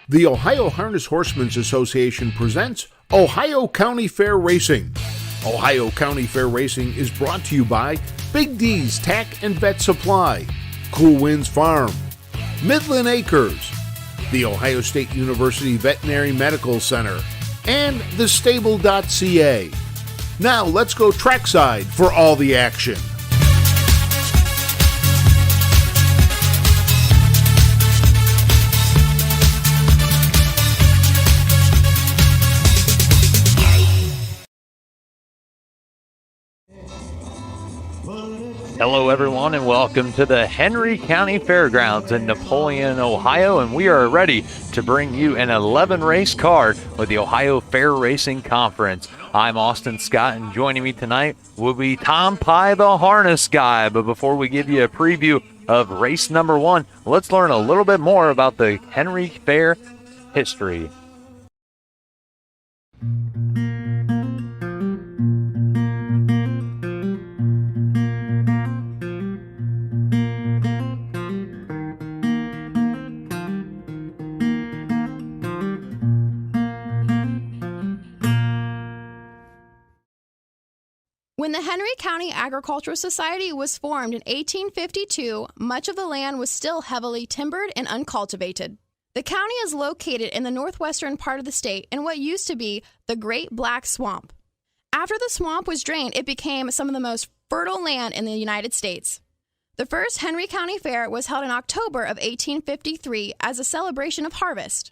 The Ohio Harness Horsemen's Association presents Ohio County Fair Racing. Ohio County Fair Racing is brought to you by Big D's Tack and Vet Supply, Cool Winds Farm, Midland Acres, the Ohio State University Veterinary Medical Center, and thestable.ca. Now let's go trackside for all the action. Hello everyone and welcome to the Henry County Fairgrounds in Napoleon, Ohio, and we are ready to bring you an 11-race card with the Ohio Fair Racing Conference. I'm Austin Scott, and joining me tonight will be Tom Pye, the harness guy. But before we give you a preview of race number 1, let's learn a little bit more about the Henry Fair history. When the Henry County Agricultural Society was formed in 1852, much of the land was still heavily timbered and uncultivated. The county is located in the northwestern part of the state in what used to be the Great Black Swamp. After the swamp was drained, it became some of the most fertile land in the United States. The first Henry County Fair was held in October of 1853 as a celebration of harvest.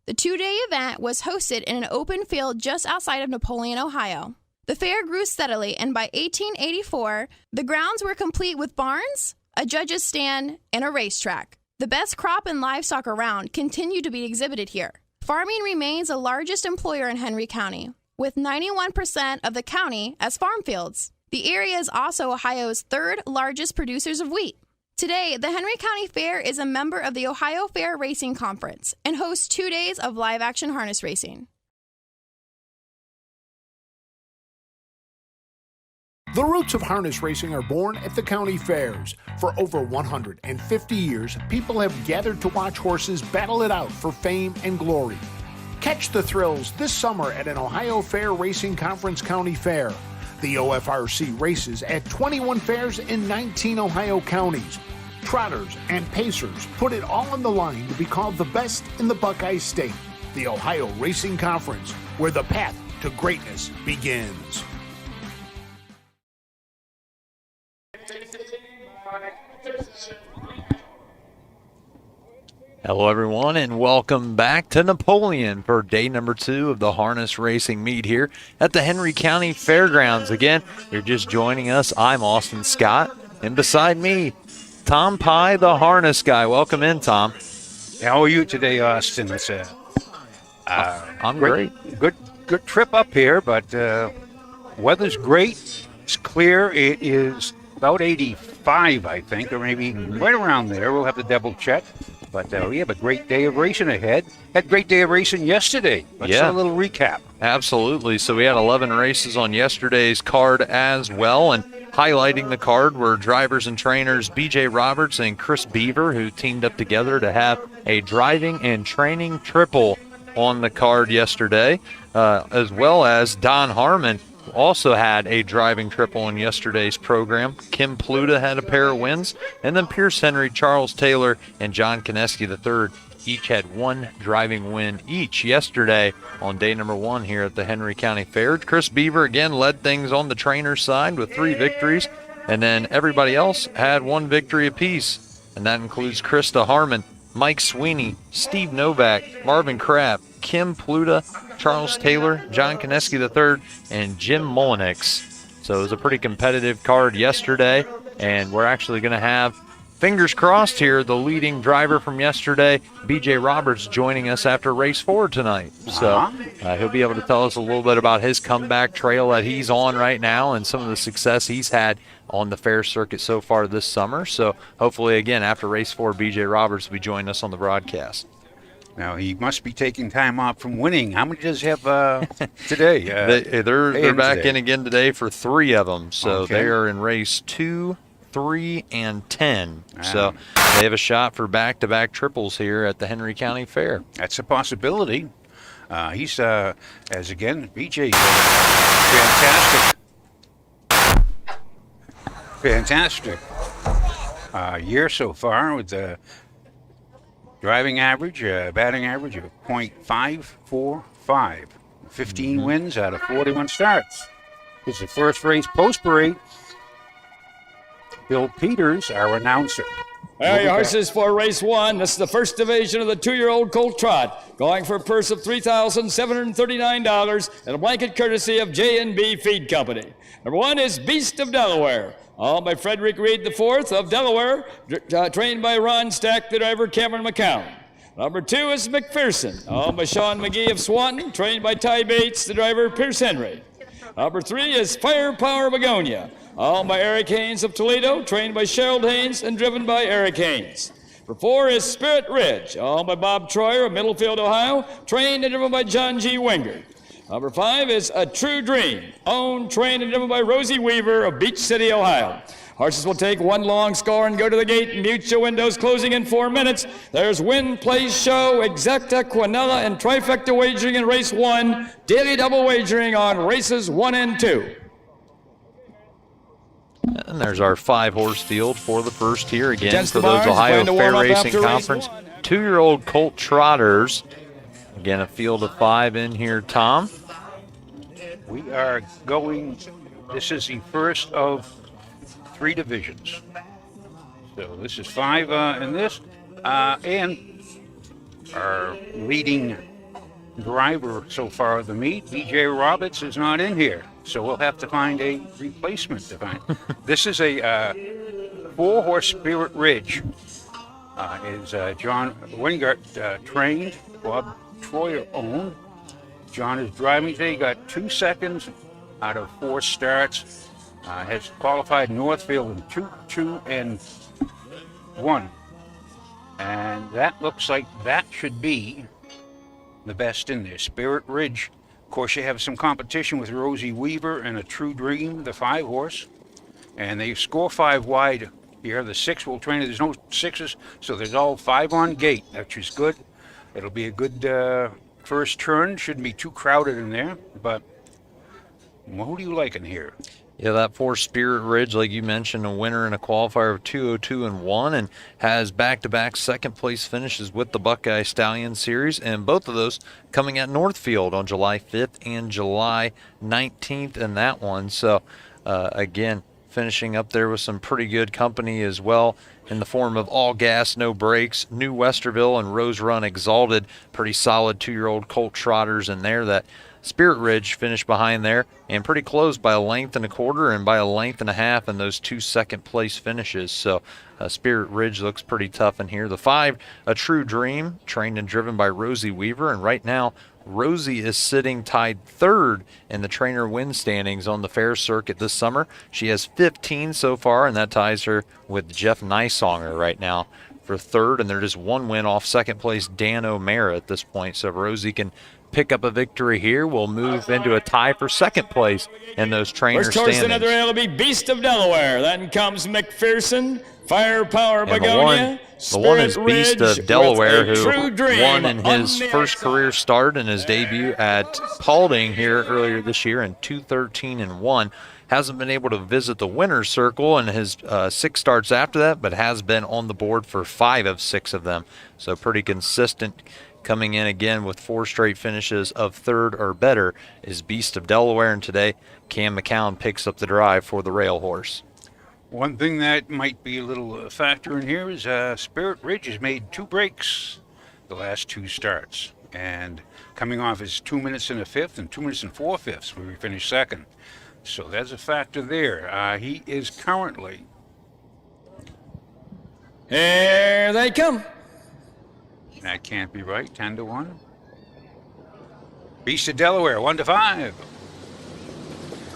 The two-day event was hosted in an open field just outside of Napoleon, Ohio. The fair grew steadily, and by 1884, the grounds were complete with barns, a judge's stand, and a racetrack. The best crop and livestock around continue to be exhibited here. Farming remains the largest employer in Henry County, with 91% of the county as farm fields. The area is also Ohio's third largest producers of wheat. Today, the Henry County Fair is a member of the Ohio Fair Racing Conference and hosts 2 days of live-action harness racing. The roots of harness racing are born at the county fairs. For over 150 years, people have gathered to watch horses battle it out for fame and glory. Catch the thrills this summer at an Ohio Fair Racing Conference County Fair. The OFRC races at 21 fairs in 19 Ohio counties. Trotters and pacers put it all on the line to be called the best in the Buckeye State. The Ohio Racing Conference, where the path to greatness begins. Hello everyone and welcome back to Napoleon for day number 2 of the harness racing meet here at the Henry County Fairgrounds. Again, you're just joining us. I'm Austin Scott, and beside me, Tom Pye, the harness guy. Welcome in, Tom. How are you today, Austin? It's I'm great. Good trip up here, but weather's great. It's clear. It is about 85, I think, or maybe right around there. We'll have to double check. But we have a great day of racing ahead. Had a great day of racing yesterday. Let's do a little recap. Absolutely. So we had 11 races on yesterday's card as well, and highlighting the card were drivers and trainers BJ Roberts and Chris Beaver, who teamed up together to have a driving and training triple on the card yesterday, as well as Don Harmon also had a driving triple in yesterday's program. Kim Pluta had a pair of wins, and then Pierce Henry, Charles Taylor, and John Kineski III each had one driving win each yesterday on day number 1 here at the Henry County Fair. Chris Beaver again led things on the trainer's side with 3 victories, and then everybody else had 1 victory apiece, and that includes Krista Harmon, Mike Sweeney, Steve Novak, Marvin Crabb, Kim Pluta, Charles Taylor, John Kineski III, and Jim Mullenix. So it was a pretty competitive card yesterday, and we're actually going to have, fingers crossed here, the leading driver from yesterday, BJ Roberts, joining us after race 4 tonight. So he'll be able to tell us a little bit about his comeback trail that he's on right now and some of the success he's had on the fair circuit so far this summer. So hopefully, again, after race 4, BJ Roberts will be joining us on the broadcast. Now, he must be taking time off from winning. How many does he have today? They're back in again today for 3 of them. So they are in race 2, 3 and 10. So they have a shot for back-to-back triples here at the Henry County Fair. That's a possibility. He's, as again, BJ, fantastic year so far with the driving average, batting average of .545. 15 wins out of 41 starts. It's the first race post-parade. Bill Peters, our announcer. There your horses for race 1. This is the first division of the 2-year-old Colt Trot, going for a purse of $3,739 and a blanket courtesy of J&B Feed Company. Number 1 is Beast of Delaware, all by Frederick Reed IV of Delaware, trained by Ron Stack, the driver Cameron McCown. Number 2 is McPherson, all by Sean McGee of Swanton, trained by Ty Bates, the driver Pierce Henry. Number 3 is Firepower Begonia, all by Eric Haynes of Toledo, trained by Sherald Haynes and driven by Eric Haynes. Number 4 is Spirit Ridge, all by Bob Troyer of Middlefield, Ohio, trained and driven by John G. Wingard. Number 5 is A True Dream, owned, trained and driven by Rosie Weaver of Beach City, Ohio. Horses will take one long score and go to the gate. Mute your windows, closing in 4 minutes. There's Win, Place, Show, Exacta, Quinella, and Trifecta wagering in race 1. Daily double wagering on races 1 and 2. And there's our 5-horse field for the first here again Against for the those Barnes, Ohio going to Fair warm up Racing after race Conference 1. 2-year-old Colt Trotters. Again, a field of 5 in here, Tom. We are going, this is the first of 3 divisions. So this is 5 in this. And our leading driver so far of the meet, BJ Roberts, is not in here. So we'll have to find a replacement to find. This is a 4-horse Spirit Ridge. Is John Wingart trained, Bob Troyer owned. John is driving today. He got 2 seconds out of 4 starts. Has qualified Northfield in 2, 2, and 1. And that looks like that should be the best in there. Spirit Ridge. Of course, you have some competition with Rosie Weaver and A True Dream, the 5-horse. And they score 5 wide here. The 6 will train. There's no 6s, so there's all 5 on gate, which is good. It'll be a good first turn. Shouldn't be too crowded in there. But well, who do you like in here? Yeah, that 4 Spirit Ridge, like you mentioned, a winner in a qualifier of 202 and 1, and has back-to-back second-place finishes with the Buckeye Stallion Series, and both of those coming at Northfield on July 5th and July 19th in that one. So, again, finishing up there with some pretty good company as well in the form of All Gas, No Brakes, New Westerville, and Rose Run Exalted. Pretty solid 2-year-old Colt Trotters in there. That Spirit Ridge finished behind there and pretty close by 1 1/4 and by 1 1/2 in those 2 second-place finishes. So Spirit Ridge looks pretty tough in here. The 5, A True Dream, trained and driven by Rosie Weaver, and right now Rosie is sitting tied 3rd in the trainer win standings on the fair circuit this summer. She has 15 so far, and that ties her with Jeff Nysonger right now for 3rd, and they're just 1 win off second-place Dan O'Mara at this point. So if Rosie can pick up a victory here, we'll move into a tie for 2nd place in those trainer First horse standings. another rail will be Beast of Delaware. Then comes McPherson, Firepower And Begonia, the one is Spirit Beast Ridge of Delaware, with A who True Dream won in his on the first outside. career start in his debut at Paulding here earlier this year in 2:13 and 1. Hasn't been able to visit the winner's circle in his 6 starts after that, but has been on the board for 5 of 6 of them. So pretty consistent. Coming in again with 4 straight finishes of 3rd or better is Beast of Delaware, and today Cam McCown picks up the drive for the rail horse. One thing that might be a little factor in here is Spirit Ridge has made 2 breaks the last 2 starts. And coming off his 2 minutes and a 5th and 2 minutes and 4/5 where he finished 2nd. So that's a factor there. He is currently... Here they come. That can't be right. 10 to 1. Beast of Delaware, 1 to 5.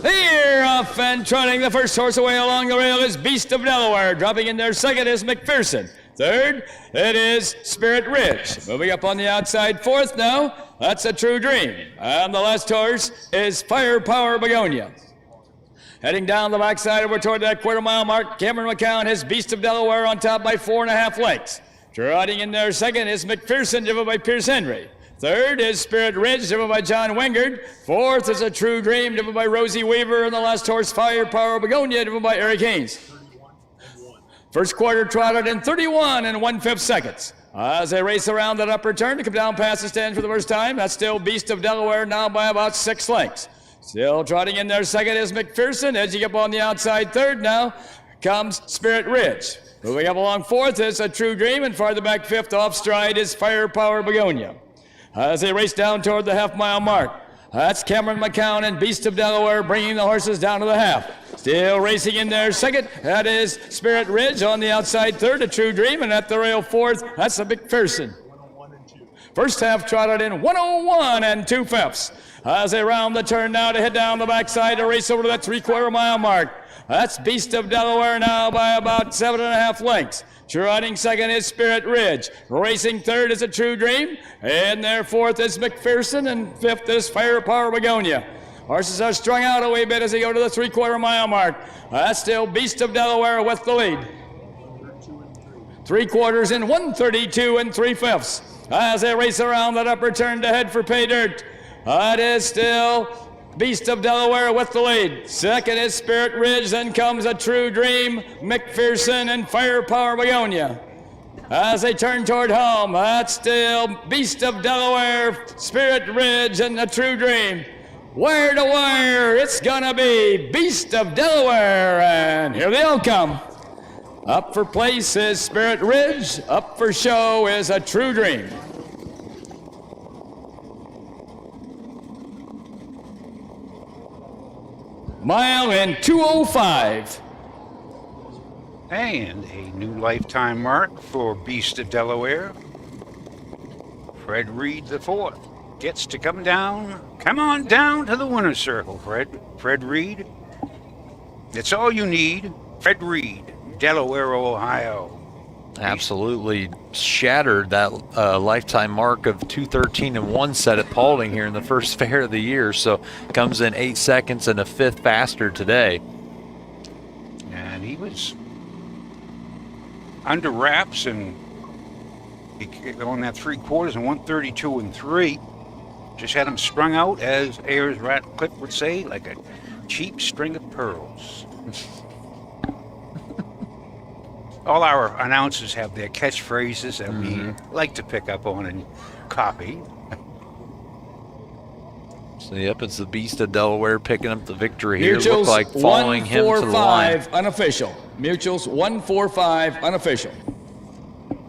Here off and trotting the first horse away along the rail is Beast of Delaware. Dropping in there 2nd is McPherson. 3rd, it is Spirit Ridge. Moving up on the outside 4th now, that's A True Dream. And the last horse is Firepower Begonia. Heading down the backside over toward that quarter-mile mark, Cameron McCown has Beast of Delaware on top by 4.5 lengths. Trotting in there second is McPherson, driven by Pierce Henry. Third is Spirit Ridge, driven by John Wingard. Fourth is A True Dream, driven by Rosie Weaver. And the last horse, Firepower Begonia, driven by Eric Haynes. First quarter trotted in 31 1/5 seconds. As they race around that upper turn to come down past the stand for the first time, that's still Beast of Delaware now by about 6 lengths. Still trotting in there second is McPherson. Edging up on the outside third now comes Spirit Ridge. Moving up along fourth is A True Dream, and farther back fifth off stride is Firepower Begonia. As they race down toward the half-mile mark, that's Cameron McCown and Beast of Delaware bringing the horses down to the half. Still racing in there second, that is Spirit Ridge. On the outside third, A True Dream, and at the rail fourth, that's a McPherson. First half trotted in 101 2/5. As they round the turn now to head down the backside to race over to that 3/4 mile mark. That's Beast of Delaware now by about 7.5 lengths. Trotting second is Spirit Ridge. Racing third is A True Dream. And their fourth is McPherson. And fifth is Firepower Begonia. Horses are strung out a wee bit as they go to the 3/4 mile mark. That's still Beast of Delaware with the lead. 3/4 in 132 3/5. As they race around that upper turn to head for pay dirt. That is still Beast of Delaware with the lead. Second is Spirit Ridge, then comes A True Dream, McPherson, and Firepower Begonia. As they turn toward home, that's still Beast of Delaware, Spirit Ridge, and A True Dream. Wire to wire, it's gonna be Beast of Delaware, and here they all come. Up for place is Spirit Ridge, up for show is A True Dream. Mile in 2:05. And a new lifetime mark for Beast of Delaware. Fred Reed IV gets to come down. Come on down to the winner's circle, Fred. Fred Reed. It's all you need. Fred Reed, Delaware, Ohio. Absolutely shattered that lifetime mark of 2:13 1 set at Paulding here in the first fair of the year. So comes in 8 seconds and a fifth faster today. And he was under wraps and on that 3/4 in 132 3. Just had him strung out, as Ayers Ratcliffe would say, like a cheap string of pearls. All our announcers have their catchphrases that we like to pick up on and copy. So, yep, it's the Beast of Delaware picking up the victory here. Mutuals Looked like following him to the line. 145 unofficial. Mutuals 145 unofficial.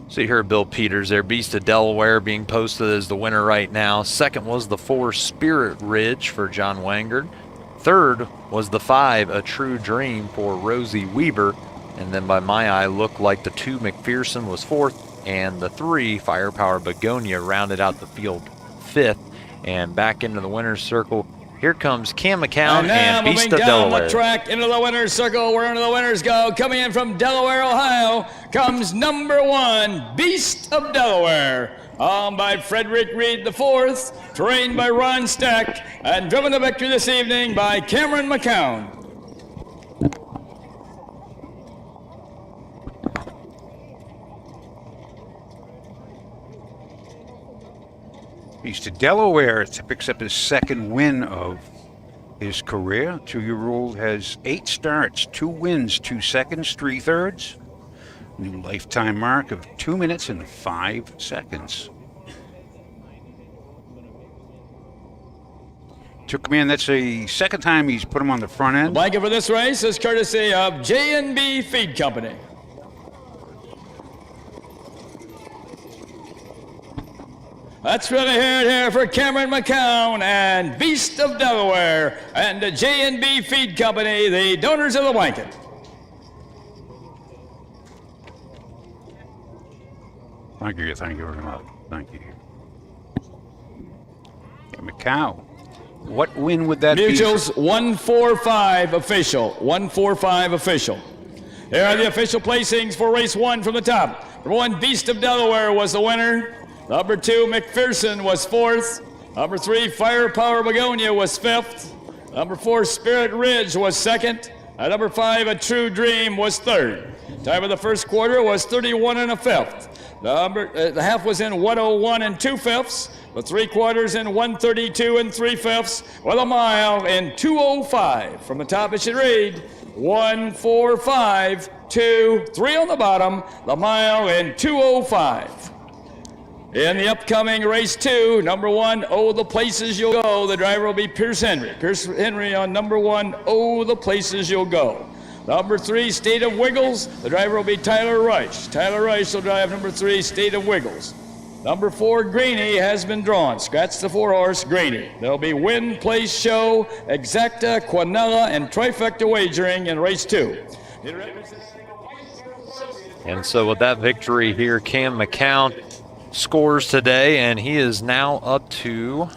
So you heard Bill Peters there. Beast of Delaware being posted as the winner right now. Second was the 4 Spirit Ridge for John Wangard. Third was the 5 A True Dream for Rosie Weaver. And then by my eye, looked like the 2 McPherson was fourth, and the 3 Firepower Begonia rounded out the field fifth. And back into the winner's circle, here comes Cam McCown and Beast of Delaware. Moving down the track into the winner's circle, where into the winners go. Coming in from Delaware, Ohio, comes number 1, Beast of Delaware. Owned by Frederick Reed IV, trained by Ron Stack, and driven to victory this evening by Cameron McCown. Beast of Delaware picks up his second win of his career. 2-year-old has 8 starts, 2 wins, 2 seconds, 3 thirds. New lifetime mark of 2 minutes and 5 seconds. Took him in, that's the second time he's put him on the front end. The blanket for this race is courtesy of J&B Feed Company. Let's really hear it here for Cameron McCown and Beast of Delaware and the J&B Feed Company, the donors of the blanket. Thank you very much. Thank you. McCown, what win would that Mutuals be? 145 official. 145 official. Here are the official placings for race 1 from the top. Number 1, Beast of Delaware was the winner. Number 2, McPherson was 4th. Number 3, Firepower Begonia was 5th. Number 4, Spirit Ridge was second. Number 5, A True Dream was third. Time of the first quarter was 31 1/5. The half was in 101 2/5. The 3 quarters in 132 3/5. With a mile in 2:05. From the top, it should read 1:45, 2, 3 on the bottom. The mile in 2:05. In the upcoming race 2, number 1, Oh, the Places You'll Go, the driver will be Pierce Henry. Pierce Henry on number 1, Oh, the Places You'll Go. Number 3, State of Wiggles, the driver will be Tyler Rush. Tyler Rush will drive number 3, State of Wiggles. Number 4, Greeny has been drawn. Scratch the 4-horse, Greeny. There'll be Win, Place, Show, Exacta, Quinella, and Trifecta wagering in race 2. And so with that victory here, Cam McCown scores today, and he is now up to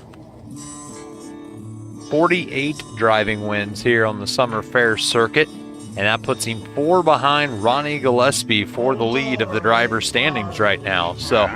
48 driving wins here on the Summer Fair circuit, and that puts him 4 behind Ronnie Gillespie for the lead of the driver standings right now. So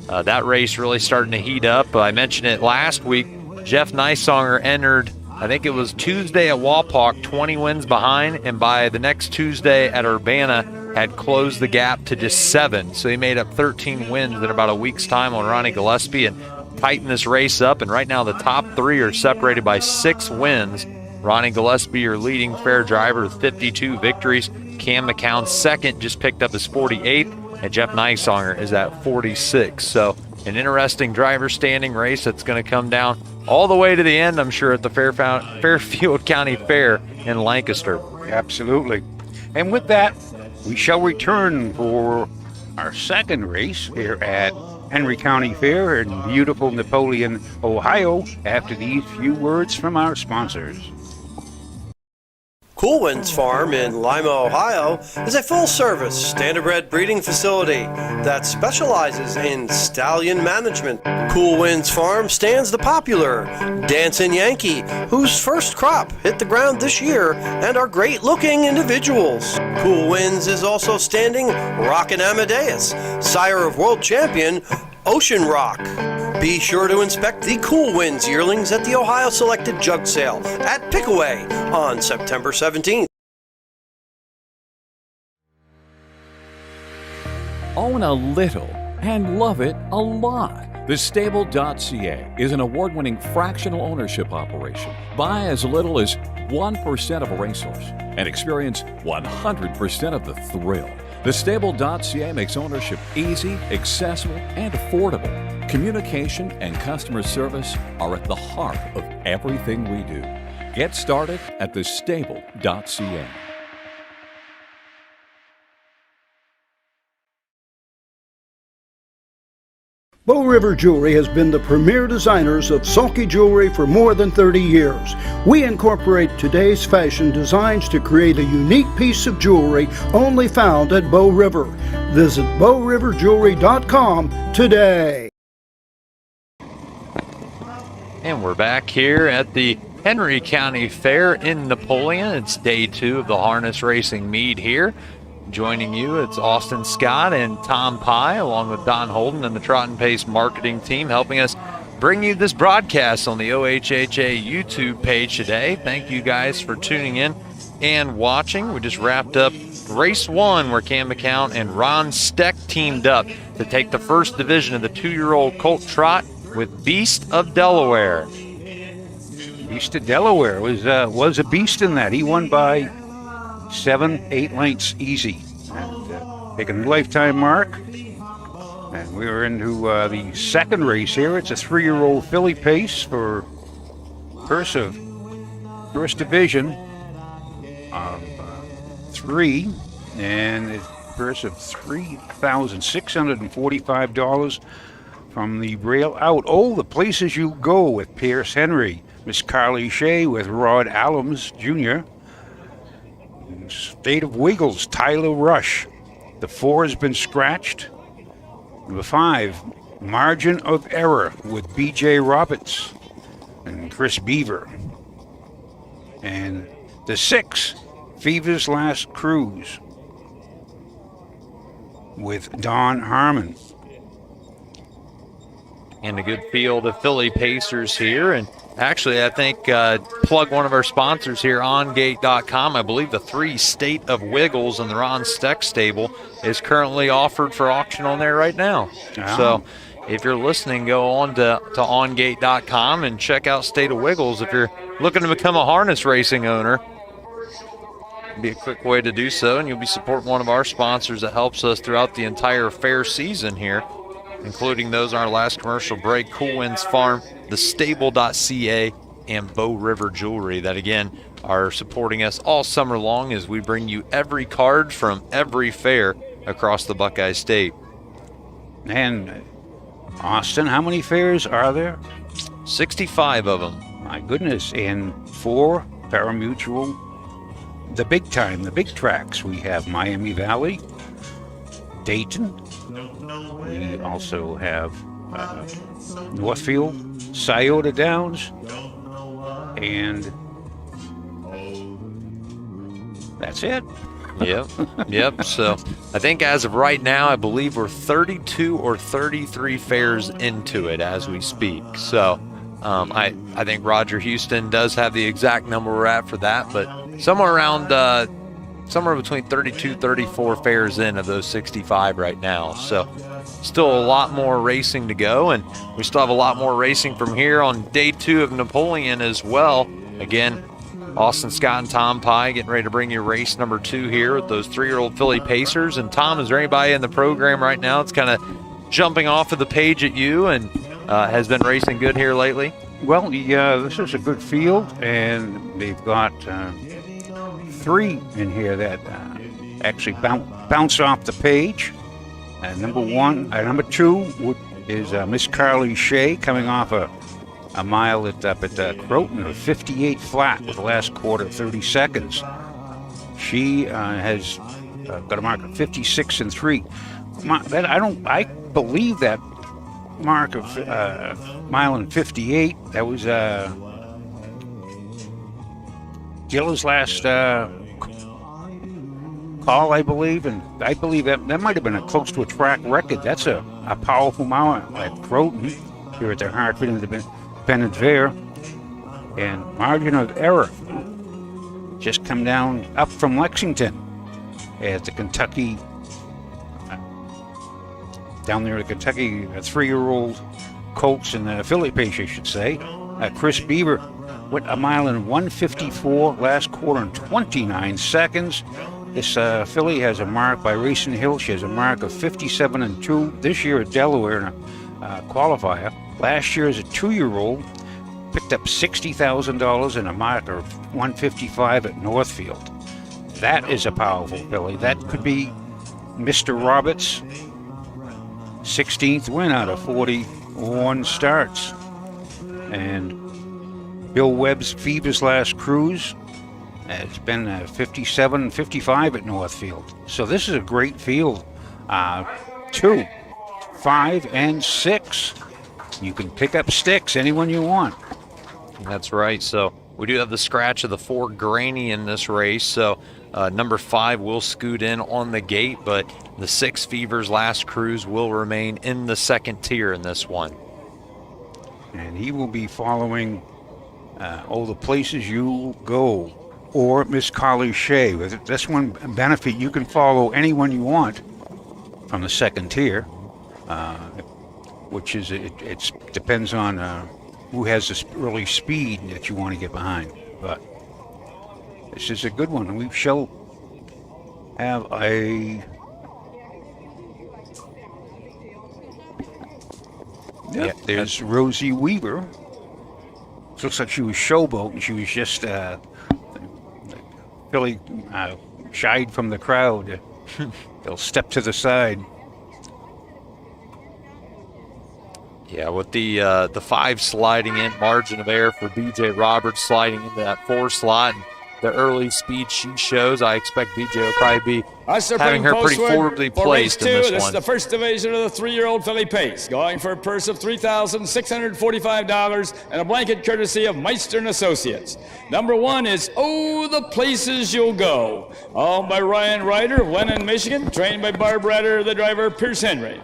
that race really starting to heat up. I mentioned it last week. Jeff Nysonger entered, I think it was Tuesday at Wapak, 20 wins behind, and by the next Tuesday at Urbana had closed the gap to just 7. So he made up 13 wins in about a week's time on Ronnie Gillespie and tightened this race up. And right now the top 3 are separated by 6 wins. Ronnie Gillespie, your leading fair driver with 52 victories. Cam McCown second, just picked up his 48th. And Jeff Nysonger is at 46. So an interesting driver standing race that's going to come down all the way to the end, I'm sure, at the Fairfield County Fair in Lancaster. Absolutely. And with that, we shall return for our second race here at Henry County Fair in beautiful Napoleon, Ohio, after these few words from our sponsors. Cool Winds Farm in Lima, Ohio is a full-service standardbred breeding facility that specializes in stallion management. Cool Winds Farm stands the popular Dancing Yankee, whose first crop hit the ground this year and are great-looking individuals. Cool Winds is also standing Rockin' Amadeus, sire of world champion Ocean Rock. Be sure to inspect the Cool Winds yearlings at the Ohio Selected Jug Sale at Pickaway on September 17th. Own a little and love it a lot. TheStable.ca is an award-winning fractional ownership operation. Buy as little as 1% of a racehorse and experience 100% of the thrill. TheStable.ca makes ownership easy, accessible, and affordable. Communication and customer service are at the heart of everything we do. Get started at TheStable.ca. Bow River Jewelry has been the premier designers of sulky jewelry for more than 30 years. We incorporate today's fashion designs to create a unique piece of jewelry only found at Bow River. Visit bowriverjewelry.com today. And we're back here at the Henry County Fair in Napoleon. It's day 2 of the harness racing meet here. Joining you, it's Austin Scott and Tom Pye, along with Don Holden and the Trot and Pace marketing team, helping us bring you this broadcast on the OHHA YouTube page today. Thank you guys for tuning in and watching. We just wrapped up race 1, where Cam McCown and Ron Steck teamed up to take the first division of the 2-year-old Colt Trot with Beast of Delaware. Beast of Delaware was a beast in that. He won by 7-8 lengths easy, and taking a new lifetime mark. And we were into the second race here. It's a 3-year-old filly pace for purse of first division of 3, and a purse of $3,645 from the rail out. Oh, the places you go with Pierce Henry, Miss Carly Shea with Rod Allums Jr., State of Wiggles, Tyler Rush. The 4 has been scratched. Number 5, Margin of Error with B.J. Roberts and Chris Beaver. And the 6, Fever's Last Cruise with Don Harmon. And a good field of filly pacers here. And Actually, I think plug one of our sponsors here, OnGate.com. I believe the 3 State of Wiggles in the Ron Steck stable is currently offered for auction on there right now. Oh. So if you're listening, go on to OnGate.com and check out State of Wiggles. If you're looking to become a harness racing owner, it'd be a quick way to do so, and you'll be supporting one of our sponsors that helps us throughout the entire fair season here, including those on our last commercial break, Cool Winds Farm, thestable.ca, and Bow River Jewelry, that again are supporting us all summer long as we bring you every card from every fair across the Buckeye State. And Austin, how many fairs are there? 65 of them. My goodness, and 4 pari-mutuel, the big time, the big tracks. We have Miami Valley, Dayton. We also have Northfield, Scioto Downs, and that's it. Yep. So I think as of right now, I believe we're 32 or 33 fairs into it as we speak. So I think Roger Houston does have the exact number we're at for that, but somewhere around somewhere between 32, 34 fairs in of those 65 right now. So still a lot more racing to go, and we still have a lot more racing from here on day 2 of Napoleon as well. Again, Austin Scott and Tom Pye getting ready to bring you race number 2 here with those 3-year-old filly pacers. And Tom, is there anybody in the program right now that's kind of jumping off of the page at you and has been racing good here lately? Well, this is a good field, and they've got 3 in here that actually bounce off the page. Number 2 is Miss Carly Shea, coming off a mile up at Croton, a 58 flat with the last quarter 30 seconds. She has got a mark of 56 and 3. I believe that mark of mile and 58. That was Gilla's last call, I believe, and I believe that might have been close to a track record. That's a powerful mile at Croton here at the Hartford Independent Fair. And margin of error just come down up from Lexington at the Kentucky, down there at Kentucky, 3-year-old colts and the filly pace, I should say. Chris Beaver went a mile in 1:54 last quarter in 29 seconds. This filly has a mark by Racing Hill. She has a mark of 57 and 2 this year at Delaware in a qualifier. Last year as a 2-year-old, picked up $60,000 and a mark of 155 at Northfield. That is a powerful filly. That could be Mr. Roberts' 16th win out of 41 starts. And Bill Webb's Phoebe's last cruise has been 57 and 55 at Northfield. So this is a great field. 2, 5, and 6. You can pick up sticks, anyone you want. That's right. So we do have the scratch of the 4 Granny in this race. So number 5 will scoot in on the gate, but the 6 Fever's last cruise will remain in the 2nd tier in this one. And he will be following All the Places You Go, or Miss Carly Shea. With this one benefit, you can follow anyone you want from the 2nd tier, which is it depends on who has this early speed that you want to get behind. But this is a good one, and we shall have a. Yep, there's Rosie Weaver. Looks like she was showboating. She was just really shied from the crowd. They'll step to the side. Yeah, with the 5 sliding in, margin of error for BJ Roberts sliding into that 4 slot. And the early speed she shows, I expect BJ will probably be having her pretty forwardly placed in this one. This is the first division of the 3-year-old filly pace, going for a purse of $3,645 and a blanket courtesy of Meister & Associates. Number 1 is Oh, the Places You'll Go, owned by Ryan Ryder of Lennon, Michigan, trained by Barb Ratter, the driver Pierce Henry.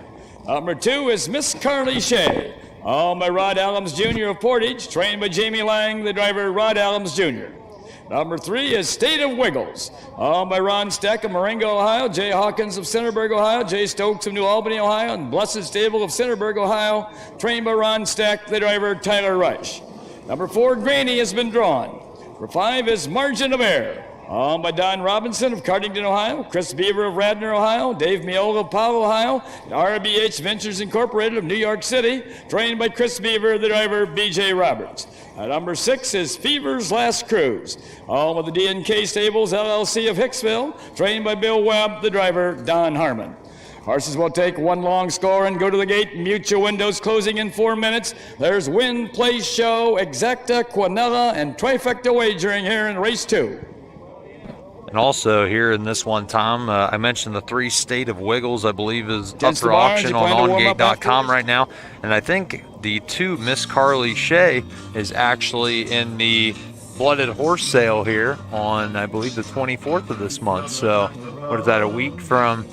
Number 2 is Miss Carly Shea, Owned by Rod Adams Jr. of Portage, trained by Jamie Lang, the driver, Rod Adams Jr. Number 3 is State of Wiggles, owned by Ron Steck of Marengo, Ohio, Jay Hawkins of Centerburg, Ohio, Jay Stokes of New Albany, Ohio, and Blessed Stable of Centerburg, Ohio, trained by Ron Steck, the driver, Tyler Rush. Number 4, Graney, has been drawn. Number 5 is Margin of Error, owned by Don Robinson of Cardington, Ohio, Chris Beaver of Radnor, Ohio, Dave Miola of Powell, Ohio, and RBH Ventures Incorporated of New York City, trained by Chris Beaver, the driver, BJ Roberts. Number 6 is Fever's Last Cruise, owned by the D&K Stables LLC of Hicksville, trained by Bill Webb, the driver, Don Harmon. Horses will take one long score and go to the gate. Mute your windows, closing in 4 minutes. There's Win, Place, Show, Exacta, Quinella, and Trifecta Wagering here in race 2. And also here in this one, Tom, I mentioned the 3 State of Wiggles, I believe, is up Against for the Barnes, auction you plan to on warm up ongate.com afterwards? right now. And I think the 2 Miss Carly Shea is actually in the Blooded Horse sale here on, I believe, the 24th of this month. So what is that, a week from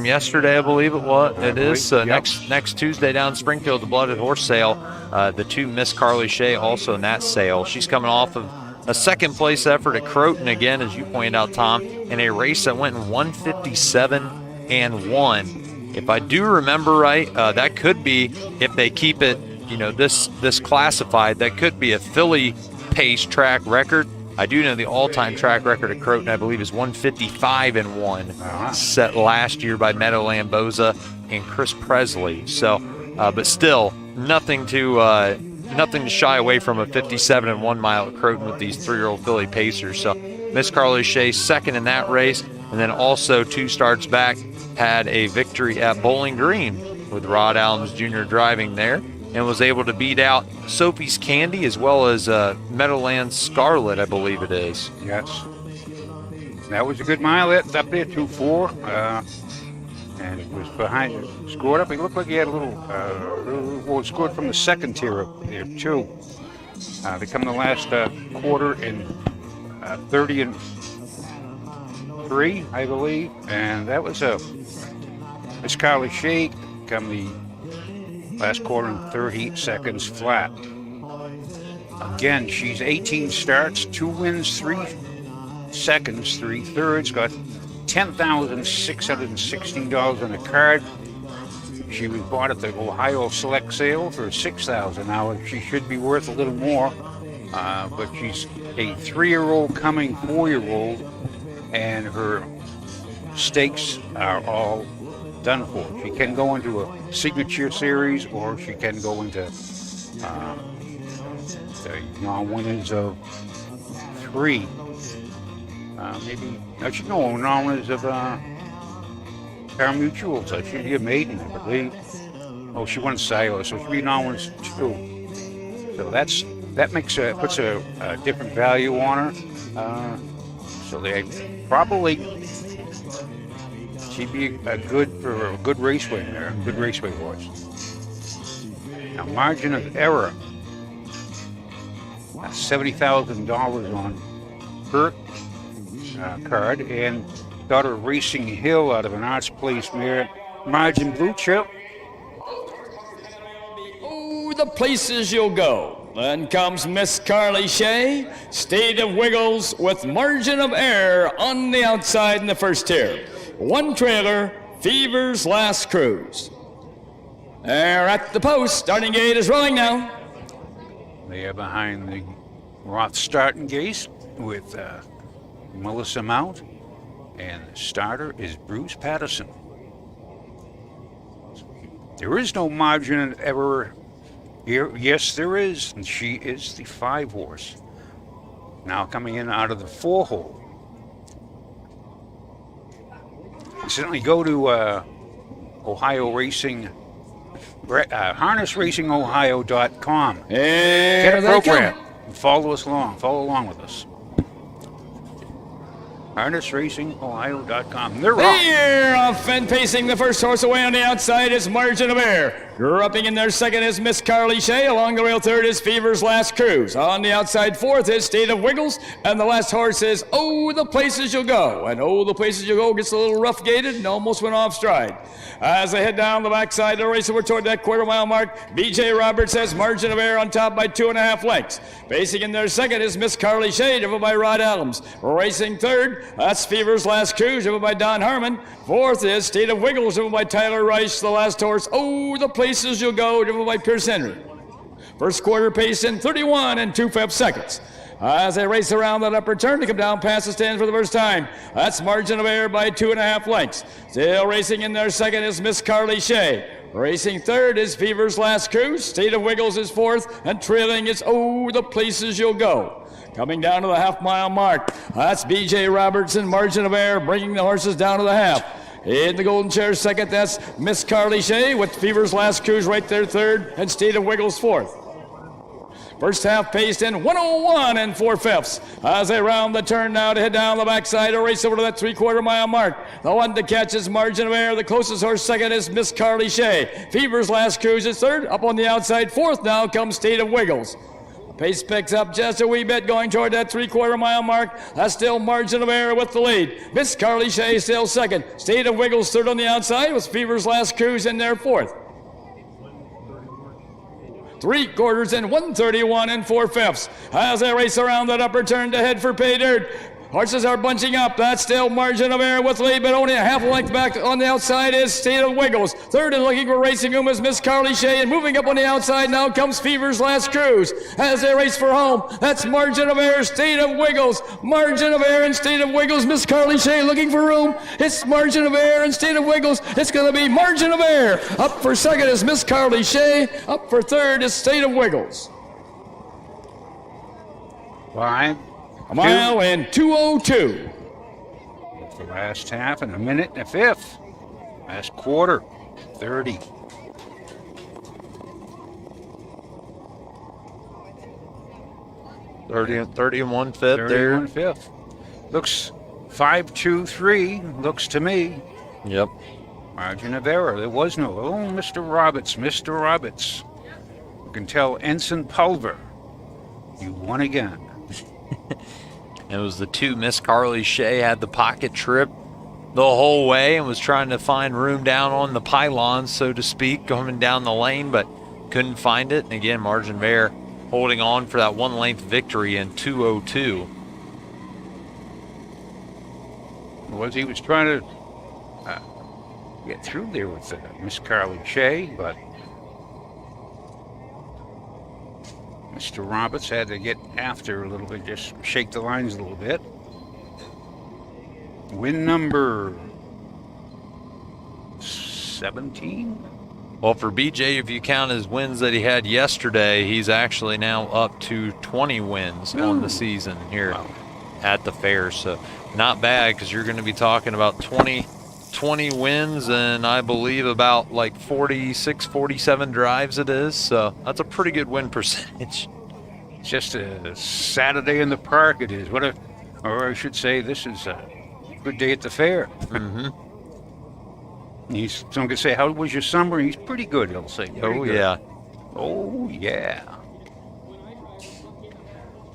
yesterday, I believe it is. So Yep. next Tuesday down in Springfield, the Blooded Horse sale, the 2 Miss Carly Shea also in that sale. She's coming off of a second place effort at Croton again, as you pointed out, Tom, in a race that went in 157-1. If I do remember right, that could be, if they keep it, this classified, that could be a filly pace track record. I do know the all-time track record at Croton, I believe, is 155-1, set last year by Meadowland Boza and Chris Presley. So, but still, nothing to shy away from a 57-1 mile at Croton with these 3-year-old filly pacers. So Miss Carly Shea second in that race, and then also 2 starts back had a victory at Bowling Green with Rod Adams Jr. driving there, and was able to beat out Sophie's Candy as well as Meadowland Scarlet, I believe it is. Yes. That was a good mile. It's up there, 2-4. And it was behind, scored up. It looked like he had a little, scored from the second tier up there, too. They come the last quarter in 30-3, I believe. And that was Miss Carly Shea come the last quarter in 30 seconds flat. Again, she's 18 starts, 2 wins, 3 seconds, 3 thirds, got $10,616 on a card. She was bought at the Ohio Select Sale for $6,000. Now she should be worth a little more, but she's a 3-year-old coming 4-year-old, and her stakes are all done for. She can go into a signature series, or she can go into the non-winners of 3. Maybe I should know non-winners of pari-mutuels. I should be a maiden, I believe. Oh, she won Silo, so she'll be non-winners too. So that makes puts a different value on her. So they probably. She'd be a good raceway there, a good raceway horse. Now, margin of error, $70,000 on her card, and daughter of Racing Hill out of an Arts Place mare, margin blue chip. Oh, the places you'll go. Then comes Miss Carly Shea, State of Wiggles with Margin of Error on the outside in the first tier. 1 trailer, Fever's Last Cruise. They're at the post. Starting gate is rolling now. They are behind the Roth starting gate with Melissa Mount, and the starter is Bruce Patterson. There is no margin of error here. Yes, there is, and she is the 5 horse. Now coming in out of the 4 hole. Certainly go to Ohio Racing, harnessracingohio.com. Get a program and follow along with us. harnessracingohio.com. They're off. They're off and pacing the first horse away on the outside is Margin of Error. Grupping in their second is Miss Carly Shea. Along the rail third is Fever's Last Cruise. On the outside fourth is State of Wiggles. And the last horse is Oh, the Places You'll Go. And Oh, the Places You'll Go gets a little rough gated and almost went off stride. As they head down the backside of the race over toward that quarter-mile mark, B.J. Roberts has margin of error on top by 2.5 lengths. Pacing in their second is Miss Carly Shea, driven by Rod Adams. Racing third, that's Fever's Last Cruise, driven by Don Harmon. Fourth is State of Wiggles, driven by Tyler Rice. The last horse, Oh, the Places You'll Go, driven by Pierce Henry. First quarter pace in 31 2/5 seconds. As they race around that upper turn to come down past the stand for the first time. That's margin of error by 2.5 lengths. Still racing in their second is Miss Carly Shea. Racing third is Fever's Last Cruise. State of Wiggles is fourth, and trailing is Oh, the Places You'll Go. Coming down to the half-mile mark, that's B.J. Robertson, margin of error, bringing the horses down to the half. In the golden chair second, that's Miss Carly Shea, with Fever's Last Cruise right there third, and State of Wiggles fourth. First half paced in 101 4/5 as they round the turn now to head down the backside to race over to that 3/4 mile mark. The one to catch is margin of error. The closest horse second is Miss Carly Shea. Fever's Last Cruise is third. Up on the outside fourth now comes State of Wiggles. The pace picks up just a wee bit going toward that 3/4 mile mark. That's still margin of error with the lead. Miss Carly Shea still second. State of Wiggles third on the outside with Fever's Last Cruise in there fourth. 3/4 in 131 4/5 as they race around that upper turn to head for pay dirt. Horses are bunching up. That's still margin of error with lead, but only a half a length back on the outside is State of Wiggles. Third and looking for Racing Room is Miss Carly Shea, and moving up on the outside now comes Fever's Last Cruise as they race for home. That's margin of error, State of Wiggles. Margin of error and State of Wiggles. Miss Carly Shea looking for room. It's margin of error and State of Wiggles. It's going to be margin of error. Up for second is Miss Carly Shea. Up for third is State of Wiggles. 5, A mile and 2:02. the last half and a minute and a fifth. Last quarter, 30. Thirty and 1/5 there. 1/5. Looks 5-2-3. Looks to me. Yep. Margin of error. There was no. Oh, Mr. Roberts. You can tell Ensign Pulver. You won again. It was the two. Miss Carly Shea had the pocket trip the whole way and was trying to find room down on the pylons, so to speak, coming down the lane, but couldn't find it. And again, margin of error holding on for that 1-length victory in 2:02. He was trying to get through there with Miss Carly Shea, but Mr. Roberts had to get after a little bit, just shake the lines a little bit. Win number 17. Well, for BJ, if you count his wins that he had yesterday, he's actually now up to 20 wins on the season here at the fair. So not bad, because you're going to be talking about 20 wins and I believe about like 46, 47 drives it is. So that's a pretty good win percentage. It's just a Saturday in the park it is. Or I should say, this is a good day at the fair. Mm-hmm. Someone could say, how was your summer? He's pretty good, he'll say. Oh, yeah. Oh, yeah.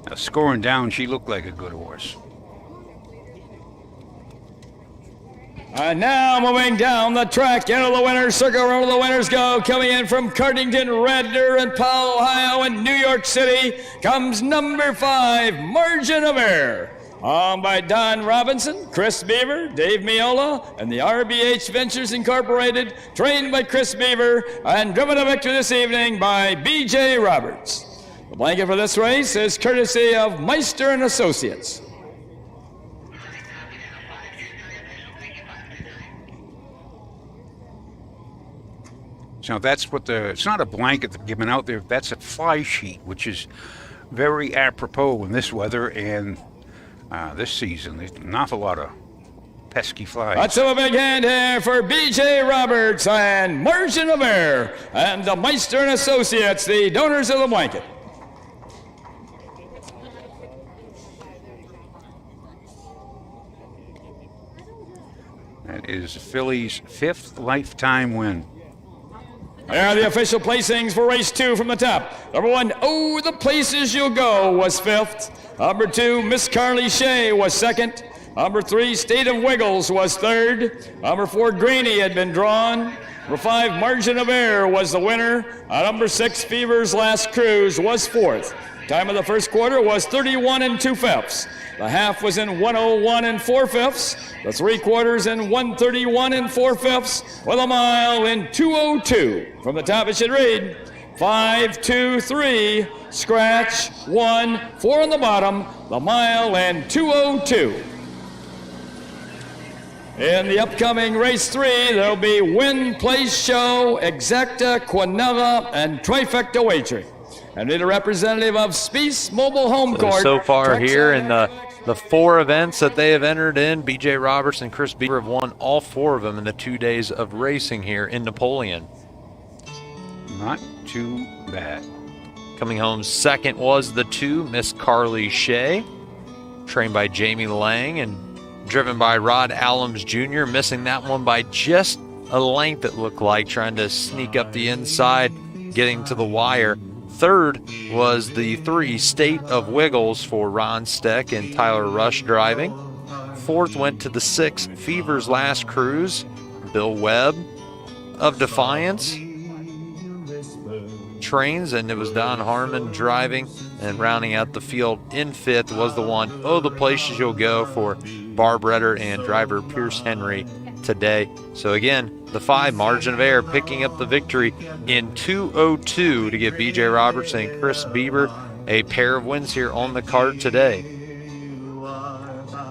Now, scoring down, she looked like a good horse. And now moving down the track into the winner's circle where the winners go. Coming in from Cardington, Radnor, and Powell, Ohio, and New York City comes number 5, Margin of Error. Owned by Don Robinson, Chris Beaver, Dave Miola, and the RBH Ventures Incorporated, trained by Chris Beaver, and driven to victory this evening by B.J. Roberts. The blanket for this race is courtesy of Meister and Associates. So that's what it's not a blanket they're giving out there, that's a fly sheet, which is very apropos in this weather and this season. There's an awful lot of pesky flies. Let's have a big hand here for B.J. Roberts and Margin of Error and the Meister and Associates, the donors of the blanket. That is Philly's 5th lifetime win. There are the official placings for race 2 from the top. Number 1, Oh, the Places You'll Go was 5th. Number 2, Miss Carly Shea was 2nd. Number 3, State of Wiggles was 3rd. Number 4, Granny had been drawn. Number 5, Margin of Error was the winner. Number 6, Fever's Last Cruise was 4th. Time of the first quarter was 31 2/5. The half was in 101 4/5. The 3 quarters in 131 4/5. With a mile in 2:02. From the top it should read 5, 2, 3, scratch, 1, 4 on the bottom. The mile in 2:02. In the upcoming race 3, there'll be Win, Place, Show, Exacta, Quinella, and Trifecta Wagering. And need a representative of Spies Mobile Home Court. So far here in the 4 events that they have entered in, B.J. Roberts and Chris Beaver have won all 4 of them in the 2 days of racing here in Napoleon. Not too bad. Coming home second was the 2, Miss Carly Shea, trained by Jamie Lang and driven by Rod Allums Jr., missing that one by just a length it looked like, trying to sneak up the inside, getting to the wire. Third was the 3, State of Wiggles for Ron Steck and Tyler Rush driving. Fourth went to the 6, Fever's Last Cruise, Bill Webb of Defiance trains, and it was Don Harmon driving. And rounding out the field in 5th was the 1, Oh, the Places You'll Go for Barb Redder and driver Pierce Henry today. So again, the 5, Margin of Error, picking up the victory in 2:02 to give B.J. Roberts and Chris Bieber a pair of wins here on the card today.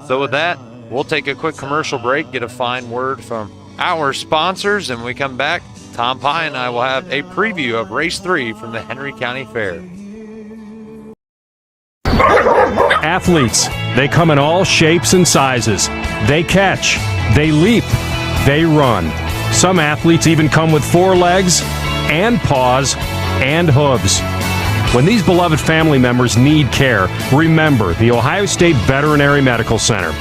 So with that, we'll take a quick commercial break, get a fine word from our sponsors, and when we come back, Tom Pye and I will have a preview of race 3 from the Henry County Fair. Athletes, they come in all shapes and sizes. They catch, they leap, they run. Some athletes even come with 4 legs and paws and hooves. When these beloved family members need care, remember the Ohio State Veterinary Medical Center.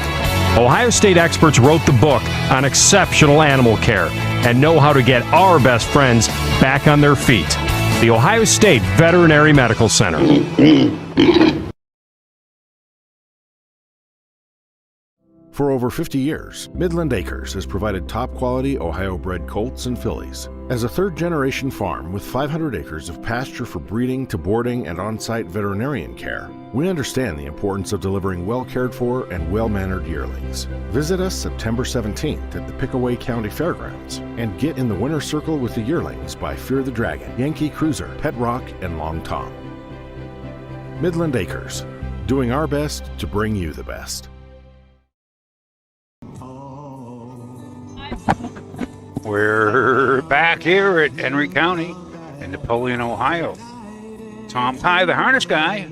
Ohio State experts wrote the book on exceptional animal care and know how to get our best friends back on their feet. The Ohio State Veterinary Medical Center. For over 50 years, Midland Acres has provided top-quality Ohio-bred colts and fillies. As a third-generation farm with 500 acres of pasture for breeding to boarding and on-site veterinarian care, we understand the importance of delivering well-cared-for and well-mannered yearlings. Visit us September 17th at the Pickaway County Fairgrounds and get in the winner's circle with the yearlings by Fear the Dragon, Yankee Cruiser, Pet Rock, and Long Tom. Midland Acres, doing our best to bring you the best. We're back here at Henry County in Napoleon, Ohio. Tom Pye, the harness guy,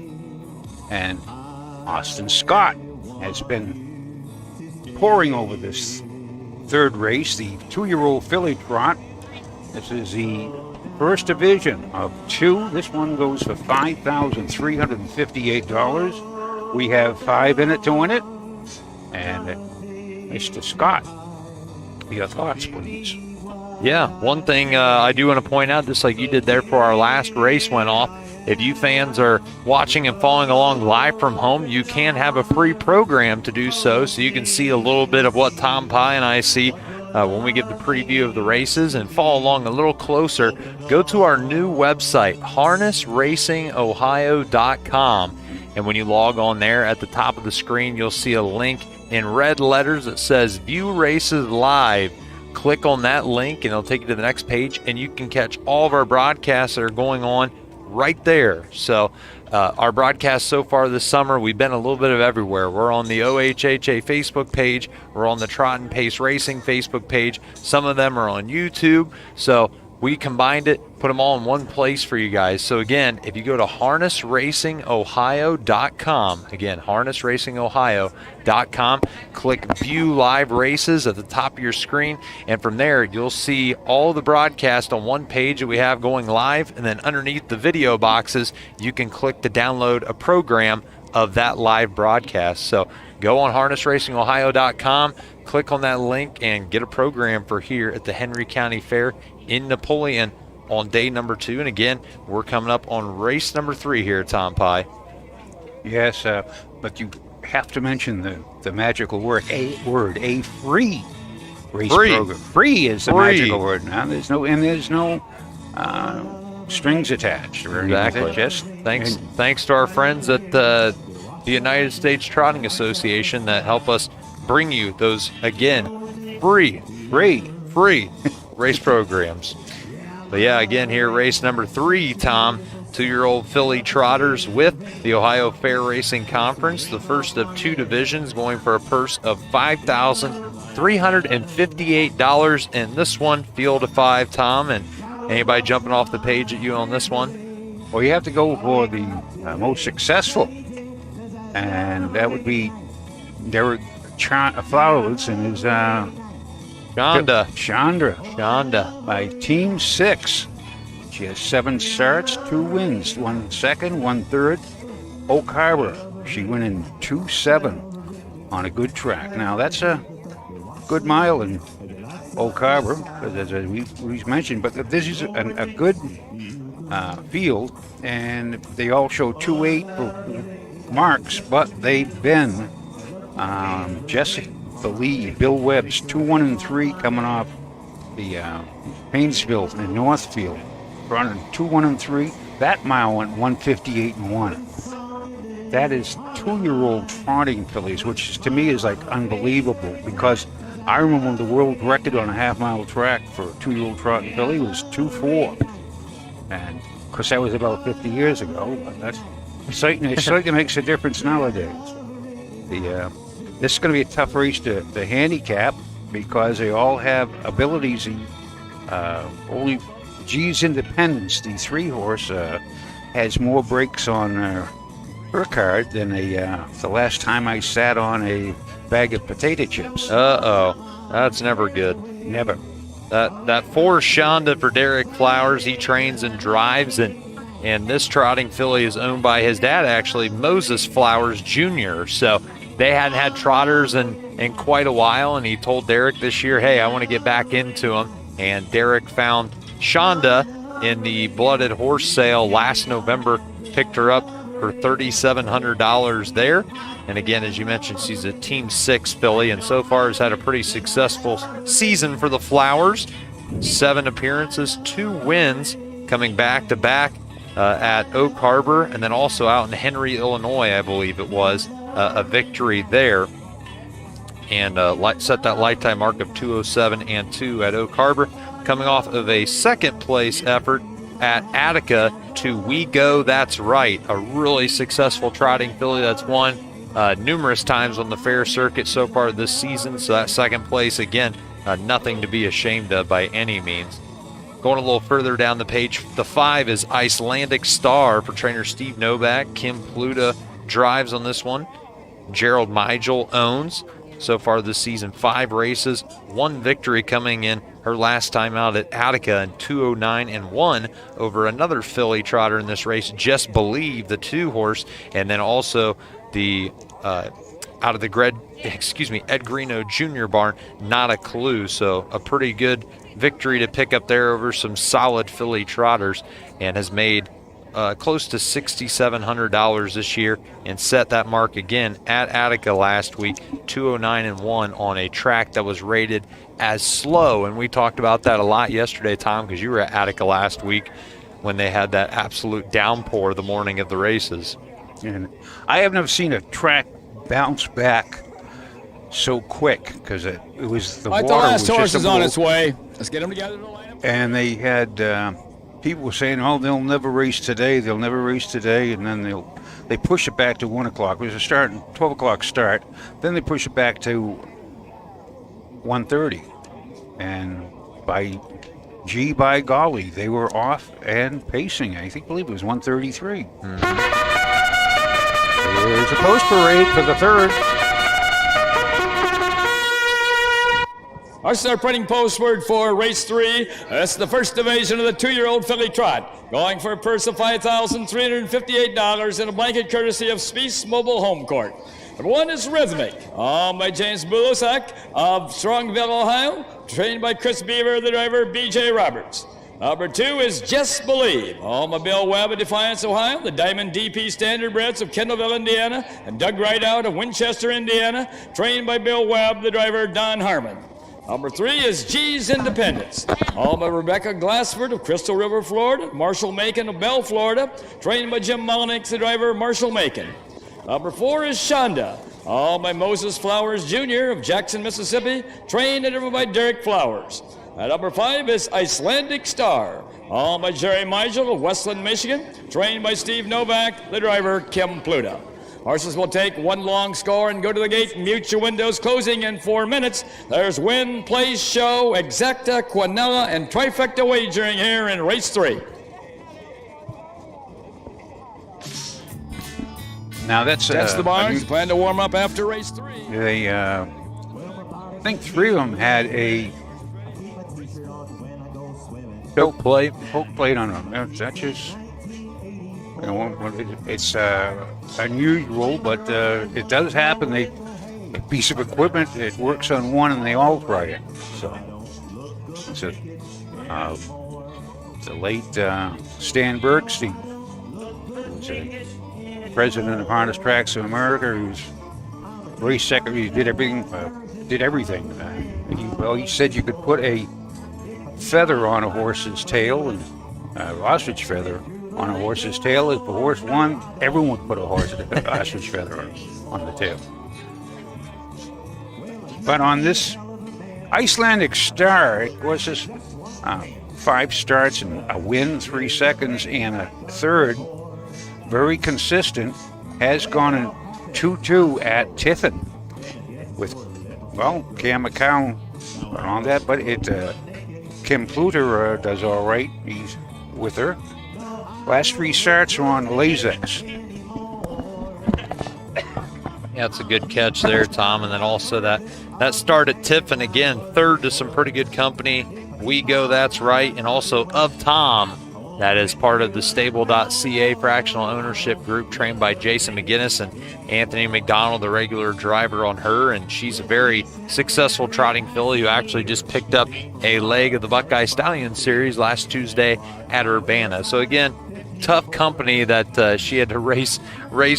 and Austin Scott has been poring over this 3rd race, the 2-year-old filly trot. This is the first division of 2. This one goes for $5,358. We have 5 in it to win it. And Mr. Scott, your thoughts, please. Yeah, one thing I do want to point out, just like you did there for our last race went off, if you fans are watching and following along live from home, you can have a free program to do so you can see a little bit of what Tom Pye and I see when we give the preview of the races and follow along a little closer. Go to our new website, harnessracingohio.com, and when you log on there, at the top of the screen, you'll see a link in red letters that says View Races Live. Click on that link and it'll take you to the next page, and you can catch all of our broadcasts that are going on right there. So our broadcasts so far this summer, we've been a little bit of everywhere. We're on the OHHA Facebook page. We're on the Trot and Pace Racing Facebook page. Some of them are on YouTube. So we combined it, put them all in one place for you guys. So again, if you go to harnessracingohio.com, again, harnessracingohio.com, click View Live Races at the top of your screen, and from there you'll see all the broadcast on one page that we have going live, and then underneath the video boxes, you can click to download a program of that live broadcast. So go on harnessracingohio.com, click on that link, and get a program for here at the Henry County Fair in Napoleon on day number 2. And again, we're coming up on race number 3 here, Tom Pye. Yes, but you have to mention the magical word, a free race program. Free is the magical word now. There's no strings attached or anything. Exactly. Just thanks to our friends at the United States Trotting Association that help us bring you those, again, free race programs. But yeah, again here, race number 3, Tom. 2-year-old filly trotters with the Ohio Fair Racing Conference, the first of 2 divisions, going for a purse of $5,358 in this one, field of 5, Tom. And anybody jumping off the page at you on this one? Well, you have to go for the most successful, and that would be Derek Flowers and his Shonda by Team 6. She has 7 starts, 2 wins, 1 second, 1 third. Oak Harbor, she went in 2.7 on a good track. Now that's a good mile in Oak Harbor, as we've mentioned, but this is a good field, and they all show 2.8 marks, but they've been Jesse Lee, Bill Webb's 2-1-3 coming off the Painesville and Northfield, running 2-1-3. That mile went 1:58.1. That is 2-year-old trotting fillies, which to me is like unbelievable, because I remember the world record on a half-mile track for a 2-year-old trotting filly was 2:4, and of course that was about 50 years ago. But that's it certainly makes a difference nowadays. This is going to be a tough race to handicap, because they all have abilities. Only G's Independence, the 3-horse, has more breaks on her card than the last time I sat on a bag of potato chips. That's never good. Never. That 4 Shonda for Derek Flowers. He trains and drives, and this trotting filly is owned by his dad, actually, Moses Flowers Jr. So they hadn't had trotters in quite a while, and he told Derek this year, hey, I want to get back into them. And Derek found Shonda in the blooded horse sale last November, picked her up for $3,700 there. And again, as you mentioned, she's a Team 6 filly, and so far has had a pretty successful season for the Flowers. 7 appearances, 2 wins, coming back-to-back at Oak Harbor, and then also out in Henry, Illinois, I believe it was, a victory there. And set that lifetime mark of 2:07.2 at Oak Harbor, coming off of a second-place effort at Attica to We Go, That's Right, a really successful trotting filly that's won numerous times on the fair circuit so far this season. So that second place, again, nothing to be ashamed of by any means. Going a little further down the page, the 5 is Icelandic Star for trainer Steve Novak. Kim Pluta drives on this one. Gerald Migel owns. So far this season, 5 races, 1 victory coming in her last time out at Attica in 2:09.1 over another filly trotter in this race, Just Believe, the 2-horse, and then also the out of the Ed Greeno Jr. barn, Not a Clue. So a pretty good victory to pick up there over some solid filly trotters, and has made close to $6,700 this year, and set that mark again at Attica last week, 2:09.1 on a track that was rated as slow. And we talked about that a lot yesterday, Tom, because you were at Attica last week when they had that absolute downpour the morning of the races. And I have never seen a track bounce back so quick, because it was the water. The last was horse just is on its way. Let's get them together in the lineup. And they had people were saying, "Oh, they'll never race today. They'll never race today," and then they push it back to 1 o'clock. It was a 12 o'clock start. Then they push it back to 1:30, and by golly, they were off and pacing. I believe it was 1:33. There's a post parade for the 3rd. Our start printing post word for race 3. That's the first division of the 2-year-old filly trot, going for a purse of $5,358 and a blanket courtesy of Spies Mobile Home Court. Number 1 is Rhythmic, owned by James Bulosak of Strongville, Ohio, trained by Chris Beaver, the driver, B.J. Roberts. Number 2 is Just Believe. Home of Bill Webb of Defiance, Ohio. The Diamond DP Standardbreds of Kendallville, Indiana. And Doug Wright out of Winchester, Indiana. Trained by Bill Webb, the driver Don Harmon. Number 3 is G's Independence. Home of Rebecca Glassford of Crystal River, Florida. Marshall Macon of Bell, Florida. Trained by Jim Mullenix, the driver Marshall Macon. Number 4 is Shonda. Home by Moses Flowers Jr. of Jackson, Mississippi. Trained and driven by Derek Flowers. At number 5 is Icelandic Star. Home by Jerry Meigel of Westland, Michigan. Trained by Steve Novak, the driver Kim Pluta. Horses will take one long score and go to the gate. Mute your windows, closing in 4 minutes. There's Win, Place, Show, Exacta, Quinella, and Trifecta wagering here in race 3. Now that's the barns. Plan to warm up after race 3. They, I think 3 of them had a Choke plate. on them. That's just, it's unusual, but it does happen. A piece of equipment, it works on one, and they all try it. So it's the late Stan Bergstein, who's a president of Harness Tracks of America, who's race secretary, did everything. He said you could put a feather on a horse's tail, and ostrich feather on a horse's tail. If the horse won, everyone would put a ostrich feather on the tail. But on this Icelandic Star, it was just 5 starts and a win, 3 seconds, and a third. Very consistent. Has gone in 2-2 at Tiffin with, Cam McCown on that, but Kim Pluter does all right. He's with her. Last 3 starts are on Lazex. Yeah, it's a good catch there, Tom. And then also that start at Tiffin, again, third to some pretty good company. We Go, That's Right, and also Of Tom. That is part of the Stable.ca fractional ownership group trained by Jason McGinnis and Anthony McDonald, the regular driver on her. And she's a very successful trotting filly who actually just picked up a leg of the Buckeye Stallion Series last Tuesday at Urbana. So again, tough company that she had to race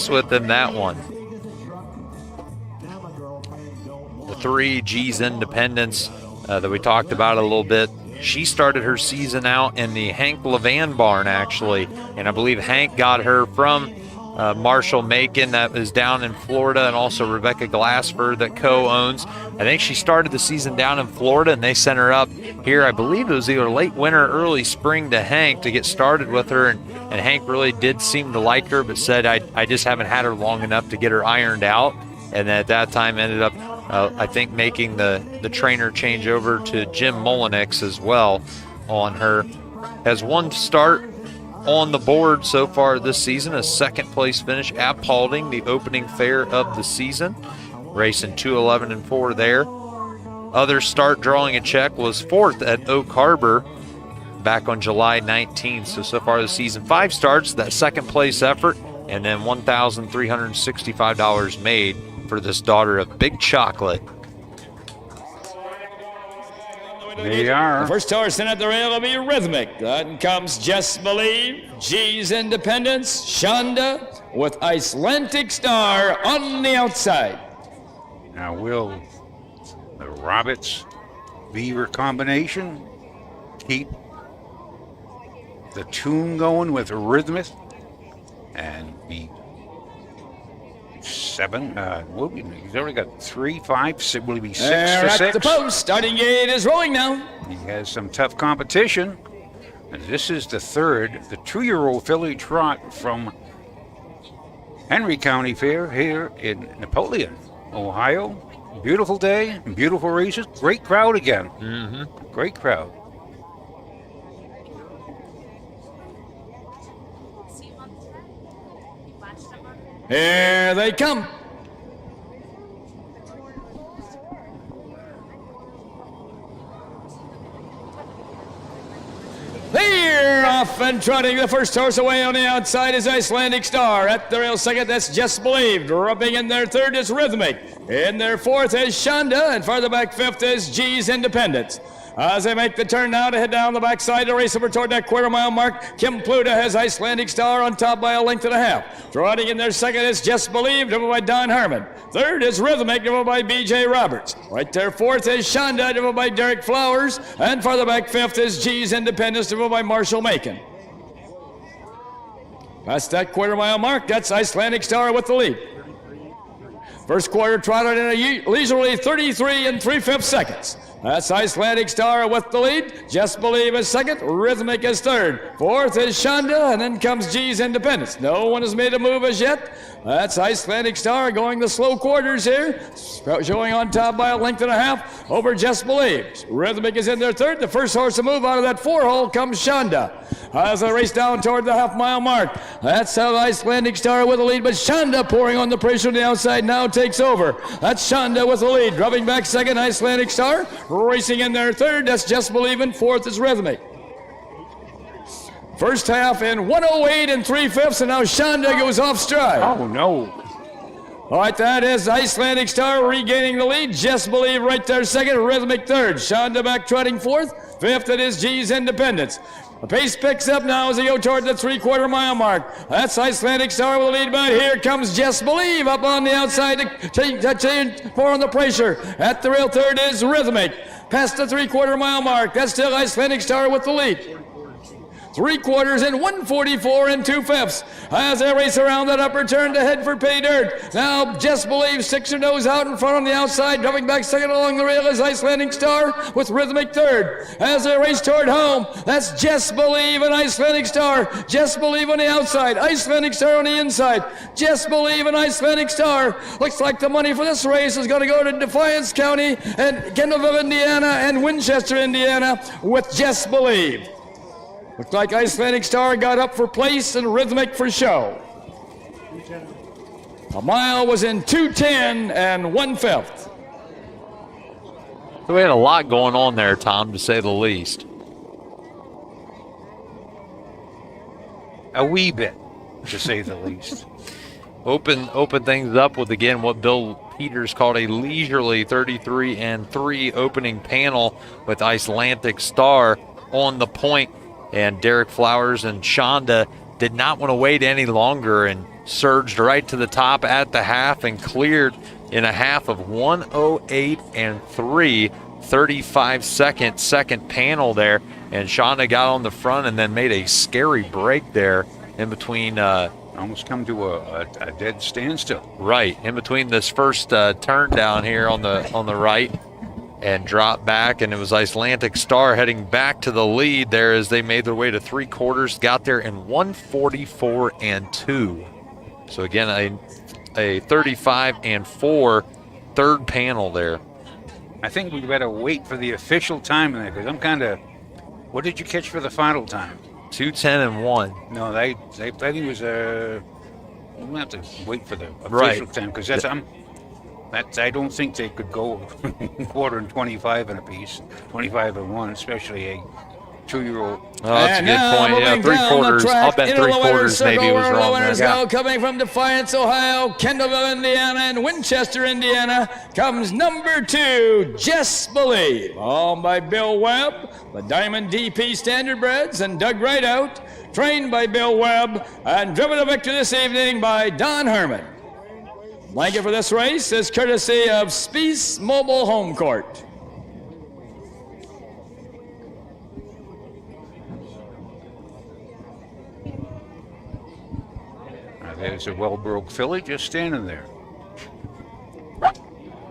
with in that one. The 3 G's Independence that we talked about a little bit. She started her season out in the Hank Levan barn, actually, and I believe Hank got her from Marshall Macon, that is down in Florida, and also Rebecca Glassford that co-owns. I think she started the season down in Florida, and they sent her up here. I believe it was either late winter, early spring to Hank to get started with her, and Hank really did seem to like her, but said, I just haven't had her long enough to get her ironed out, and at that time ended up I think making the trainer change over to Jim Mullenix as well on her. Has 1 start on the board so far this season, a 2nd place finish at Paulding, the opening fair of the season, racing 2:11-4 there. Other start drawing a check was 4th at Oak Harbor back on July 19th. So far this season, 5 starts, that 2nd place effort, and then $1,365 made for this daughter of Big Chocolate. They are. The first horse in at the rail will be Rhythmic. Then comes Just Believe, G's Independence, Shonda with Icelandic Star on the outside. Now will the Roberts Beaver combination keep the tune going with Rhythmic and be 7? He's already got 3, 5, 6. Will he be 6 for 6? At the post, starting gate is rolling now. He has some tough competition. And this is the 3rd, the 2-year-old filly trot from Henry County Fair here in Napoleon, Ohio. Beautiful day, beautiful races, great crowd again. Mm-hmm. Great crowd. Here they come. They're off and trotting. The first horse away on the outside is Icelandic Star. At the rail 2nd, that's Just Believed. Rubbing in their 3rd is Rhythmic. In their 4th is Shonda. And farther back 5th is G's Independence. As they make the turn now to head down the backside to race over toward that quarter-mile mark, Kim Pluta has Icelandic Star on top by a length and a half. Trotting in there second is Just Believe, driven by Don Herman. Third is Rhythmic, driven by B.J. Roberts. Right there fourth is Shonda, driven by Derek Flowers. And farther back fifth is G's Independence, driven by Marshall Macon. Past that quarter-mile mark, that's Icelandic Star with the lead. First quarter trotted in a leisurely 33 3/5 seconds. That's Icelandic Star with the lead. Just Believe is second. Rhythmic is third. Fourth is Shonda, and then comes G's Independence. No one has made a move as yet. That's Icelandic Star going the slow quarters here, showing on top by a length and a half over Just Believe. Rhythmic is in there third. The first horse to move out of that 4-hole comes Shonda. As they race down toward the half-mile mark, that's how Icelandic Star with the lead, but Shonda pouring on the pressure on the outside now takes over. That's Shonda with the lead. Dropping back second, Icelandic Star. Racing in there third, that's Just Believe, and fourth is Rhythmic. First half in 108 3/5, and now Shonda goes off stride. Oh, no. All right, that is Icelandic Star regaining the lead. Just Believe right there second, Rhythmic third. Shonda back trotting fourth. Fifth, it is G's Independence. The pace picks up now as they go toward the 3/4 mile mark. That's Icelandic Star with the lead, but here comes Just Believe up on the outside to pour on the pressure. At the rail third is Rhythmic. Past the 3/4 mile mark, that's still Icelandic Star with the lead. 3/4 in 144 2/5 as they race around that upper turn to head for pay dirt. Now Just Believe sticks her nose out in front on the outside, dropping back second along the rail is Icelandic Star with Rhythmic third. As they race toward home, that's Just Believe and Icelandic Star. Just Believe on the outside, Icelandic Star on the inside. Just Believe and Icelandic Star. Looks like the money for this race is going to go to Defiance County and Kendallville, Indiana, and Winchester, Indiana, with Just Believe. Looks like Icelandic Star got up for place and Rhythmic for show. A mile was in 2:10 1/5. So we had a lot going on there, Tom, to say the least. A wee bit, to say the least. Open things up with, again, what Bill Peters called a leisurely 33-3 opening panel with Icelandic Star on the point. And Derek Flowers and Shonda did not want to wait any longer and surged right to the top at the half and cleared in a half of 108 3, 35-second panel there. And Shonda got on the front and then made a scary break there in between. Almost come to a dead standstill. Right, in between this first turn down here on the right. And dropped back, and it was Icelandic Star heading back to the lead there as they made their way to 3/4, got there in 144 2. So again, a 35-4 third panel there. I think we better wait for the official time in there, because I'm kind of. What did you catch for the final time? 2:10 1. No, I think it was I'm gonna have to wait for the official time, because that's I don't think they could go 1/4 and 25 in a piece, 25 and 1, especially a 2-year-old. Oh, that's a good point. Yeah, 3/4. I'll bet 3/4 maybe was wrong there. Now coming from Defiance, Ohio, Kendallville, Indiana, and Winchester, Indiana, comes number 2, Just Believe, owned by Bill Webb, the Diamond DP Standardbreds, and Doug Rideout, trained by Bill Webb, and driven to victory this evening by Don Herman. Blanket for this race is courtesy of Spies Mobile Home Court. There's a well-broke filly just standing there.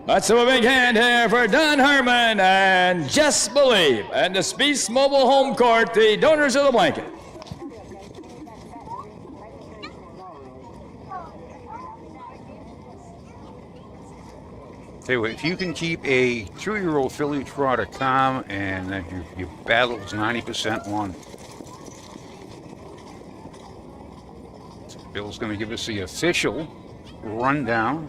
Let's have a big hand here for Don Herman and Just Believe, and the Spies Mobile Home Court, the donors of the blanket. If you can keep a 2-year-old filly trotter calm, and then your battle's 90% won. So Bill's going to give us the official rundown.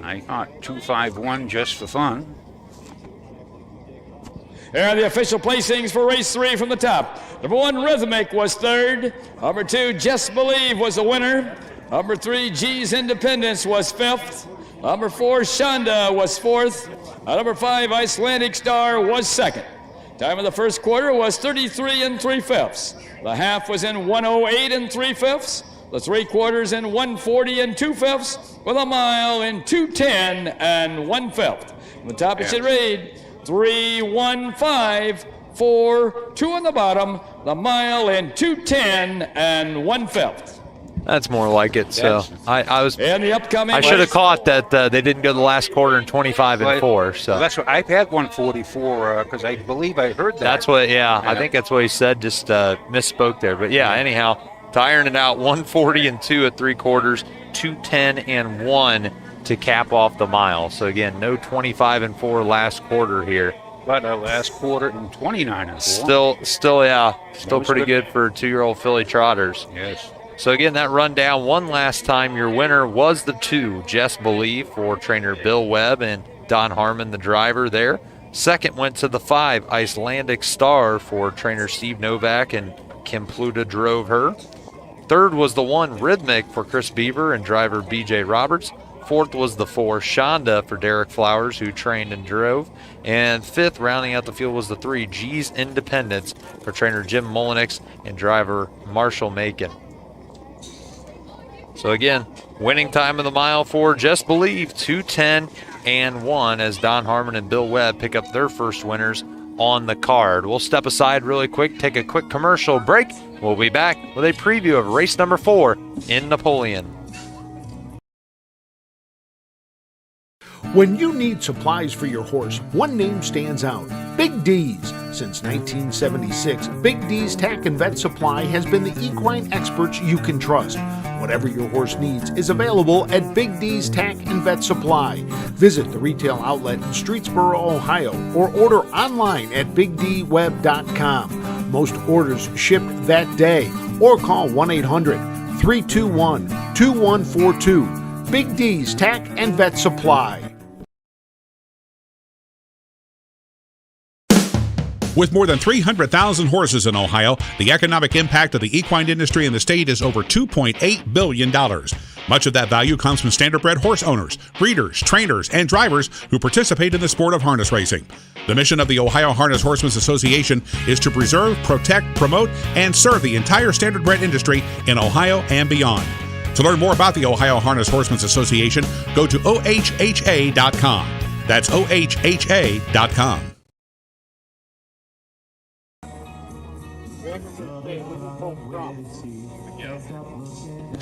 I thought 2-5-1 just for fun. Here are the official placings for race 3 from the top. Number 1, Rhythmic was third. Number 2, Just Believe was the winner. Number 3, G's Independence was 5th. Number 4, Shonda was 4th. Number 5, Icelandic Star was 2nd. Time of the first quarter was 33 3/5. The half was in 108 3/5. The 3 quarters in 140 2/5, with a mile in 210 1/5. From the top it should read 3:15.42 on the bottom. The mile in 210 1/5. That's more like it. So I was. In the upcoming I should have caught that they didn't go the last quarter in 25 4. So well, that's what I've had 144 because I believe I heard that. That's what. Yeah, I think that's what he said. Just misspoke there. But yeah, anyhow, to iron it out, 140 2 at 3 quarters, 210 1 to cap off the mile. So again, no 25 4 last quarter here. But last quarter in 29 4. Still, yeah, still pretty good for 2-year-old filly trotters. Yes. So again, that rundown one last time. Your winner was the 2, Just Believe, for trainer Bill Webb and Don Harmon, the driver there. Second went to the 5, Icelandic Star, for trainer Steve Novak, and Kim Pluta drove her. Third was the 1, Rhythmic, for Chris Beaver and driver BJ Roberts. Fourth was the 4, Shonda, for Derek Flowers, who trained and drove. And fifth, rounding out the field, was the 3, G's Independence, for trainer Jim Mullenix and driver Marshall Macon. So again, winning time of the mile for Just Believe, 210 1, as Don Harmon and Bill Webb pick up their first winners on the card. We'll step aside really quick, take a quick commercial break. We'll be back with a preview of race number 4 in Napoleon. When you need supplies for your horse, one name stands out: Big D's. Since 1976, Big D's Tack and Vet Supply has been the equine experts you can trust. Whatever your horse needs is available at Big D's Tack and Vet Supply. Visit the retail outlet in Streetsboro, Ohio, or order online at BigDWeb.com. Most orders ship that day, or call 1-800-321-2142. Big D's Tack and Vet Supply. With more than 300,000 horses in Ohio, the economic impact of the equine industry in the state is over $2.8 billion. Much of that value comes from standardbred horse owners, breeders, trainers, and drivers who participate in the sport of harness racing. The mission of the Ohio Harness Horsemen's Association is to preserve, protect, promote, and serve the entire standardbred industry in Ohio and beyond. To learn more about the Ohio Harness Horsemen's Association, go to OHHA.com. That's OHHA.com.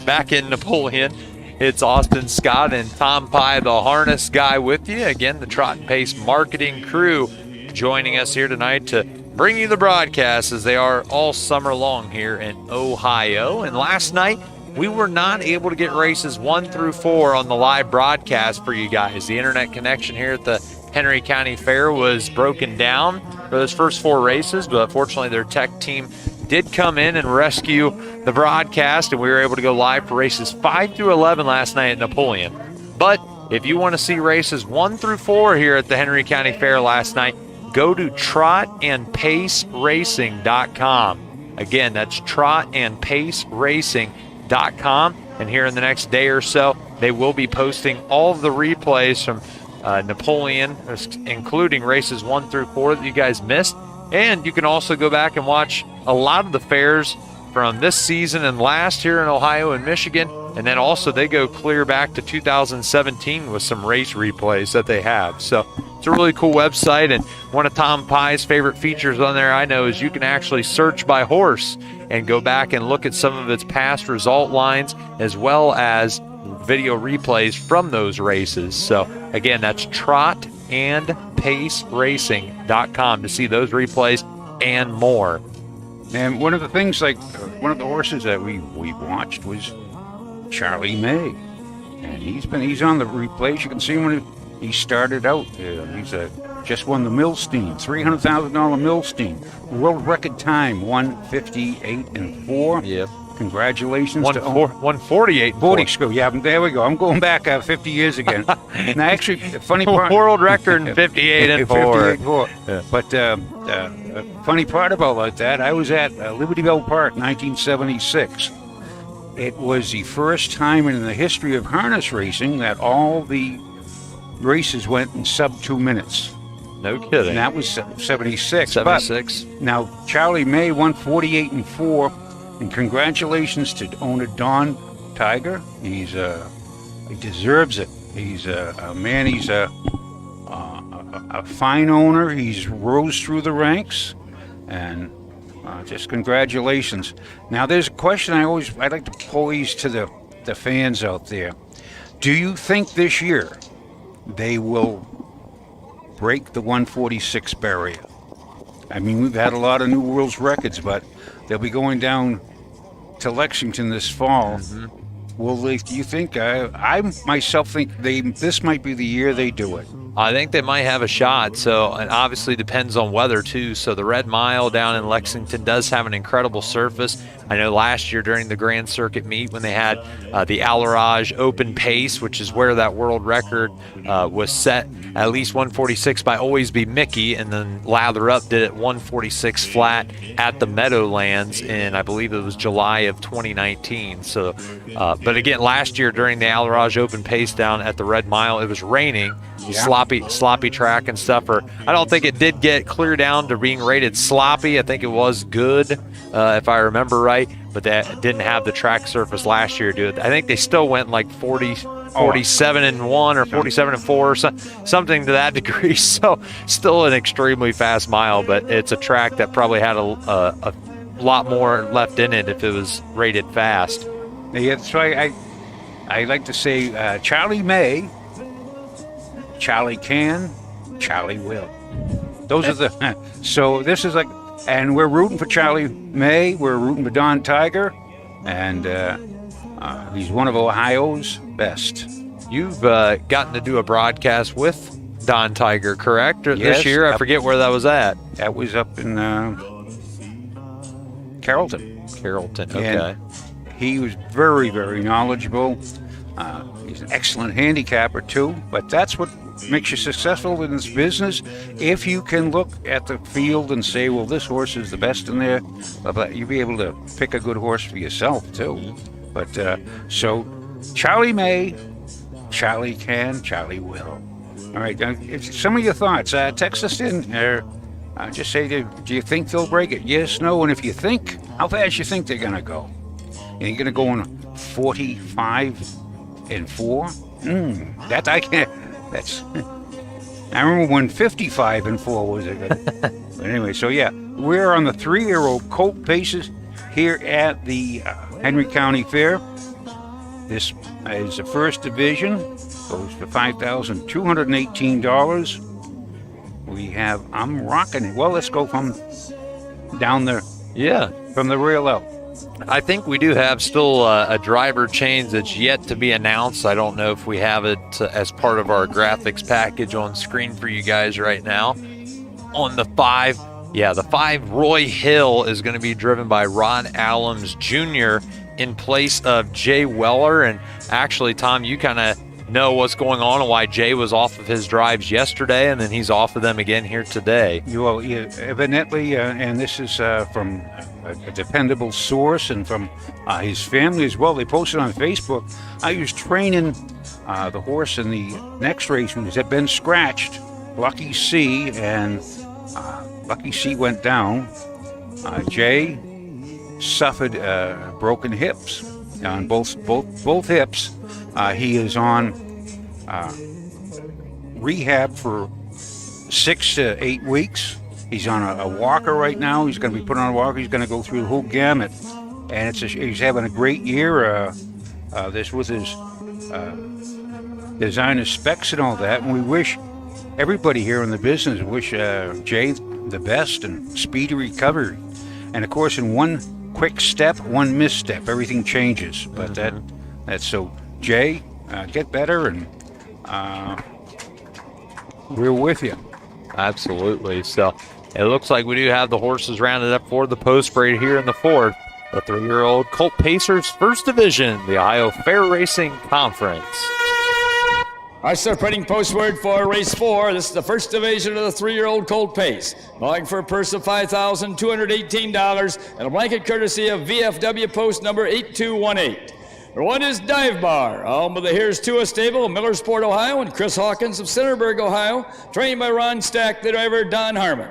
Back in Napoleon, it's Austin Scott and Tom Pye, the harness guy, with you. Again, the Trot and Pace marketing crew joining us here tonight to bring you the broadcast, as they are all summer long here in Ohio. And last night, we were not able to get races 1 through 4 on the live broadcast for you guys. The internet connection here at the Henry County Fair was broken down for those first 4 races, but fortunately their tech team did come in and rescue the broadcast, and we were able to go live for races 5 through 11 last night at Napoleon. But if you want to see races 1 through 4 here at the Henry County Fair last night, go to trotandpaceracing.com. Again, that's trotandpaceracing.com. And here in the next day or so, they will be posting all of the replays from Napoleon, including races 1 through 4 that you guys missed. And you can also go back and watch a lot of the fairs from this season and last here in Ohio and Michigan. And then also they go clear back to 2017 with some race replays that they have. So it's a really cool website. And one of Tom Pye's favorite features on there, I know, is you can actually search by horse and go back and look at some of its past result lines, as well as video replays from those races. So again, that's trotandpaceracing.com to see those replays and more. And one of the things, like one of the horses that we watched was Charlie May, and he's on the replays. You can see when he started out. He's just won the Milstein, $300,000 Milstein, world record time, 1:58.4. Yep. Congratulations to 1:48. 40. Yeah, there we go. I'm going back 50 years again. And actually, the funny part, world record in 58.4. 58.4. Yeah. But funny part about that, I was at Libertyville Park, 1976. It was the first time in the history of harness racing that all the races went in sub 2 minutes. No kidding. And that was 76. 76. But now, Charlie May won 48-4. And congratulations to owner Don Tiger. He deserves it. He's a man. He's a fine owner. He's rose through the ranks, and just congratulations. Now, there's a question I'd like to pose to the fans out there. Do you think this year they will break the 146 barrier? I mean, we've had a lot of new world's records, but they'll be going down to Lexington this fall. Will they? Do you think? I myself think this might be the year they do it. I think they might have a shot. So, and obviously depends on weather too. So the Red Mile down in Lexington does have an incredible surface. I know last year during the Grand Circuit meet when they had the Al-Araj open pace, which is where that world record was set, at least 146 by Always Be Mickey, and then Lather Up did it 146 flat at the Meadowlands in, I believe it was July of 2019. So, but again, last year during the Al-Araj open pace down at the Red Mile, it was raining. Sloppy track and stuff. Or I don't think it did get clear down to being rated sloppy. I think it was good, if I remember right, but that didn't have the track surface last year to do it. I think they still went like 47-1 or 47-4 or something to that degree. So still an extremely fast mile, but it's a track that probably had a lot more left in it if it was rated fast. Yeah, that's why I like to say Charlie May, Charlie can, Charlie will. Those are the so this is like, and we're rooting for Charlie May. We're rooting for Don Tiger, and he's one of Ohio's best. You've gotten to do a broadcast with Don Tiger, correct? This year, I forget where that was at. That was up in Carrollton. Okay. And he was very, very knowledgeable. He's an excellent handicapper too, but that's what makes you successful in this business. If you can look at the field and say, well, this horse is the best in there, but you'll be able to pick a good horse for yourself too. But so Charlie May, Charlie can, Charlie will. All right, some of your thoughts. Text us in. Just say, do you think they'll break it? Yes, no, and if you think, how fast you think they're gonna go? Are you gonna go on 45-4? That I can't. That's. I remember when 55-4 was it. But anyway, so yeah, we're on the 3-year-old colt paces here at the Henry County Fair. This is the first division, goes for $5,218. We have, I'm rocking it. Well, let's go from down there. Yeah. From the rail out. I think we do have still a driver change that's yet to be announced. I don't know if we have it as part of our graphics package on screen for you guys right now. On the 5, the 5 Roy Hill is going to be driven by Ron Allums Jr. in place of Jay Weller. And actually, Tom, you kind of know what's going on and why Jay was off of his drives yesterday, and then he's off of them again here today. Well, evidently, and this is from a dependable source and from his family as well. They posted on Facebook. I was training the horse in the next race who had been scratched, Lucky C, and Lucky C went down. Jay suffered broken hips on both hips. He is on rehab for 6 to 8 weeks. He's on a walker right now. He's going to be put on a walker. He's going to go through the whole gamut. And he's having a great year. This with his designer specs and all that. And we wish everybody here in the business, wish Jay the best and speedy recovery. And of course, in one quick step, one misstep, everything changes. But that's so. Jay, get better, and we're with you. Absolutely. So it looks like we do have the horses rounded up for the post parade here in the 4th. The 3-year-old Colt Pacers First Division, the Ohio Fair Racing Conference. Our separating postword for race 4. This is the first division of the 3-year-old Colt Pace. Going for a purse of $5,218 and a blanket courtesy of VFW post number 8218. Number 1 is Dive Bar, home of the Here's Tua stable of Millersport, Ohio, and Chris Hawkins of Centerburg, Ohio, trained by Ron Stack, the driver Don Harmon.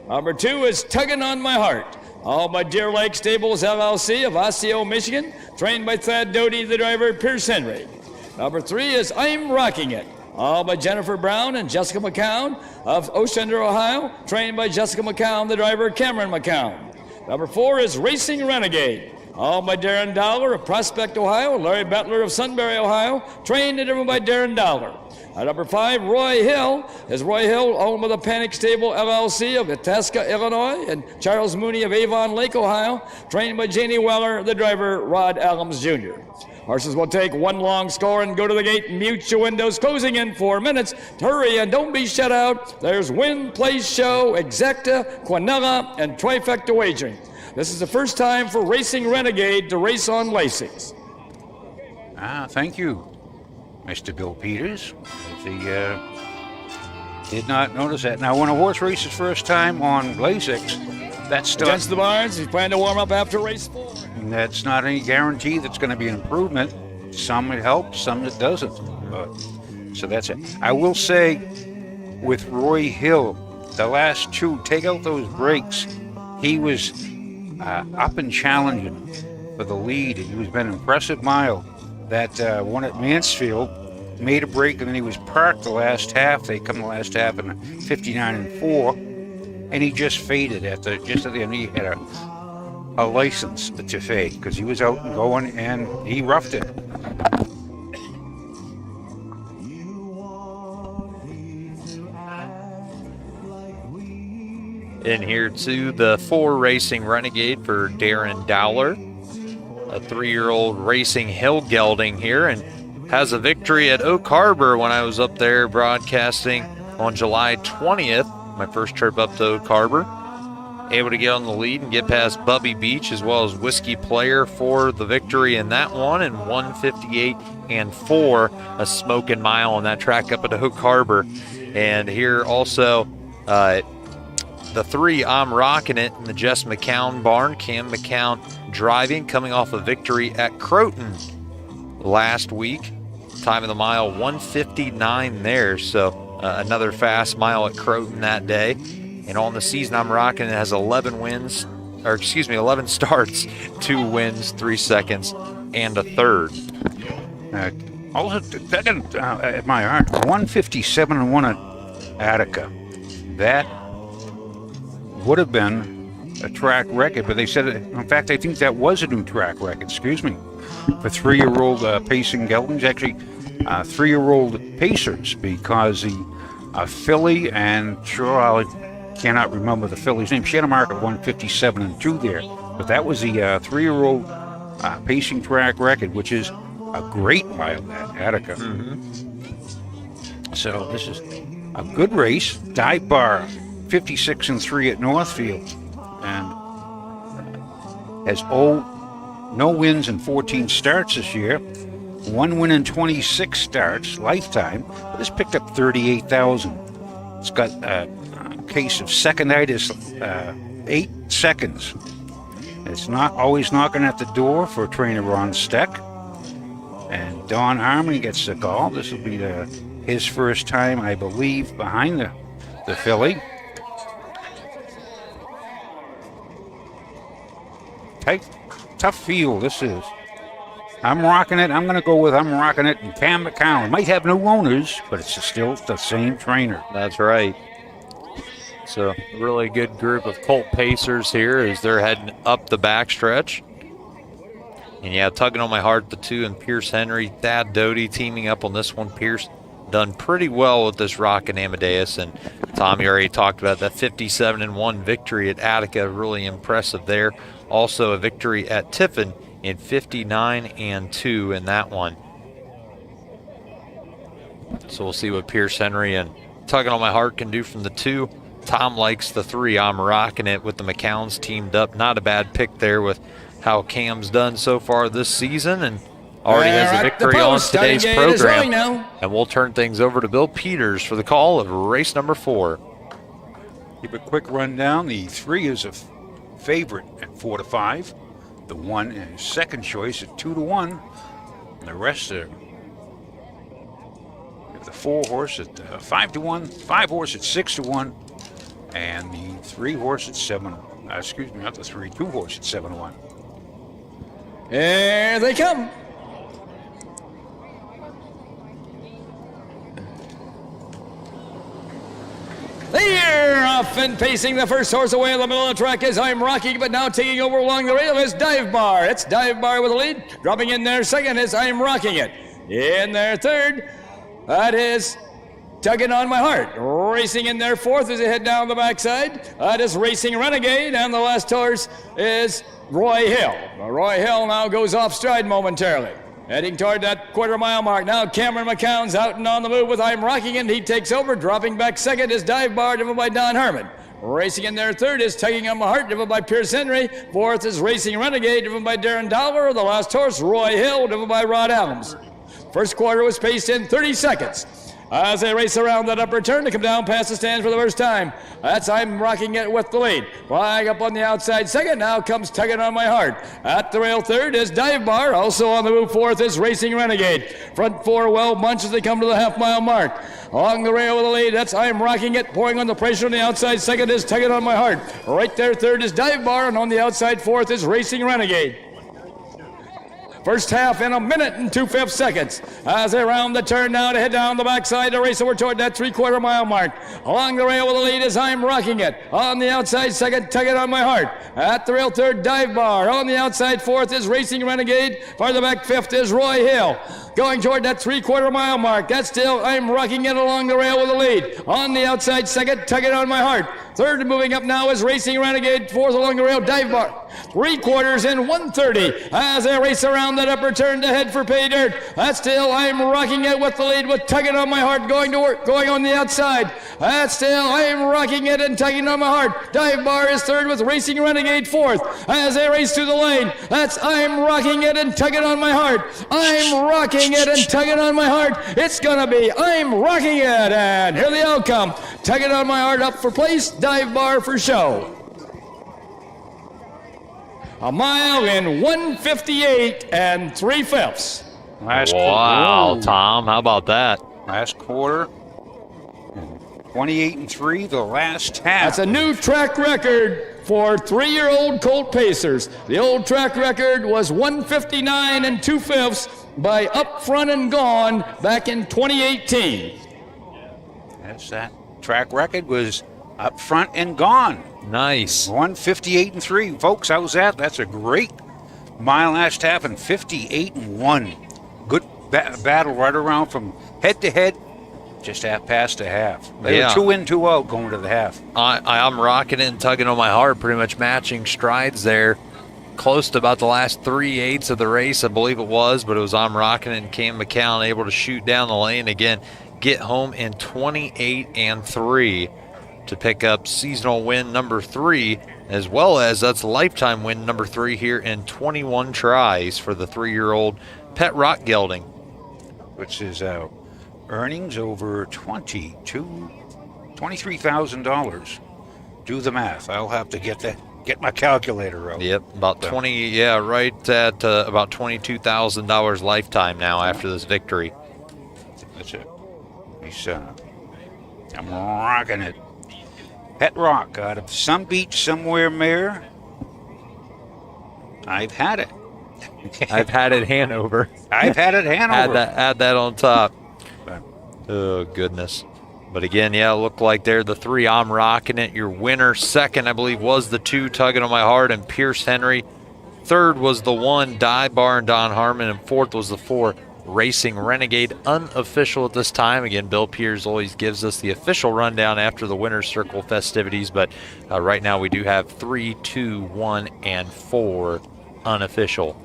Number 2 is Tuggin' on My Heart, home by Deer Lake Stables LLC of Osseo, Michigan, trained by Thad Doty, the driver Pierce Henry. Number 3 is I'm Rocking It, all by Jennifer Brown and Jessica McCown of Ostrander, Ohio, trained by Jessica McCown, the driver Cameron McCown. Number 4 is Racing Renegade, all by Darren Dollar of Prospect, Ohio, Larry Butler of Sunbury, Ohio, trained and driven by Darren Dollar. Number 5, Roy Hill, is Roy Hill, home of the Panic Stable LLC of Itasca, Illinois, and Charles Mooney of Avon Lake, Ohio, trained by Janie Weller, the driver Rod Adams Jr. Horses will take one long score and go to the gate. Mute your windows, closing in 4 minutes. Hurry and don't be shut out. There's Win, Place, Show, Exacta, Quinella, and Trifecta Wagering. This is the first time for Racing Renegade to race on Lasix. Thank you, Mr. Bill Peters. He did not notice that. Now, when a horse races first time on Lasix, that's against the Barns. He's planning to warm up after race 4. And that's not any guarantee that's going to be an improvement. Some it helps, some it doesn't. So that's it. I will say, with Roy Hill, the last 2, take out those breaks, he was up and challenging for the lead. He was been an impressive mile. That one at Mansfield made a break, and then he was parked the last half. They come the last half in 59-4, and he just faded at the end. He had a license to fade because he was out and going, and he roughed it. In here too, the 4 Racing Renegade for Darren Dowler, a 3-year-old Racing Hill gelding here, and has a victory at Oak Harbor when I was up there broadcasting on July 20th, my first trip up to Oak Harbor. Able to get on the lead and get past Bubby Beach as well as Whiskey Player for the victory in that one, and 158-4, a smoking mile on that track up at Oak Harbor. And here also the 3 I'm Rocking It in the Jess McCown barn. Cam McCown driving, coming off a victory at Croton last week. Time of the mile 1:59 there, so another fast mile at Croton that day. And on the season, I'm Rocking It has 11 starts, 2 wins, 3 seconds, and a third. Also, at my heart, 157-1 at Attica. That would have been a track record, but they said, in fact, I think that was a new track record, for 3-year-old pacing geldings, actually 3-year-old pacers, because the filly, and I cannot remember the filly's name, she had a mark of 157-2 there, but that was the 3-year-old pacing track record, which is a great mile at Attica. So this is a good race. Dive Bar 56-3 at Northfield, and has no wins in 14 starts this year. 1 win in 26 starts lifetime, but has picked up 38,000. It's got a case of second-itis, 8 seconds. It's not always knocking at the door for trainer Ron Steck. And Don Harmon gets the call. This will be his first time, I believe, behind the filly. Tough field this is. I'm Rocking It. I'm going to go with I'm Rocking It and Cam McCown. Might have new owners, but it's still the same trainer. That's right. So a really good group of colt pacers here as they're heading up the backstretch. And yeah, Tugging on My Heart, the 2, and Pierce Henry, Thad Doty teaming up on this one. Pierce done pretty well with this Rockin' Amadeus, and Tommy already talked about that 57-1 victory at Attica, really impressive there. Also a victory at Tiffin in 59-2 in that one. So we'll see what Pierce Henry and Tugging on My Heart can do from the 2. Tom likes the 3. I'm Rocking It with the McCowns teamed up. Not a bad pick there with how Cam's done so far this season, and already has a victory on today's program. And we'll turn things over to Bill Peters for the call of race number 4. Give a quick rundown. The 3 is a favorite at 4-5. The 1 is second choice at 2-1. The rest are the 4 horse at 5-1, 5 horse at 6-1, and the 3 horse at 7. Excuse me, not the 3, 2 horse at 7-1. Here they come. There, off and pacing the first horse away in the middle of the track as I'm Rocking, but now taking over along the rail is Dive Bar. It's Dive Bar with the lead. Dropping in there second is I'm Rocking It. In there third, that is Tugging on My Heart. Racing in there fourth as they head down the backside. That is Racing Renegade, and the last horse is Roy Hill. Roy Hill now goes off stride momentarily. Heading toward that quarter-mile mark. Now Cameron McCown's out and on the move with I'm Rocking It. He takes over. Dropping back second is Dive Bar, driven by Don Herman. Racing in there third is Tugging on My Heart, driven by Pierce Henry. Fourth is Racing Renegade, driven by Darren Dollar. The last horse, Roy Hill, driven by Rod Adams. First quarter was paced in 30 seconds. As they race around that upper turn to come down past the stands for the first time. That's I'm Rocking It with the lead. Flying up on the outside second, now comes Tugging on My Heart. At the rail third is Dive Bar. Also on the move fourth is Racing Renegade. Front 4 well bunched as they come to the half-mile mark. Along the rail with the lead, that's I'm Rocking It. Pouring on the pressure on the outside second is Tugging on My Heart. Right there third is Dive Bar, and on the outside fourth is Racing Renegade. First half in 1 minute and 2/5 seconds. As they round the turn now to head down the backside to race over toward that 3/4 mile mark. Along the rail with the lead is I'm Rocking It. On the outside second, Tugging on My Heart. At the rail third, Dive Bar. On the outside fourth is Racing Renegade. Farther back fifth is Roy Hill. Going toward that 3/4 mile mark. That's still I'm Rocking It along the rail with the lead. On the outside second, Tugging on My Heart. Third moving up now is Racing Renegade. Fourth along the rail, Dive Bar. 3/4 in 1:30 as they race around that upper turn to head for pay dirt. That's still I'm Rocking It with the lead with Tugging on My Heart going to work, going on the outside. That's still I'm Rocking It and Tugging on My Heart. Dive Bar is third with Racing Renegade fourth as they race through the lane. That's I'm Rocking It and Tugging on My Heart. I'm Rocking It and Tugging on My Heart. It's gonna be I'm Rocking It, and here the outcome. Tugging on My Heart up for place, Dive Bar for show. A mile in 1:58 3/5. Wow, Tom, how about that? Last quarter, 28-3, the last half. That's a new track record for 3-year-old Colt Pacers. The old track record was 1:59 2/5 by Up Front and Gone back in 2018. That's that track record was Up Front and Gone. Nice. 1:58 folks. How's that? That's a great mile last half and 58-1. Good battle right around from head to head, just half past a half. They were 2 in, 2 out going to the half. I'm Rocking It and Tugging on My Heart, pretty much matching strides there. Close to about the last 3/8 of the race, I believe it was, but it was I'm Rocking It and Cam McCown able to shoot down the lane again, get home in 28-3. To pick up seasonal win number 3, as well as that's lifetime win number 3 here in 21 tries for the 3-year-old Pet Rock Gelding. Which is earnings over $23,000. Do the math. I'll have to get my calculator out. Yep, about 20, yeah, right at about $22,000 lifetime now after this victory. That's it. I'm Rocking It. Pet Rock out of Sun Beach somewhere, Mayor. I've had it. I've had it Hanover. I've had it Hanover. Add that on top. Oh, goodness. But again, yeah, it looked like they're the 3 I'm Rocking It. Your winner. Second, I believe, was the 2 Tugging on My Heart and Pierce Henry. Third was the 1 Dive Bar and Don Harmon. And fourth was the 4 Racing Renegade, unofficial at this time. Again, Bill Peters always gives us the official rundown after the Winner's Circle festivities, but right now we do have 3, 2, 1, and 4 unofficial.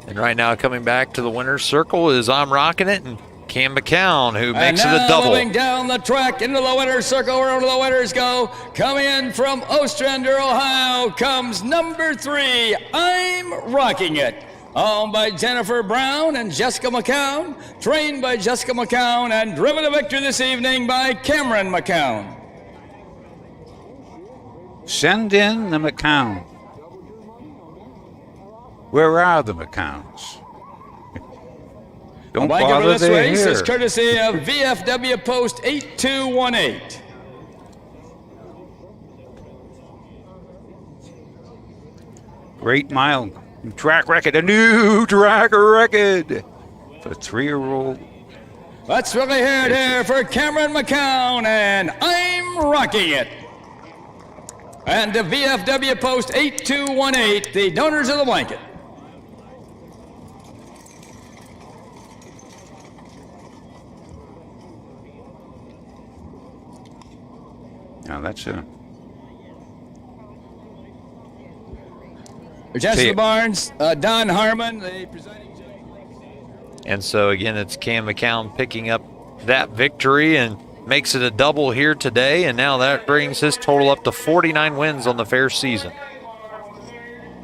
And right now coming back to the Winner's Circle is I'm Rocking It and Cam McCown, who makes it a double. Moving down the track into the winner's circle, where the winners go. Coming in from Ostrander, Ohio, comes number 3, I'm Rocking It. Owned by Jennifer Brown and Jessica McCown. Trained by Jessica McCown and driven to victory this evening by Cameron McCown. Send in the McCown. Where are the McCowns? Don't blanket bother, for this they're race here. is courtesy of VFW Post 8218. Great mile track record, a new track record for 3-year-old. Let's really hear it here for Cameron McCown, and I'm rocking it. And to VFW Post 8218, the donors of the blanket. Now that's Jessica Barnes, Don Harmon, the presiding judge. And so again, it's Cam McCown picking up that victory and makes it a double here today. And now that brings his total up to 49 wins on the fair season.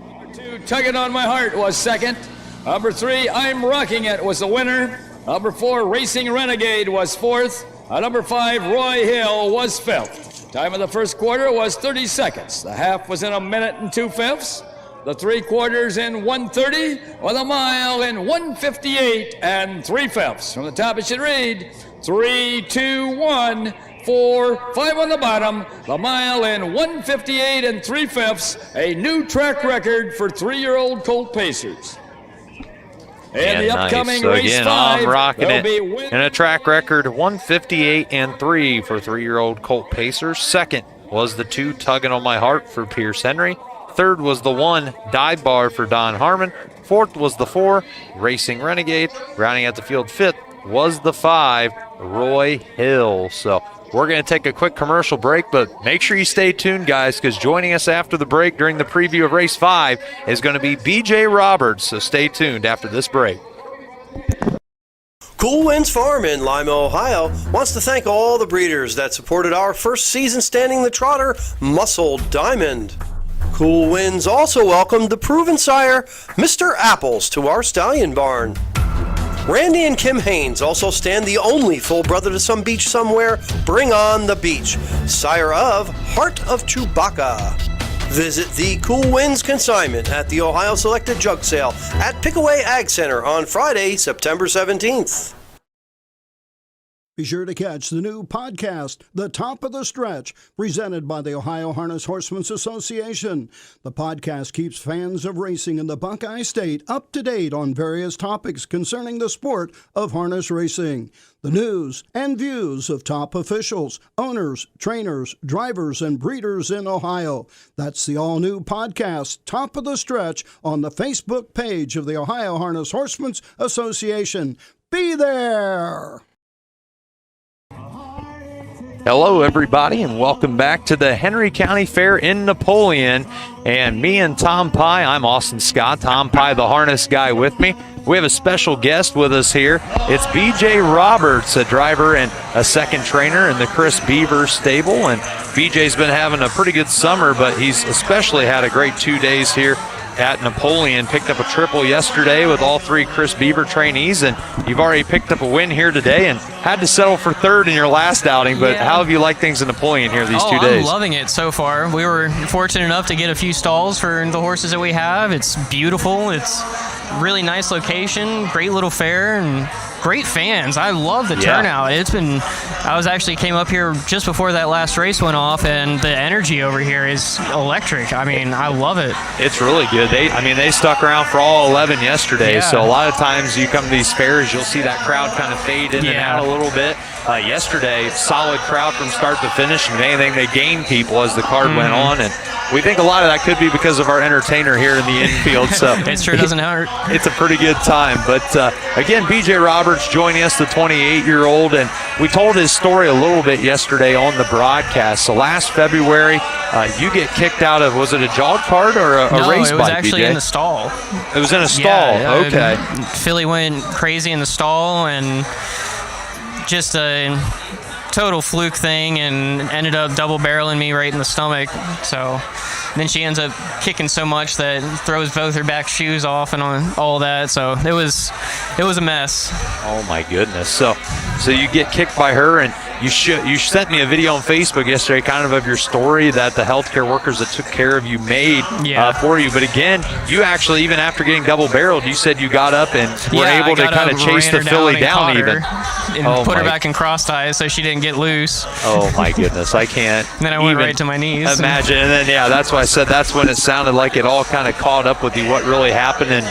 Number 2, Tugging on My Heart was second. Number 3, I'm Rocking It was the winner. Number 4, Racing Renegade was fourth. Number 5, Roy Hill was fifth. Time of the first quarter was 30 seconds. The half was in 1 minute and 2/5. The 3/4 in 1:30, or the mile in 1:58 and 3/5. From the top, it should read 3, 2, 1, 4, 5 on the bottom. The mile in 1:58 and 3/5. A new track record for 3-year-old Colt Pacers. In the upcoming So race again, 5, I'm rocking there'll it be in a track record 1:58 and 3 for 3-year-old Colt Pacers. Second was the 2 Tugging on My Heart for Pierce Henry. Third was the 1 Dive Bar for Don Harmon. Fourth was the 4 Racing Renegade. Rounding out the field, fifth was the 5 Roy Hill. So we're going to take a quick commercial break, but make sure you stay tuned, guys, because joining us after the break during the preview of Race 5 is going to be B.J. Roberts. So stay tuned after this break. Cool Winds Farm in Lima, Ohio wants to thank all the breeders that supported our first season standing the trotter, Muscle Diamond. Cool Winds also welcomed the proven sire, Mr. Apples, to our stallion barn. Randy and Kim Haynes also stand the only full brother to some beach somewhere, Bring on the Beach, sire of Heart of Chewbacca. Visit the Cool Winds consignment at the Ohio Selected Jug Sale at Pickaway Ag Center on Friday, September 17th. Be sure to catch the new podcast, The Top of the Stretch, presented by the Ohio Harness Horsemen's Association. The podcast keeps fans of racing in the Buckeye State up to date on various topics concerning the sport of harness racing. The news and views of top officials, owners, trainers, drivers, and breeders in Ohio. That's the all-new podcast, Top of the Stretch, on the Facebook page of the Ohio Harness Horsemen's Association. Be there! Hello, everybody, and welcome back to the Henry County Fair in Napoleon. And me and Tom Pye, I'm Austin Scott, Tom Pye, the harness guy, with me. We have a special guest with us here. It's B.J. Roberts, a driver and a second trainer in the Chris Beaver stable. And B.J.'s been having a pretty good summer, but he's especially had a great 2 days here at Napoleon. Picked up a triple yesterday with all 3 Chris Beaver trainees, and you've already picked up a win here today and had to settle for third in your last outing. But how have you liked things in Napoleon here these 2 days? I'm loving it so far. We were fortunate enough to get a few stalls for the horses that we have. It's beautiful. It's really nice location, great little fair, and great fans. I love the turnout. It's been, came up here just before that last race went off, and the energy over here is electric. I mean, I love it. It's really good. They stuck around for all 11 yesterday, so a lot of times you come to these fairs, you'll see that crowd kind of fade in and out a little bit. Yesterday, solid crowd from start to finish, and if anything, they gained people as the card went on, and we think a lot of that could be because of our entertainer here in the infield. So it sure doesn't hurt. It's a pretty good time. But again, B.J. Roberts joining us, the 28-year-old, and we told his story a little bit yesterday on the broadcast. So last February, you get kicked out of, was it a jog cart or a race bike? No, it was actually BJ? In the stall. It was in a stall. Okay. Philly went crazy in the stall, and just a total fluke thing, and ended up double barreling me right in the stomach. So then she ends up kicking so much that throws both her back shoes off and all that. So it was a mess. Oh my goodness. So you get kicked by her, and you sent me a video on Facebook yesterday, kind of your story that the healthcare workers that took care of you made for you. But again, you actually, even after getting double-barreled, you said you got up and were able to kind of chase the filly down even. And put her back in cross ties so she didn't get loose. Oh, my goodness. I can't. And then I went right to my knees. Imagine. And then, that's why I said that's when it sounded like it all kind of caught up with you, what really happened, and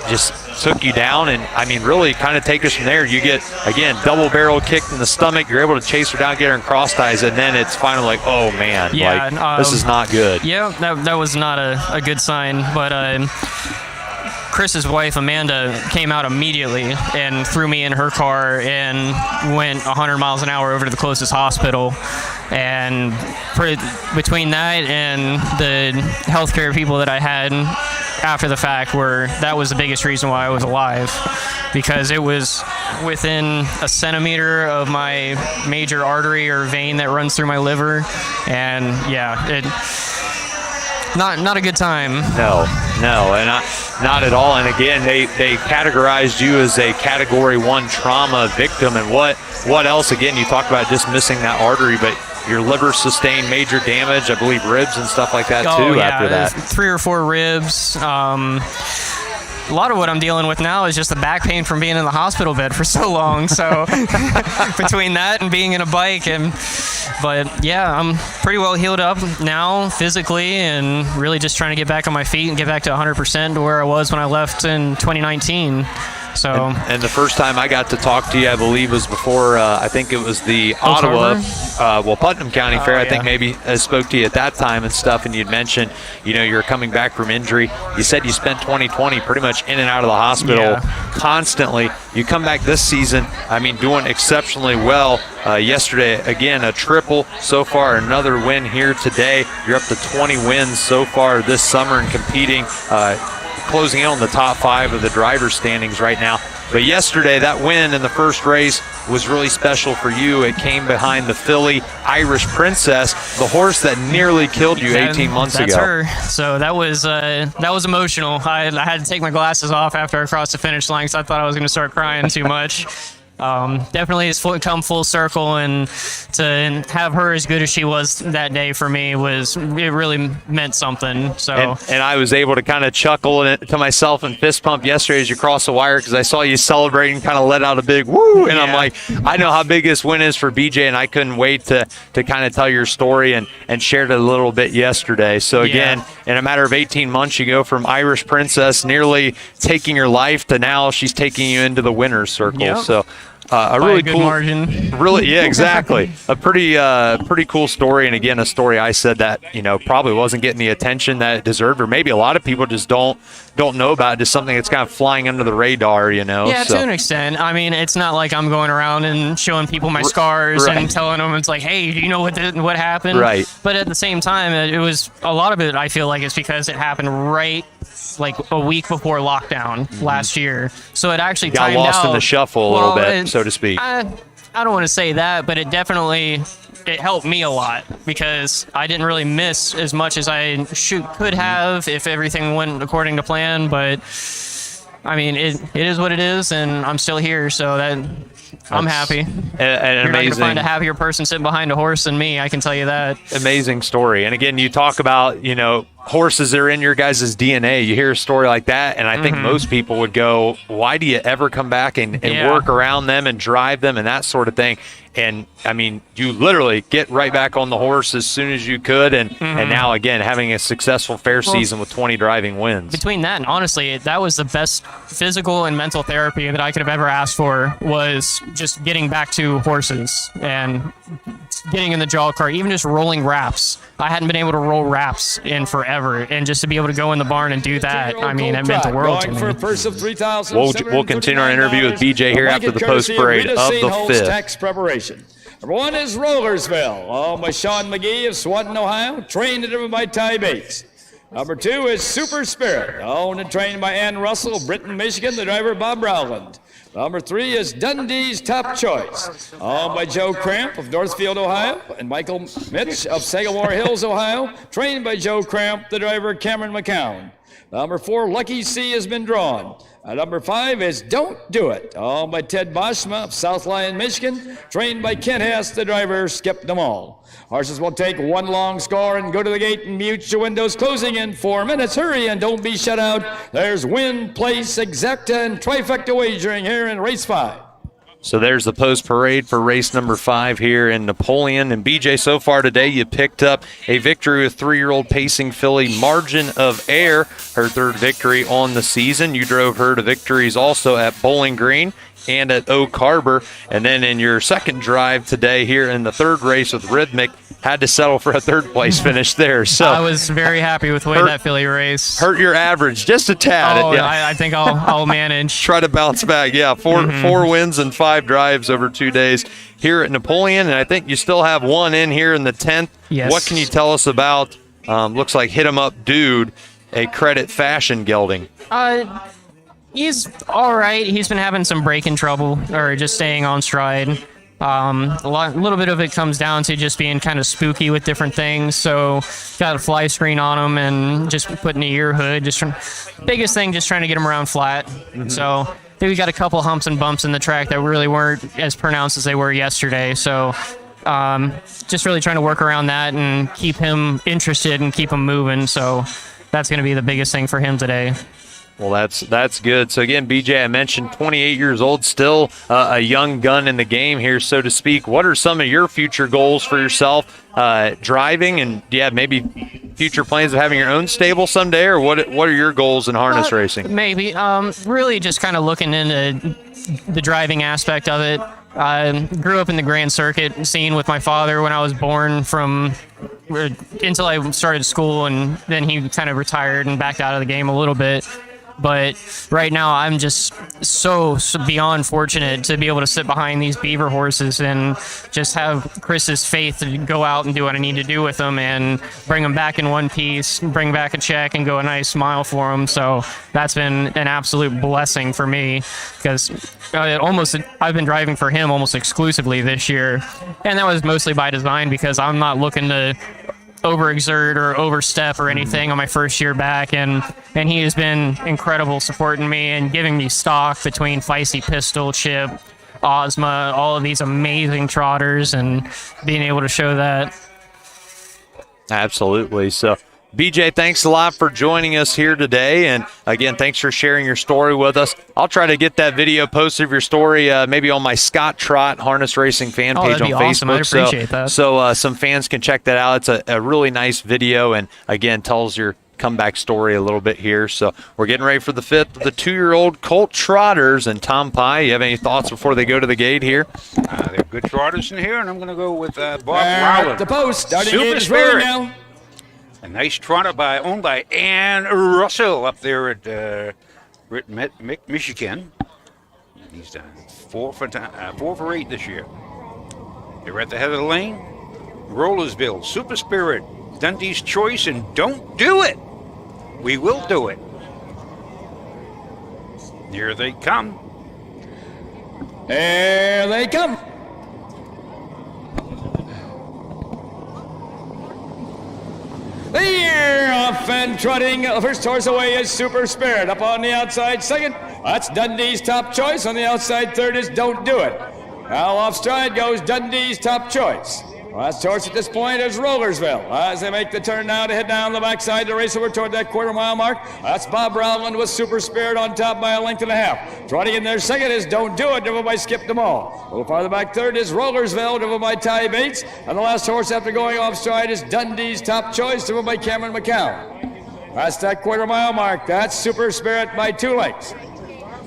just took you down. And, I mean, really kind of take us from there. You get, again, double barrel kicked in the stomach. You're able to chase her down, get her in cross ties, and then it's finally like, oh, man, this is not good. Yeah, that was not a good sign. But Chris's wife, Amanda, came out immediately and threw me in her car and went 100 miles an hour over to the closest hospital. And between that and the healthcare people that I had after the fact, that was the biggest reason why I was alive, because it was within a centimeter of my major artery or vein that runs through my liver. And not a good time. No, and not at all. And again, they categorized you as a Category 1 trauma victim. And what else? Again, you talked about just missing that artery, but your liver sustained major damage, I believe ribs and stuff like that too after that. 3 or 4 ribs. A lot of what I'm dealing with now is just the back pain from being in the hospital bed for so long. So between that and being in a bike, but I'm pretty well healed up now physically, and really just trying to get back on my feet and get back to 100% to where I was when I left in 2019. So and the first time I got to talk to you, I believe, was before I think it was the Ottawa, Putnam County Fair. I think maybe I spoke to you at that time and stuff, and you'd mentioned, you're coming back from injury. You said you spent 2020 pretty much in and out of the hospital constantly. You come back this season, I mean, doing exceptionally well. Yesterday, again, a triple so far, another win here today. You're up to 20 wins so far this summer and competing, closing in on the top 5 of the driver's standings right now. But yesterday, that win in the first race was really special for you. It came behind the filly Irish Princess, the horse that nearly killed you 18 months ago. That's her. So that was emotional. I had to take my glasses off after I crossed the finish line because I thought I was going to start crying too much. Definitely it's come full circle, and to have her as good as she was that day for me it really meant something. So and I was able to kind of chuckle to myself and fist pump yesterday as you crossed the wire, because I saw you celebrating, kind of let out a big woo, and I'm like, I know how big this win is for BJ, and I couldn't wait to kind of tell your story and shared it a little bit yesterday. So again, in a matter of 18 months, you go from Irish Princess nearly taking your life to now she's taking you into the winner's circle. So a really cool margin. Really, exactly. A pretty cool story, and again, a story I said that probably wasn't getting the attention that it deserved, or maybe a lot of people just don't know about it. Just something that's kind of flying under the radar, Yeah, to an extent. I mean, it's not like I'm going around and showing people my scars and telling them it's like, hey, do you know what happened? Right. But at the same time, it was a lot of it. I feel like it's because it happened right like a week before lockdown last year, so it actually got lost in the shuffle a little bit, so to speak. I don't want to say that, but it helped me a lot, because I didn't really miss as much as I could have if everything went according to plan. But I mean, it is what it is, and I'm still here, so I'm happy. And You're amazing. not going to find a happier person sitting behind a horse than me, I can tell you that. Amazing story. And again, you talk about, horses that are in your guys' DNA. You hear a story like that, and I think most people would go, why do you ever come back and work around them and drive them and that sort of thing? And, I mean, you literally get right back on the horse as soon as you could, and now, again, having a successful fair season with 20 driving wins. Between that and, honestly, that was the best physical and mental therapy that I could have ever asked for, was just getting back to horses and getting in the jaw cart, even just rolling wraps. I hadn't been able to roll wraps in forever, and just to be able to go in the barn and do that, I mean, it meant the world to me. For a purse of We'll continue our interview with BJ here after the post parade of the 5th. Tax preparation. Number 1 is Rollersville, owned by Sean McGee of Swanton, Ohio, trained and driven by Ty Bates. Number 2 is Super Spirit, owned and trained by Ann Russell of Britain, Michigan, the driver Bob Rowland. Number 3 is Dundee's Top Choice, owned by Joe Cramp of Northfield, Ohio, and Michael Mitch of Sagamore Hills, Ohio, trained by Joe Cramp, the driver Cameron McCown. Number 4, Lucky C has been drawn. Number 5 is Don't Do It, owned by Ted Boschma of South Lyon, Michigan, trained by Ken Hess, the driver, skipped them all. Horses will take one long score and go to the gate and mute your windows, closing in 4 minutes. Hurry and don't be shut out. There's Win, Place, Exacta, and Trifecta wagering here in race 5. So there's the post parade for race number 5 here in Napoleon. And BJ, so far today, you picked up a victory with 3-year-old pacing filly Margin of Air, her 3rd victory on the season. You drove her to victories also at Bowling Green and at Oak Harbor. And then in your 2nd drive today here in the 3rd race with Rhythmic, had to settle for a 3rd place finish there. So I was very happy with the way that filly raced. Hurt your average just a tad. Oh, yeah. I think I'll manage. Try to bounce back. Yeah, 4 wins and 5 drives over 2 days here at Napoleon. And I think you still have one in here in the 10th. Yes. What can you tell us about, looks like Hit 'em Up Dude, a Credit Fashion gelding? He's all right. He's been having some breaking trouble or just staying on stride. A little bit of it comes down to just being kind of spooky with different things. So got a fly screen on him and just putting the ear hood. Biggest thing, just trying to get him around flat. So I think we got a couple humps and bumps in the track that really weren't as pronounced as they were yesterday. So just really trying to work around that and keep him interested and keep him moving. So that's going to be the biggest thing for him today. Well, that's good. So, again, BJ, I mentioned 28 years old, still a young gun in the game here, so to speak. What are some of your future goals for yourself driving? And do you have maybe future plans of having your own stable someday, or what are your goals in harness racing? Maybe. Really just kind of looking into the driving aspect of it. I grew up in the Grand Circuit scene with my father when I was born until I started school, and then he kind of retired and backed out of the game a little bit. But right now, I'm just so beyond fortunate to be able to sit behind these Beaver horses and just have Chris's faith to go out and do what I need to do with them and bring them back in one piece, bring back a check, and go a nice mile for them. So that's been an absolute blessing for me because I've been driving for him almost exclusively this year. And that was mostly by design because I'm not looking to overexert or overstep or anything on my first year back, and he has been incredible supporting me and giving me stock between Feisty Pistol, Chip, Ozma, all of these amazing trotters, and being able to show that. Absolutely. So BJ, thanks a lot for joining us here today. And again, thanks for sharing your story with us. I'll try to get that video posted of your story maybe on my Scott Trott Harness Racing fan page on Facebook. Awesome. I'd appreciate that. So some fans can check that out. It's a really nice video and, again, tells your comeback story a little bit here. So we're getting ready for the 5th of the 2-year-old Colt Trotters. And Tom Pye, you have any thoughts before they go to the gate here? They're good trotters in here, and I'm going to go with Bob Rowland. The post. Starting Super gate is Spirit. rolling now. A nice trotter owned by Ann Russell up there at Michigan. He's done 4 for 8 this year. They're at the head of the lane. Rollersville, Super Spirit, Dundee's Choice, and Don't Do It. We will do it. Here they come. Here they come. They're off and trotting. The first horse away is Super Spirit. Up on the outside, second. That's Dundee's Top Choice. On the outside, third is Don't Do It. Now off stride goes Dundee's Top Choice. Last horse at this point is Rollersville. As they make the turn now to head down the backside to race over toward that quarter-mile mark. That's Bob Rowland with Super Spirit on top by a length and a half. Trotting in there second is Don't Do It, driven by Skip DeMall. A little farther back third is Rollersville, driven by Ty Bates. And the last horse after going off stride is Dundee's Top Choice, driven by Cameron McCown. Past that quarter-mile mark, that's Super Spirit by 2 lengths.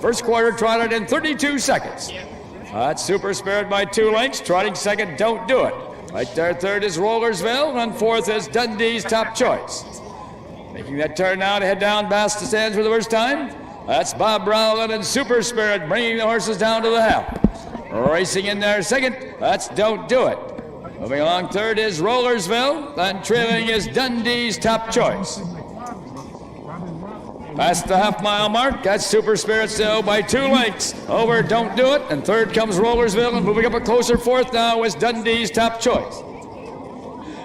First quarter trotted in 32 seconds. That's Super Spirit by 2 lengths. Trotting second, Don't Do It. Right there, third is Rollersville, and fourth is Dundee's Top Choice. Making that turn now to head down past the stands for the first time. That's Bob Rowland and Super Spirit bringing the horses down to the half. Racing in there second, that's Don't Do It. Moving along third is Rollersville, and trailing is Dundee's Top Choice. Past the half-mile mark, that's Super Spirit still by 2 lengths over Don't Do It, and third comes Rollersville, and moving up a closer fourth now is Dundee's Top Choice.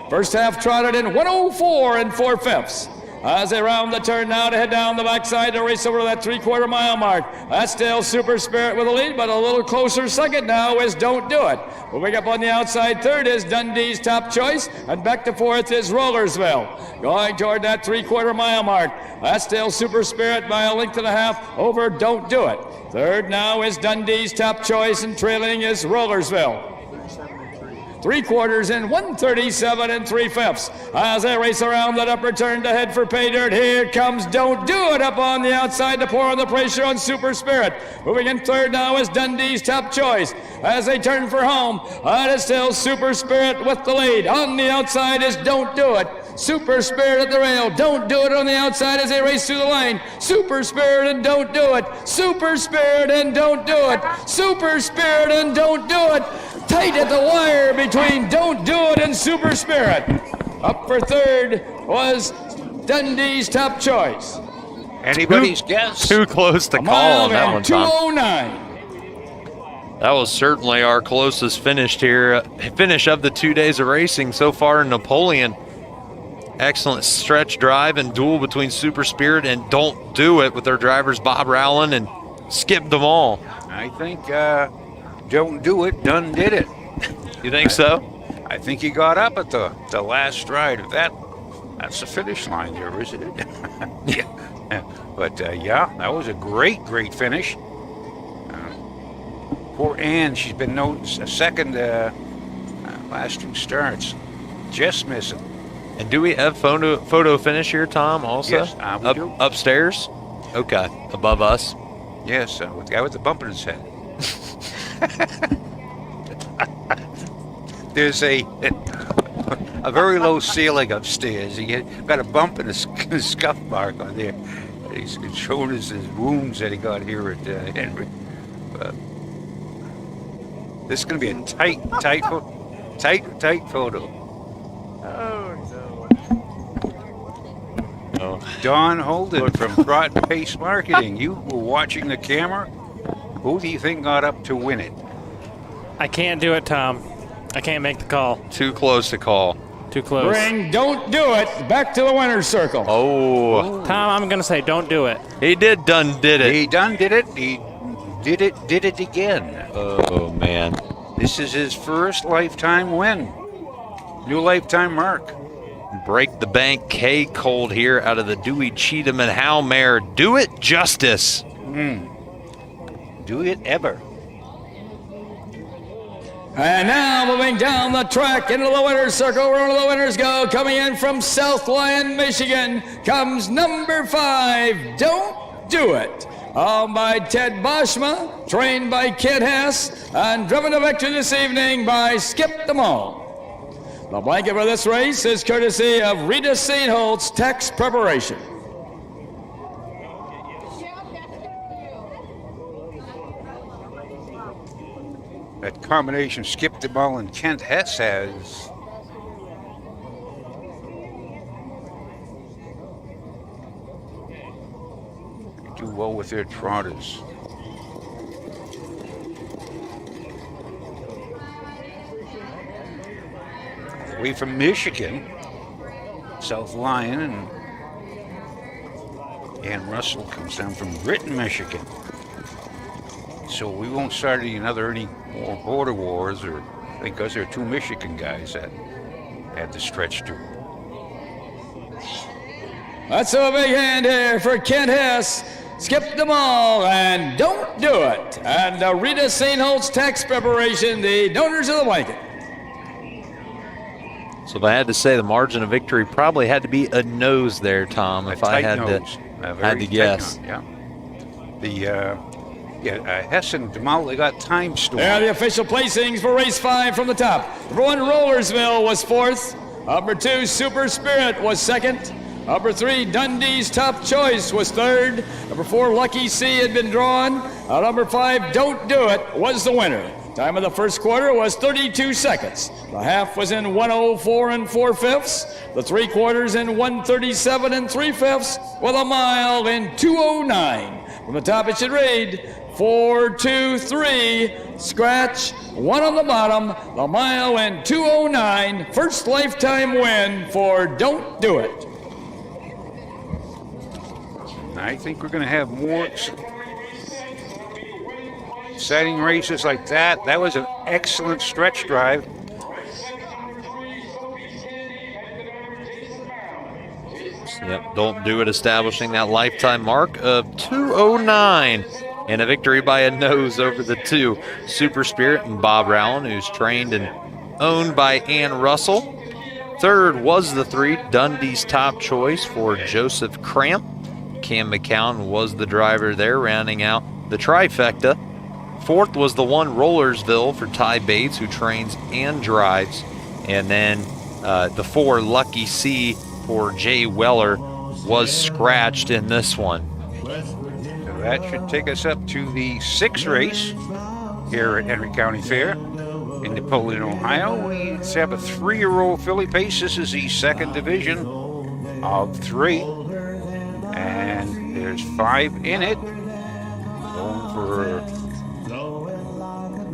First half trotted in 104 and 4/5. as they round the turn now to head down the backside to race over to that 3/4 mile mark. That's still Super Spirit with the lead, but a little closer second now is Don't Do It. Moving up on the outside third is Dundee's Top Choice, and back to fourth is Rollersville. Going toward that 3/4 mile mark. That's still Super Spirit by a length and a half over Don't Do It. Third now is Dundee's Top Choice, and trailing is Rollersville. 3/4 in 1:37 3/5 as they race around that upper turn to head for pay dirt. Here comes Don't Do It up on the outside to pour on the pressure on Super Spirit. Moving in third now is Dundee's Top Choice as they turn for home. It is still Super Spirit with the lead. On the outside is Don't Do It. Super Spirit at the rail. Don't Do It on the outside as they race through the lane. Super Spirit and Don't Do It. Super Spirit and Don't Do It. Super Spirit and Don't Do It. Tight at the wire between Don't Do It and Super Spirit. Up for third was Dundee's Top Choice. Anybody's guess? Too close to call on that one, Tom. 2:09. That was certainly our closest finish here. Finish of the 2 days of racing so far in Napoleon. Excellent stretch drive and duel between Super Spirit and Don't Do It with their drivers Bob Rowland and Skip DeMall. I think Don't Do It done did it. You think so? I think he got up at the last stride of that. That's the finish line there, isn't it? Yeah. But yeah, that was a great finish. Poor Ann, she's been second last two starts. Just missing. And do we have photo finish here, Tom, also? Yes, we do. Upstairs? Okay, above us. Yes, with the guy with the bump in his head. There's a very low ceiling upstairs. He got a bump and a scuff mark on there. He's showing us his wounds that he got here at Henry. This is going to be a tight photo. Oh. Don Holden from Broad Pace Marketing. You were watching the camera. Who do you think got up to win it? I can't do it, Tom. I can't make the call. Too close to call. Too close. Bring Don't Do It back to the winner's circle. Oh. Tom, I'm going to say Don't Do It. He did it. He done did it. He did it again. Oh, man. This is his first lifetime win. New lifetime mark. Break the bank K Cold here out of the Dewey Cheatham and Howe mare. Do it justice. Do it ever. And now moving down the track into the winner's circle where the winners go. Coming in from South Lyon, Michigan, comes number 5, Don't Do It. Owned by Ted Boschma, trained by Kid Hess, and driven to victory this evening by Skip DeMall. The blanket for this race is courtesy of Rita St. Holtz Tax Preparation. That combination Skip DeMall and Kent Hess has. Do well with their trotters. Away from Michigan, South Lyon, and Ann Russell comes down from Britain, Michigan. So we won't start any more border wars, or because there are 2 Michigan guys that had the stretch to. That's a big hand here for Kent Hess, Skip DeMall, and Don't Do It. And Rita St. Holtz Tax Preparation, the donors of the blanket. So if I had to say, the margin of victory probably had to be a nose there, Tom, if I had to guess. Yeah. Hess and DeMall, they got time storm. There are the official placings for race 5 from the top. Number 1, Rollersville was 4th. Number 2, Super Spirit was 2nd. Number 3, Dundee's Top Choice was 3rd. Number 4, Lucky C had been drawn. Number 5, Don't Do It was the winner. Time of the first quarter was 32 seconds. The half was in 1:04 4/5. The 3/4 in 1:37 3/5, with a mile in 2:09. From the top it should read 4, 2, 3, scratch, 1 on the bottom, the mile in 2:09. First lifetime win for Don't Do It. I think we're going to have more exciting races like that. That was an excellent stretch drive. Yep, Don't Do It establishing that lifetime mark of 2:09 and a victory by a nose over the 2 Super Spirit and Bob Rowland, who's trained and owned by Ann Russell. Third was the 3 Dundee's Top Choice for Joseph Cramp. Cam McCown was the driver there, rounding out the trifecta. Fourth was the 1 Rollersville for Ty Bates, who trains and drives. And then the 4 Lucky C for Jay Weller was scratched in this one. So that should take us up to the 6th race here at Henry County Fair in Napoleon, Ohio. We have a 3-year-old filly pace. This is the 2nd division of 3. And there's 5 in it. Going for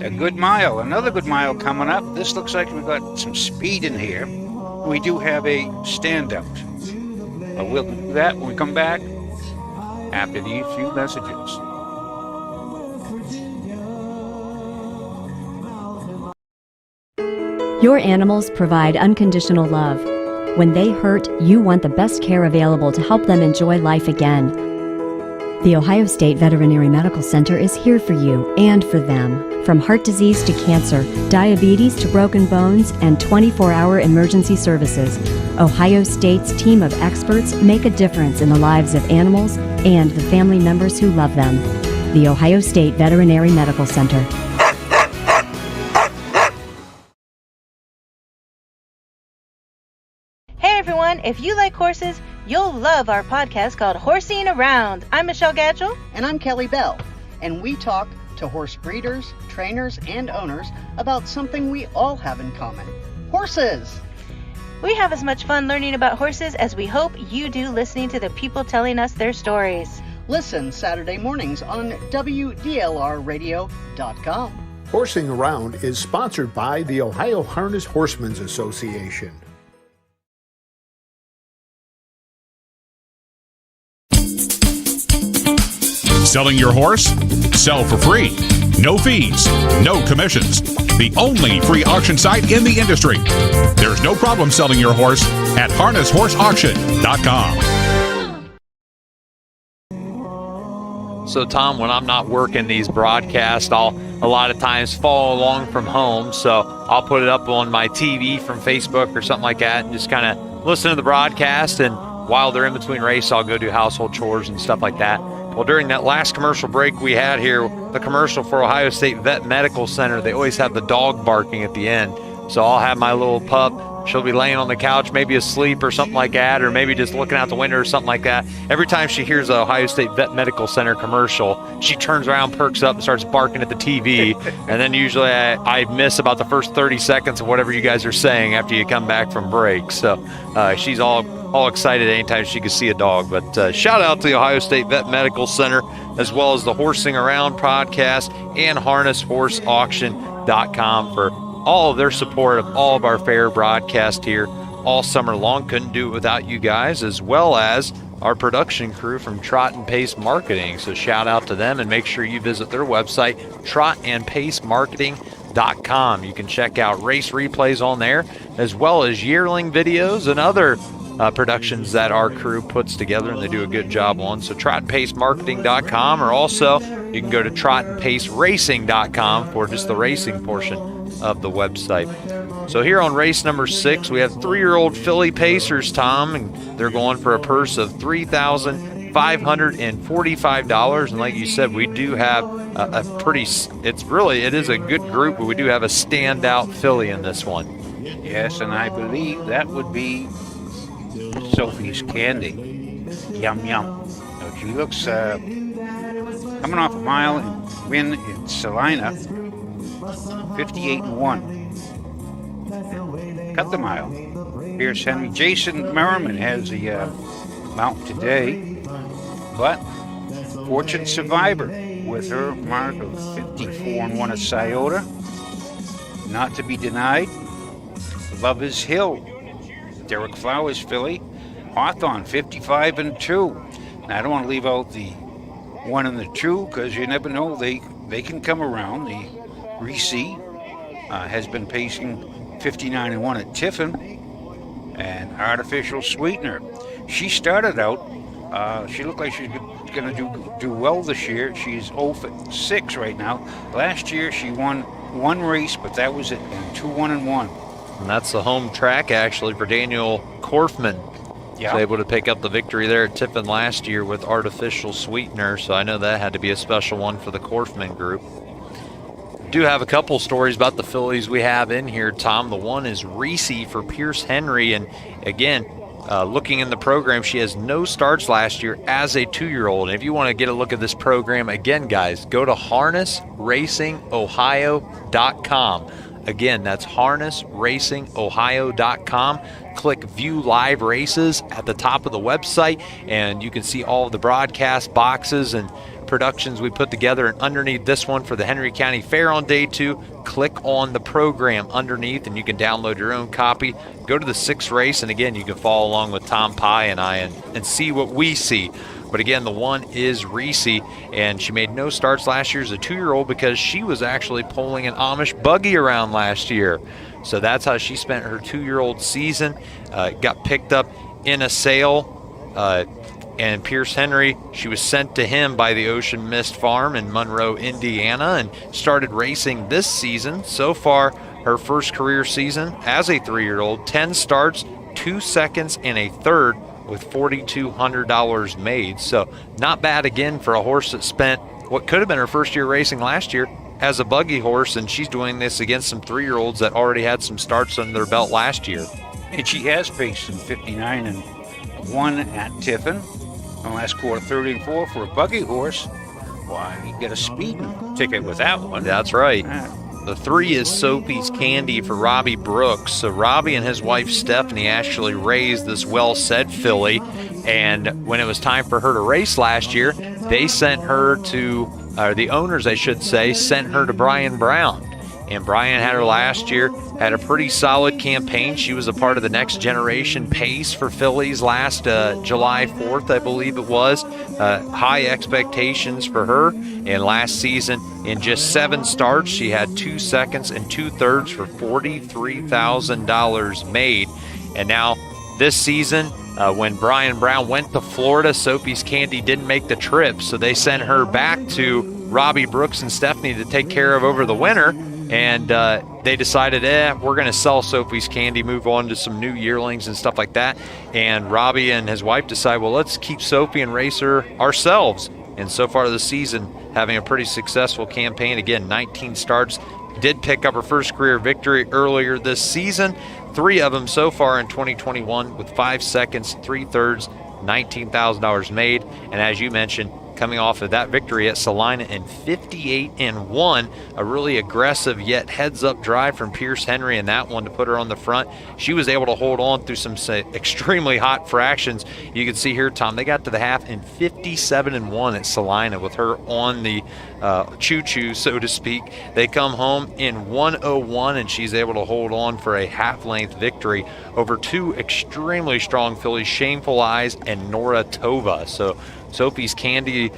a good mile. Another good mile coming up. This looks like we've got some speed in here. We do have a standout. We'll do that when we come back after these few messages. Your animals provide unconditional love. When they hurt, you want the best care available to help them enjoy life again. The Ohio State Veterinary Medical Center is here for you and for them. From heart disease to cancer, diabetes to broken bones, and 24-hour emergency services, Ohio State's team of experts make a difference in the lives of animals and the family members who love them. The Ohio State Veterinary Medical Center. Hey everyone, if you like horses, you'll love our podcast called Horsing Around. I'm Michelle Gatchell. And I'm Kelly Bell. And we talk to horse breeders, trainers, and owners about something we all have in common: horses. We have as much fun learning about horses as we hope you do listening to the people telling us their stories. Listen Saturday mornings on WDLRradio.com. Horsing Around is sponsored by the Ohio Harness Horsemen's Association. Selling your horse? Sell for free. No fees, no commissions. The only free auction site in the industry. There's no problem selling your horse at harnesshorseauction.com. So, Tom, when I'm not working these broadcasts, I'll a lot of times follow along from home. So I'll put it up on my TV from Facebook or something like that and just kind of listen to the broadcast. And while they're in between race, I'll go do household chores and stuff like that. Well, during that last commercial break we had here, the commercial for Ohio State Vet Medical Center, they always have the dog barking at the end. So I'll have my little pup. She'll be laying on the couch, maybe asleep or something like that, or maybe just looking out the window or something like that. Every time she hears the Ohio State Vet Medical Center commercial, she turns around, perks up, and starts barking at the TV. And then usually I miss about the first 30 seconds of whatever you guys are saying after you come back from break. So she's all excited anytime she can see a dog. But shout out to the Ohio State Vet Medical Center, as well as the Horsing Around podcast and harnesshorseauction.com for all of their support of all of our fair broadcast here all summer long. Couldn't do it without you guys, as well as our production crew from Trot and Pace Marketing. So shout out to them, and make sure you visit their website, trotandpacemarketing.com. You can check out race replays on there, as well as yearling videos and other productions that our crew puts together, and they do a good job on. So trotandpacemarketing.com, or also you can go to trotandpaceracing.com for just the racing portion of the website. So here on race number 6, we have 3-year-old filly pacers, Tom, and they're going for a purse of $3,545. And like you said, we do have it is a good group, but we do have a standout filly in this one. Yes, and I believe that would be Sophie's Candy. Yum, yum. So she looks coming off a mile and win in Salina, 58-1. Cut the mile. Here's Henry. Jason Merriman has the mount today, but Fortune Survivor with her mark of 54-1 at Scioto. Not to be denied. Love is Hill, Derek Flowers filly. Hawthorne, 55-2. I don't want to leave out the 1 and the 2 because you never know. They can come around. The Reese has been pacing 59-1 at Tiffin, and Artificial Sweetener. She started out. She looked like she's going to do well this year. She's 0 for 6 right now. Last year she won 1 race, but that was it, 2-1-1. And that's the home track actually for Daniel Korfman. Yeah. Was able to pick up the victory there at Tiffin last year with Artificial Sweetener, so I know that had to be a special one for the Korfman group. Do have a couple stories about the fillies we have in here, Tom. The one is Reese for Pierce Henry, and again, looking in the program, she has no starts last year as a 2-year-old. And if you want to get a look at this program, again, guys, go to harnessracingohio.com. Again, that's harnessracingohio.com. Click View Live Races at the top of the website, and you can see all of the broadcast boxes and productions we put together. And underneath this one for the Henry County Fair on day 2, click on the program underneath, and you can download your own copy. Go to the 6th race, and again, you can follow along with Tom Pye and I and see what we see. But again, the one is Reese, and she made no starts last year as a 2-year-old because she was actually pulling an Amish buggy around last year. So that's how she spent her 2-year-old season. Got picked up in a sale, and Pierce Henry, she was sent to him by the Ocean Mist Farm in Monroe, Indiana, and started racing this season. So far, her first career season as a 3-year-old, 10 starts, 2 seconds, and a third, with $4,200 made. So not bad again for a horse that spent what could have been her first year racing last year as a buggy horse, and she's doing this against some 3-year-olds that already had some starts under their belt last year. And she has paced in 59-1 at Tiffin. In the last quarter, 30-4 for a buggy horse. Why, you get a speeding ticket with that one. That's right. The 3 is Sophie's Candy for Robbie Brooks. So Robbie and his wife Stephanie actually raised this well-said filly, and when it was time for her to race last year, they sent her to, or the owners, I should say, sent her to Brian Brown. And Brian had her last year, had a pretty solid campaign. She was a part of the Next Generation Pace for fillies last July 4th, I believe it was. High expectations for her. And last season, in just 7 starts, she had 2 seconds and 2 thirds for $43,000 made. And now this season, when Brian Brown went to Florida, Sophie's Candy didn't make the trip. So they sent her back to Robbie Brooks and Stephanie to take care of over the winter. And they decided, we're going to sell Sophie's Candy, move on to some new yearlings and stuff like that. And Robbie and his wife decide, well, let's keep Sophie and race her ourselves. And so far this season, having a pretty successful campaign. Again, 19 starts. Did pick up her first career victory earlier this season. 3 of them so far in 2021 with 5 seconds, 3 thirds, $19,000 made. And as you mentioned, coming off of that victory at Salina in 58-1, a really aggressive yet heads-up drive from Pierce Henry in that one to put her on the front. She was able to hold on through some extremely hot fractions. You can see here, Tom, they got to the half in 57-1 at Salina with her on the choo-choo, so to speak. They come home in 101, and she's able to hold on for a half-length victory over 2 extremely strong fillies, Shameful Eyes and Nora Tova. So Sophie's Candy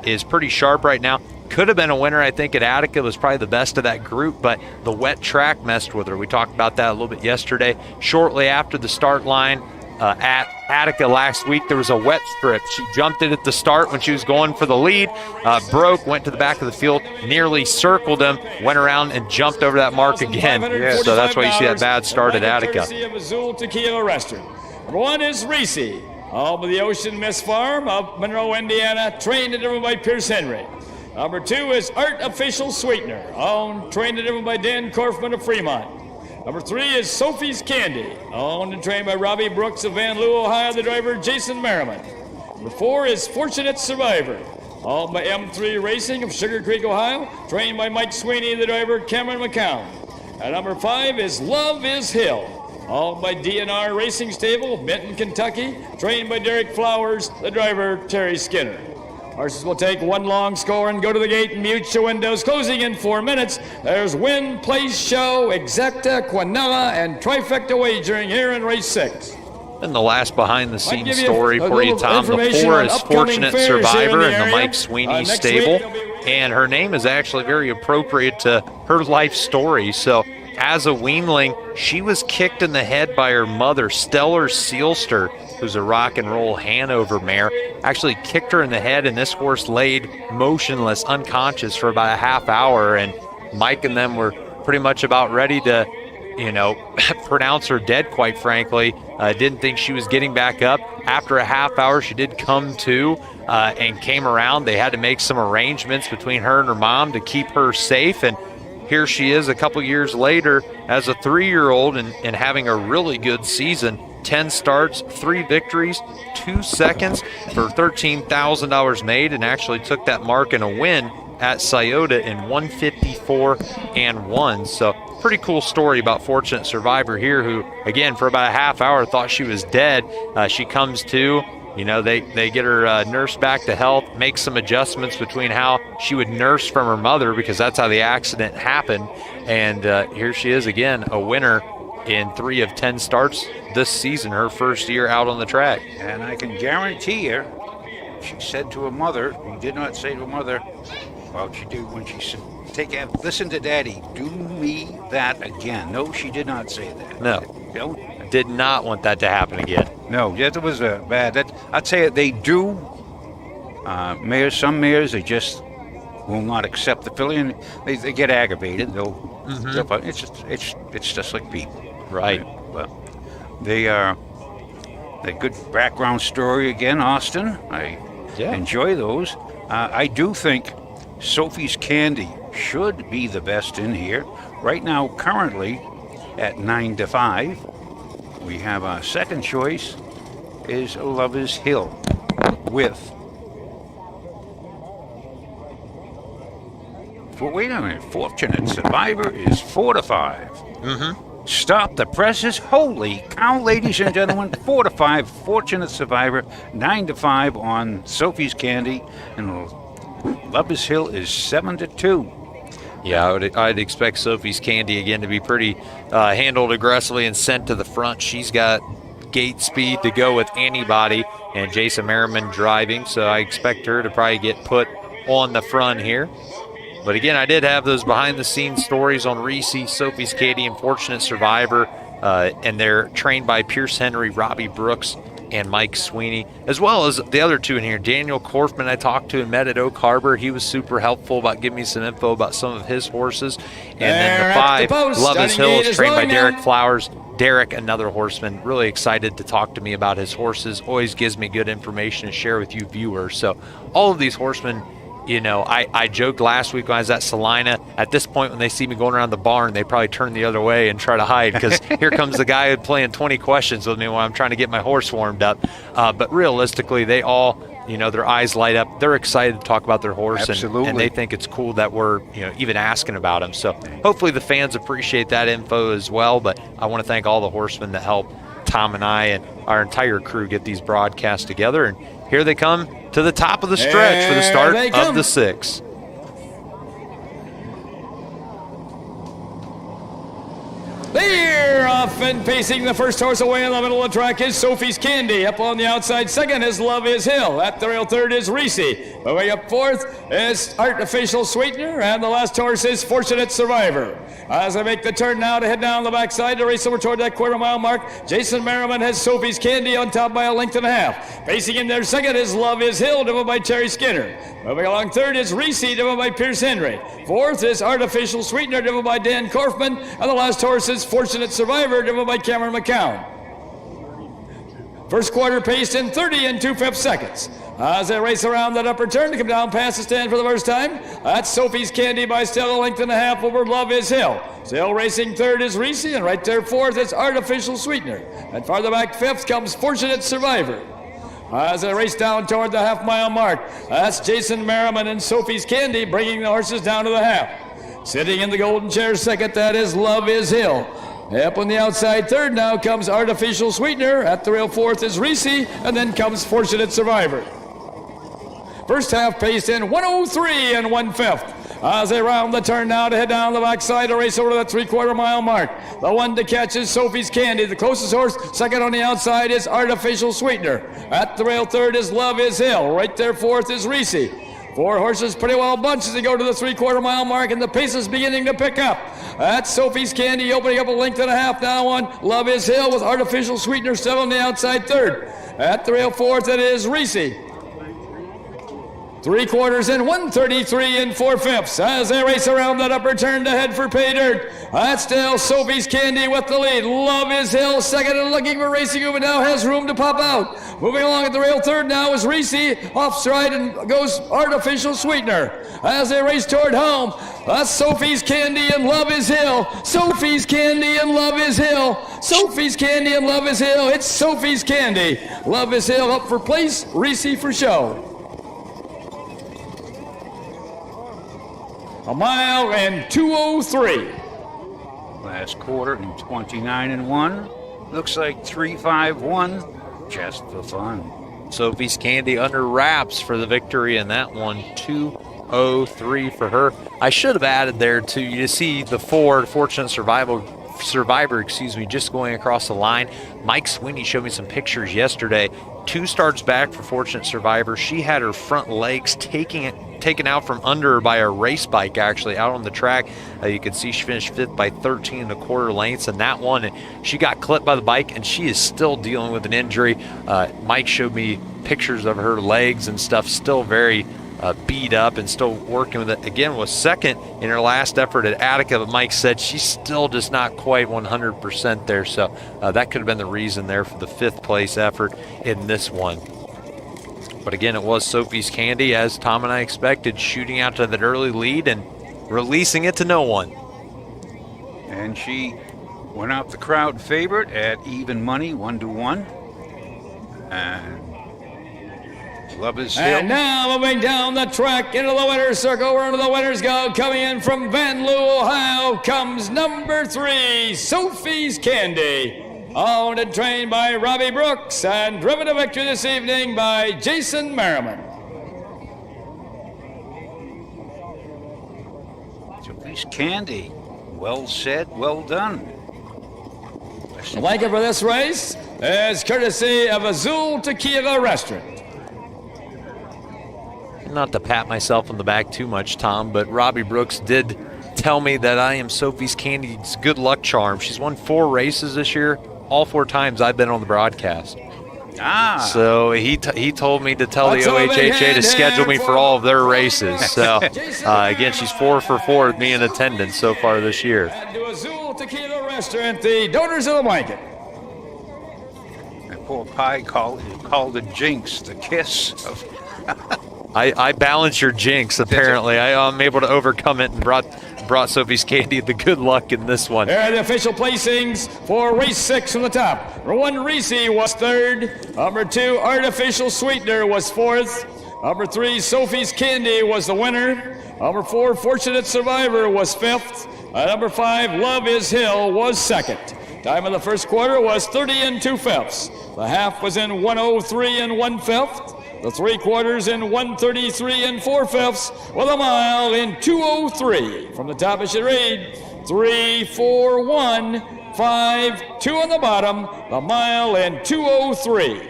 is pretty sharp right now. Could have been a winner, I think, at Attica. Was probably the best of that group, but the wet track messed with her. We talked about that a little bit yesterday. Shortly after the start line at Attica last week, there was a wet strip. She jumped it at the start when she was going for the lead, broke, went to the back of the field, nearly circled him, went around and jumped over that mark again. Yeah, so that's why you see that bad start at Attica. Of Azul Tequila Restaurant. Number 1 is Reese, all by the Ocean Mist Farm of Monroe, Indiana, trained and driven by Pierce Henry. Number 2 is Artificial Sweetener, owned, trained and driven by Dan Korfman of Fremont. Number 3 is Sophie's Candy, owned and trained by Robbie Brooks of Van Loo, Ohio, the driver Jason Merriman. Number 4 is Fortunate Survivor, owned by M3 Racing of Sugar Creek, Ohio, trained by Mike Sweeney, the driver Cameron McCown. And number 5 is Love is Hill, owned by DNR Racing Stable, Benton, Kentucky, trained by Derek Flowers, the driver Terry Skinner. Horses will take 1 long score and go to the gate and mute your windows. Closing in 4 minutes. There's Win, Place, Show, Exacta, Quinella, and Trifecta Wagering here in race 6. And the last behind-the-scenes give you story a for you, little Tom. The information 4 on is upcoming Fortunate fairs here in Survivor the in the area. Mike Sweeney Next stable. week, And her name is actually very appropriate to her life story. So as a weanling, she was kicked in the head by her mother, Stellar Sealster, who's a rock and roll Hanover mare. Actually kicked her in the head, and this horse laid motionless, unconscious for about a half hour. And Mike and them were pretty much about ready to, pronounce her dead, quite frankly. Didn't think she was getting back up. After a half hour, she did come to and came around. They had to make some arrangements between her and her mom to keep her safe. And here she is a couple years later as a 3-year-old and having a really good season. 10 starts, 3 victories, 2 seconds for $13,000 made, and actually took that mark in a win at Scioto in 154-1. So pretty cool story about Fortunate Survivor here, who, again, for about a half hour thought she was dead. She comes to. They get her nursed back to health, make some adjustments between how she would nurse from her mother, because that's how the accident happened. And here she is again, a winner in 3 of 10 starts this season, her first year out on the track. And I can guarantee you, she said to her mother, she did not say to her mother, well, she did when she said, listen to Daddy, do me that again. No, she did not say that. No. Did not want that to happen again. No, that was bad. I'd say they do. Some mares, they just will not accept the filly, and they get aggravated. It's just like people, right? But they are a good background story again, Austin. I enjoy those. I do think Sophie's Candy should be the best in here right now. Currently at 9-5. We have our second choice is Lover's Hill with. Wait a minute. Fortunate Survivor is 4-5. Stop the presses. Holy cow, ladies and gentlemen. 4-5. Fortunate Survivor. 9-5 on Sophie's Candy. And Lover's Hill is 7-2. Yeah, I'd expect Sophie's Candy again to be pretty handled aggressively and sent to the front. She's got gate speed to go with anybody, and Jason Merriman driving, so I expect her to probably get put on the front here. But again, I did have those behind-the-scenes stories on Reese, Sophie's Candy, and Fortunate Survivor, and they're trained by Pierce Henry, Robbie Brooks, and Mike Sweeney, as well as the other two in here. Daniel Korfman I talked to and met at Oak Harbor. He was super helpful about giving me some info about some of his horses. And then the 5, Lover's Hill, is trained by Derek Flowers. Derek, another horseman, really excited to talk to me about his horses. Always gives me good information to share with you viewers. So all of these horsemen, I joked last week when I was at Salina, at this point when they see me going around the barn, they probably turn the other way and try to hide, because here comes the guy playing 20 questions with me while I'm trying to get my horse warmed up. But realistically, they all, their eyes light up. They're excited to talk about their horse, and they think it's cool that we're, even asking about them. So hopefully the fans appreciate that info as well. But I want to thank all the horsemen that help Tom and I and our entire crew get these broadcasts together. And here they come to the top of the stretch for the start of the 6. They're off and pacing. The first horse away in the middle of the track is Sophie's Candy. Up on the outside second is Love Is Hill. At the rail third is Reese. Away up fourth is Artificial Sweetener. And the last horse is Fortunate Survivor. As they make the turn now to head down the backside to race over toward that quarter-mile mark, Jason Merriman has Sophie's Candy on top by a length and a half. Pacing in there second is Love Is Hill, driven by Terry Skinner. Moving along third is Reese, driven by Pierce Henry. Fourth is Artificial Sweetener, driven by Dan Korfman. And the last horse is Fortunate Survivor, driven by Cameron McCown. First quarter paced in 30 2/5 seconds. As they race around that upper turn to come down past the stand for the first time, that's Sophie's Candy by still a length and a half over Love Is Hill. Still racing third is Reese, and right there fourth is Artificial Sweetener. And farther back fifth comes Fortunate Survivor. As they race down toward the half-mile mark, that's Jason Merriman and Sophie's Candy bringing the horses down to the half. Sitting in the golden chair second, that is Love Is Hill. Up on the outside third now comes Artificial Sweetener. At the rail fourth is Reese, and then comes Fortunate Survivor. First half paced in 103 1/5. as they round the turn now to head down the backside to race over to that 3/4 mile mark. The one to catch is Sophie's Candy. The closest horse, second on the outside, is Artificial Sweetener. At the rail third is Love is Hill. Right there fourth is Reese. 4 horses pretty well bunched as they go to the 3/4 mile mark, and the pace is beginning to pick up. That's Sophie's Candy opening up a length and a half now on Love is Hill, with Artificial Sweetener still on the outside third. At the rail fourth, it is Reese. 3/4 in 133 and 4/5 as they race around that upper turn to head for pay dirt. That's still Sophie's Candy with the lead. Love is Hill second and looking for Racing Uber, now has room to pop out. Moving along at the rail third now is Reese. Off stride and goes Artificial Sweetener as they race toward home. That's Sophie's Candy and Love is Hill. Sophie's Candy and Love is Hill. Sophie's Candy and Love is Hill. It's Sophie's Candy. Love is Hill up for place. Reese for show. A mile and 2:03. Last quarter in 29 and 1. Looks like 3-5-1. Just for fun. Sophie's Candy under wraps for the victory in that one. 2:03 for her. I should have added there too. You see the Fortunate Survivor, just going across the line. Mike Sweeney showed me some pictures yesterday. 2 starts back for Fortunate Survivor. She had her front legs taken out from under her by a race bike, actually, out on the track. You can see she finished 5th by 13 1/4 lengths in that one. And she got clipped by the bike, and she is still dealing with an injury. Mike showed me pictures of her legs and stuff, still very beat up and still working with it. Again, was second in her last effort at Attica, but Mike said she's still just not quite 100% there. So that could have been the reason there for the 5th place effort in this one. But again, it was Sophie's Candy, as Tom and I expected, shooting out to that early lead and releasing it to no one. And she went out the crowd favorite at even money, 1-1. And Love is Hill. And now moving down the track into the winner's circle, where the winners go. Coming in from Van Loo, Ohio, comes number 3, Sophie's Candy. Owned and trained by Robbie Brooks and driven to victory this evening by Jason Merriman. Sophie's Candy. Well said, well done. The blanket for this race is courtesy of Azul Tequila Restaurant. Not to pat myself on the back too much, Tom, but Robbie Brooks did tell me that I am Sophie's Candy's good luck charm. She's won 4 races this year. All 4 times I've been on the broadcast. So he told me to tell the OHHA to schedule me for all of their races. So again, she's 4 for 4 with me in attendance so far this year. And to Azul Tequila Restaurant, the donors of the blanket. And poor Pie called it jinx, the kiss of. I balance your jinx, apparently. I'm able to overcome it and brought Sophie's Candy the good luck in this one. There are the official placings for race 6 from the top. Number 1, Reese was 3rd. Number 2, Artificial Sweetener was 4th. Number 3, Sophie's Candy was the winner. Number 4, Fortunate Survivor was 5th. Number 5, Love is Hill was 2nd. Time of the first quarter was 30 and 2/5. The half was in 1:03 and 1/5. The 3/4 in 1:33 and 4/5, with a mile in 2:03. From the top, it should read 3, 4, 1, 5, 2 on the bottom. The mile in 2:03.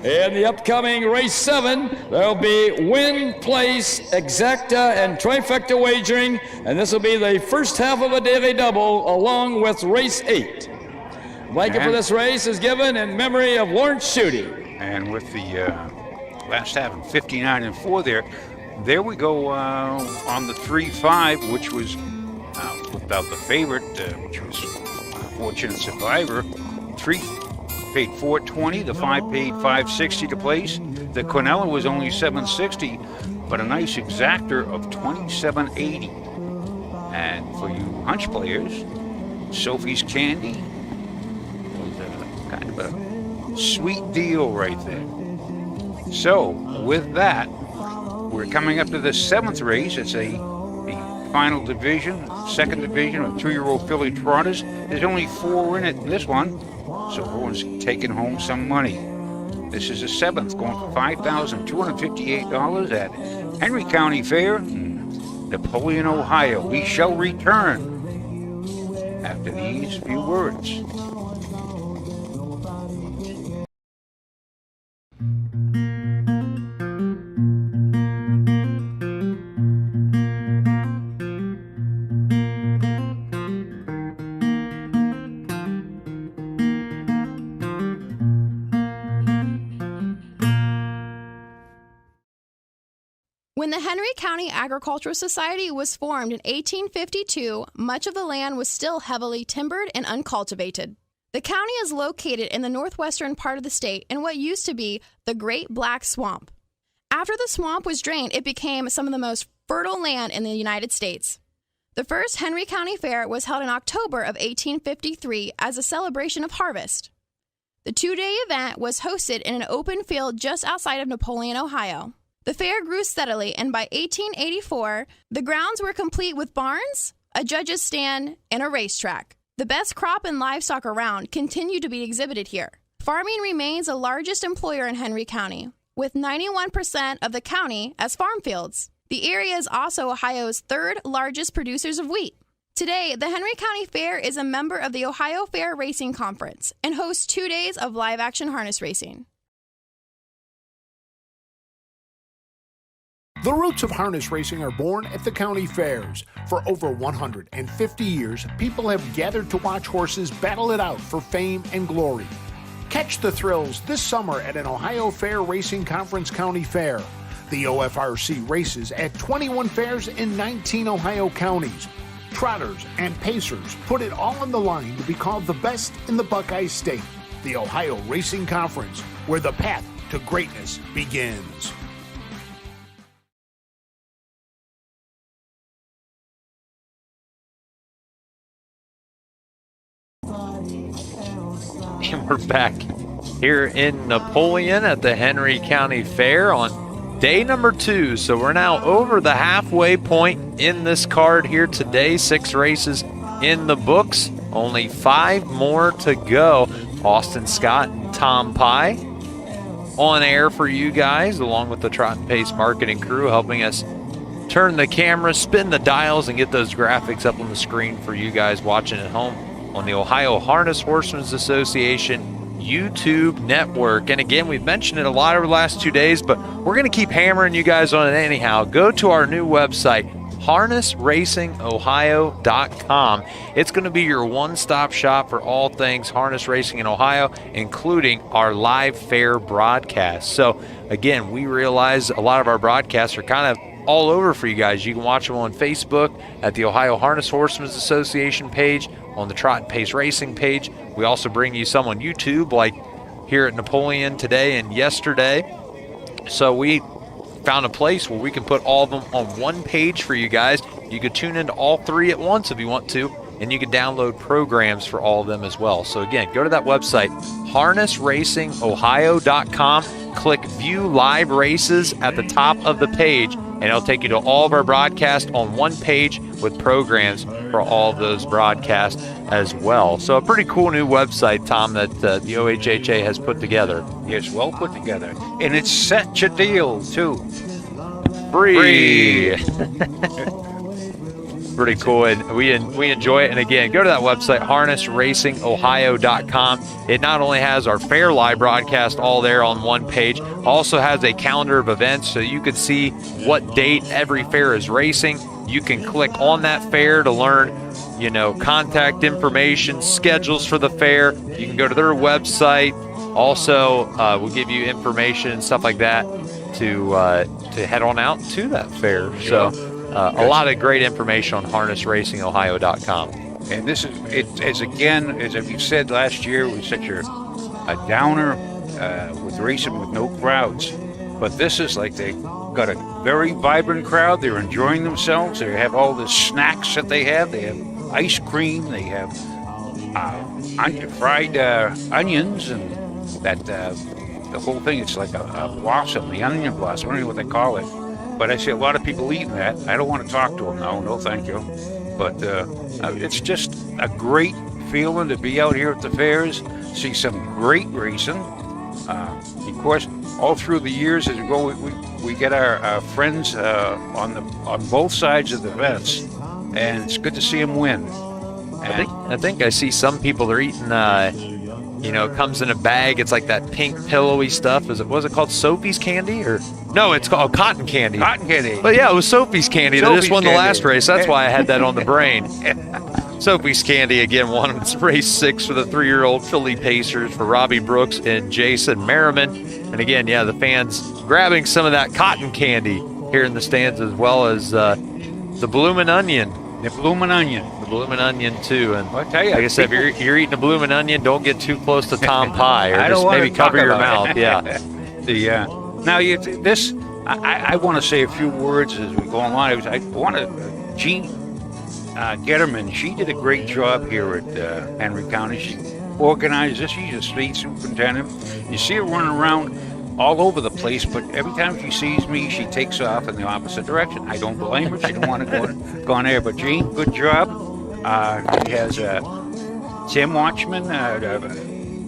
In the upcoming race 7, there'll be win, place, exacta, and trifecta wagering, and this will be the first half of a daily double along with race 8. Blanket for this race is given in memory of Lawrence Schutte. And with the last half in 59 and 4 there we go on the 3-5, which was without the favorite, which was Fortunate Survivor. 3 paid $420, the 5 paid $560 to place. The Quinella was only $760, but a nice exactor of $27.80. And for you hunch players, Sophie's Candy was kind of a sweet deal right there. So, with that, we're coming up to the 7th race. It's the final division, 2nd division of 2-year-old filly trotters. There's only 4 in it in this one, so everyone's taking home some money. This is the 7th, going for $5,258 at Henry County Fair. Napoleon, Ohio. We shall return after these few words. When the Henry County Agricultural Society was formed in 1852, much of the land was still heavily timbered and uncultivated. The county is located in the northwestern part of the state in what used to be the Great Black Swamp. After the swamp was drained, it became some of the most fertile land in the United States. The first Henry County Fair was held in October of 1853 as a celebration of harvest. The two-day event was hosted in an open field just outside of Napoleon, Ohio. The fair grew steadily, and by 1884, the grounds were complete with barns, a judge's stand, and a racetrack. The best crop and livestock around continue to be exhibited here. Farming remains the largest employer in Henry County, with 91% of the county as farm fields. The area is also Ohio's third largest producers of wheat. Today, the Henry County Fair is a member of the Ohio Fair Racing Conference and hosts 2 days of live-action harness racing. The roots of harness racing are born at the county fairs. For over 150 years, people have gathered to watch horses battle it out for fame and glory. Catch the thrills this summer at an Ohio Fair Racing Conference County Fair. The OFRC races at 21 fairs in 19 Ohio counties. Trotters and pacers put it all on the line to be called the best in the Buckeye State. The Ohio Racing Conference, where the path to greatness begins. And we're back here in Napoleon at the Henry County Fair on day number 2. So we're now over the halfway point in this card here today. 6 races in the books, only 5 more to go. Austin Scott and Tom Pye on air for you guys, along with the Trot and Pace marketing crew, helping us turn the camera, spin the dials, and get those graphics up on the screen for you guys watching at home on the Ohio Harness Horsemen's Association YouTube network. And again, we've mentioned it a lot over the last 2 days, but we're going to keep hammering you guys on it anyhow. Go to our new website, harnessracingohio.com. It's going to be your one-stop shop for all things harness racing in Ohio, including our live fair broadcast. So again, we realize a lot of our broadcasts are kind of all over for you guys. You can watch them on Facebook at the Ohio Harness Horsemen's Association page, on the Trot and Pace Racing page. We also bring you some on YouTube, like here at Napoleon today and yesterday. So we found a place where we can put all of them on one page for you guys. You could tune into all 3 at once if you want to, and you can download programs for all of them as well. So again, go to that website, harnessracingohio.com, click View Live Races at the top of the page, and it'll take you to all of our broadcasts on one page with programs for all of those broadcasts as well. So a pretty cool new website, Tom, that the OHHA has put together. Yes, well put together. And it's such a deal, too. Free. Pretty cool, and we enjoy it. And again, go to that website, harnessracingohio.com. It not only has our fair live broadcast all there on one page, also has a calendar of events so you can see what date every fair is racing. You can click on that fair to learn, contact information, schedules for the fair. You can go to their website. Also, we'll give you information and stuff like that to head on out to that fair. So a lot of great information on harnessracingohio.com. And this is, as we said last year, it was such a downer with racing with no crowds. But this is like they got a very vibrant crowd. They're enjoying themselves. They have all the snacks that they have. They have ice cream. They have fried onions, and that the whole thing. It's like a blossom, the onion blossom. I don't know what they call it. But I see a lot of people eating that. I don't want to talk to them now. No, thank you. But it's just a great feeling to be out here at the fairs, see some great racing. Of course, all through the years as we go, we get our friends on both sides of the fence, and it's good to see them win. I think I see some people are eating. It comes in a bag. It's like that pink pillowy stuff. Was it called Sophie's candy or no? It's called cotton candy. Cotton candy. But yeah, it was Sophie's candy that just won the last race. That's why I had that on the brain. Sophie's candy again won race 6 for the 3-year-old Philly Pacers for Robbie Brooks and Jason Merriman. And again, the fans grabbing some of that cotton candy here in the stands, as well as the Bloomin' Onion. The Bloomin' Onion. The Bloomin' Onion too. And I'll tell you, like I said, if you're eating a Bloomin' Onion, don't get too close to Tom Pie, or just maybe cover your mouth. Yeah. Now I want to say a few words as we go along. I want to Jean Getterman. She did a great job here at Henry County. She organized this. She's a state superintendent. You see her running around all over the place, but every time she sees me, she takes off in the opposite direction. I don't blame her. She don't want to go on there. But Jean, good job. She has Tim Watchman,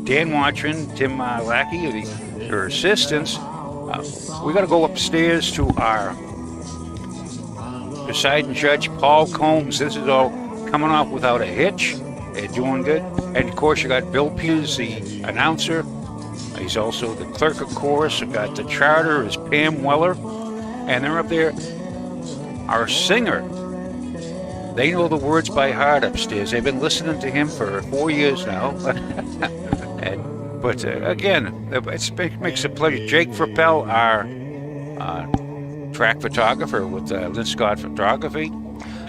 Dan Watchman, Tim Lackey, her assistants. We got to go upstairs to our presiding judge, Paul Combs. This is all coming off without a hitch. They're doing good. And of course, you got Bill Peters, the announcer. He's also the clerk, of course. We've got the charter is Pam Weller. And they're up there. Our singer, they know the words by heart upstairs. They've been listening to him for 4 years now. But again, it makes a pleasure. Jake Frappel, our track photographer with Lynn Scott Photography,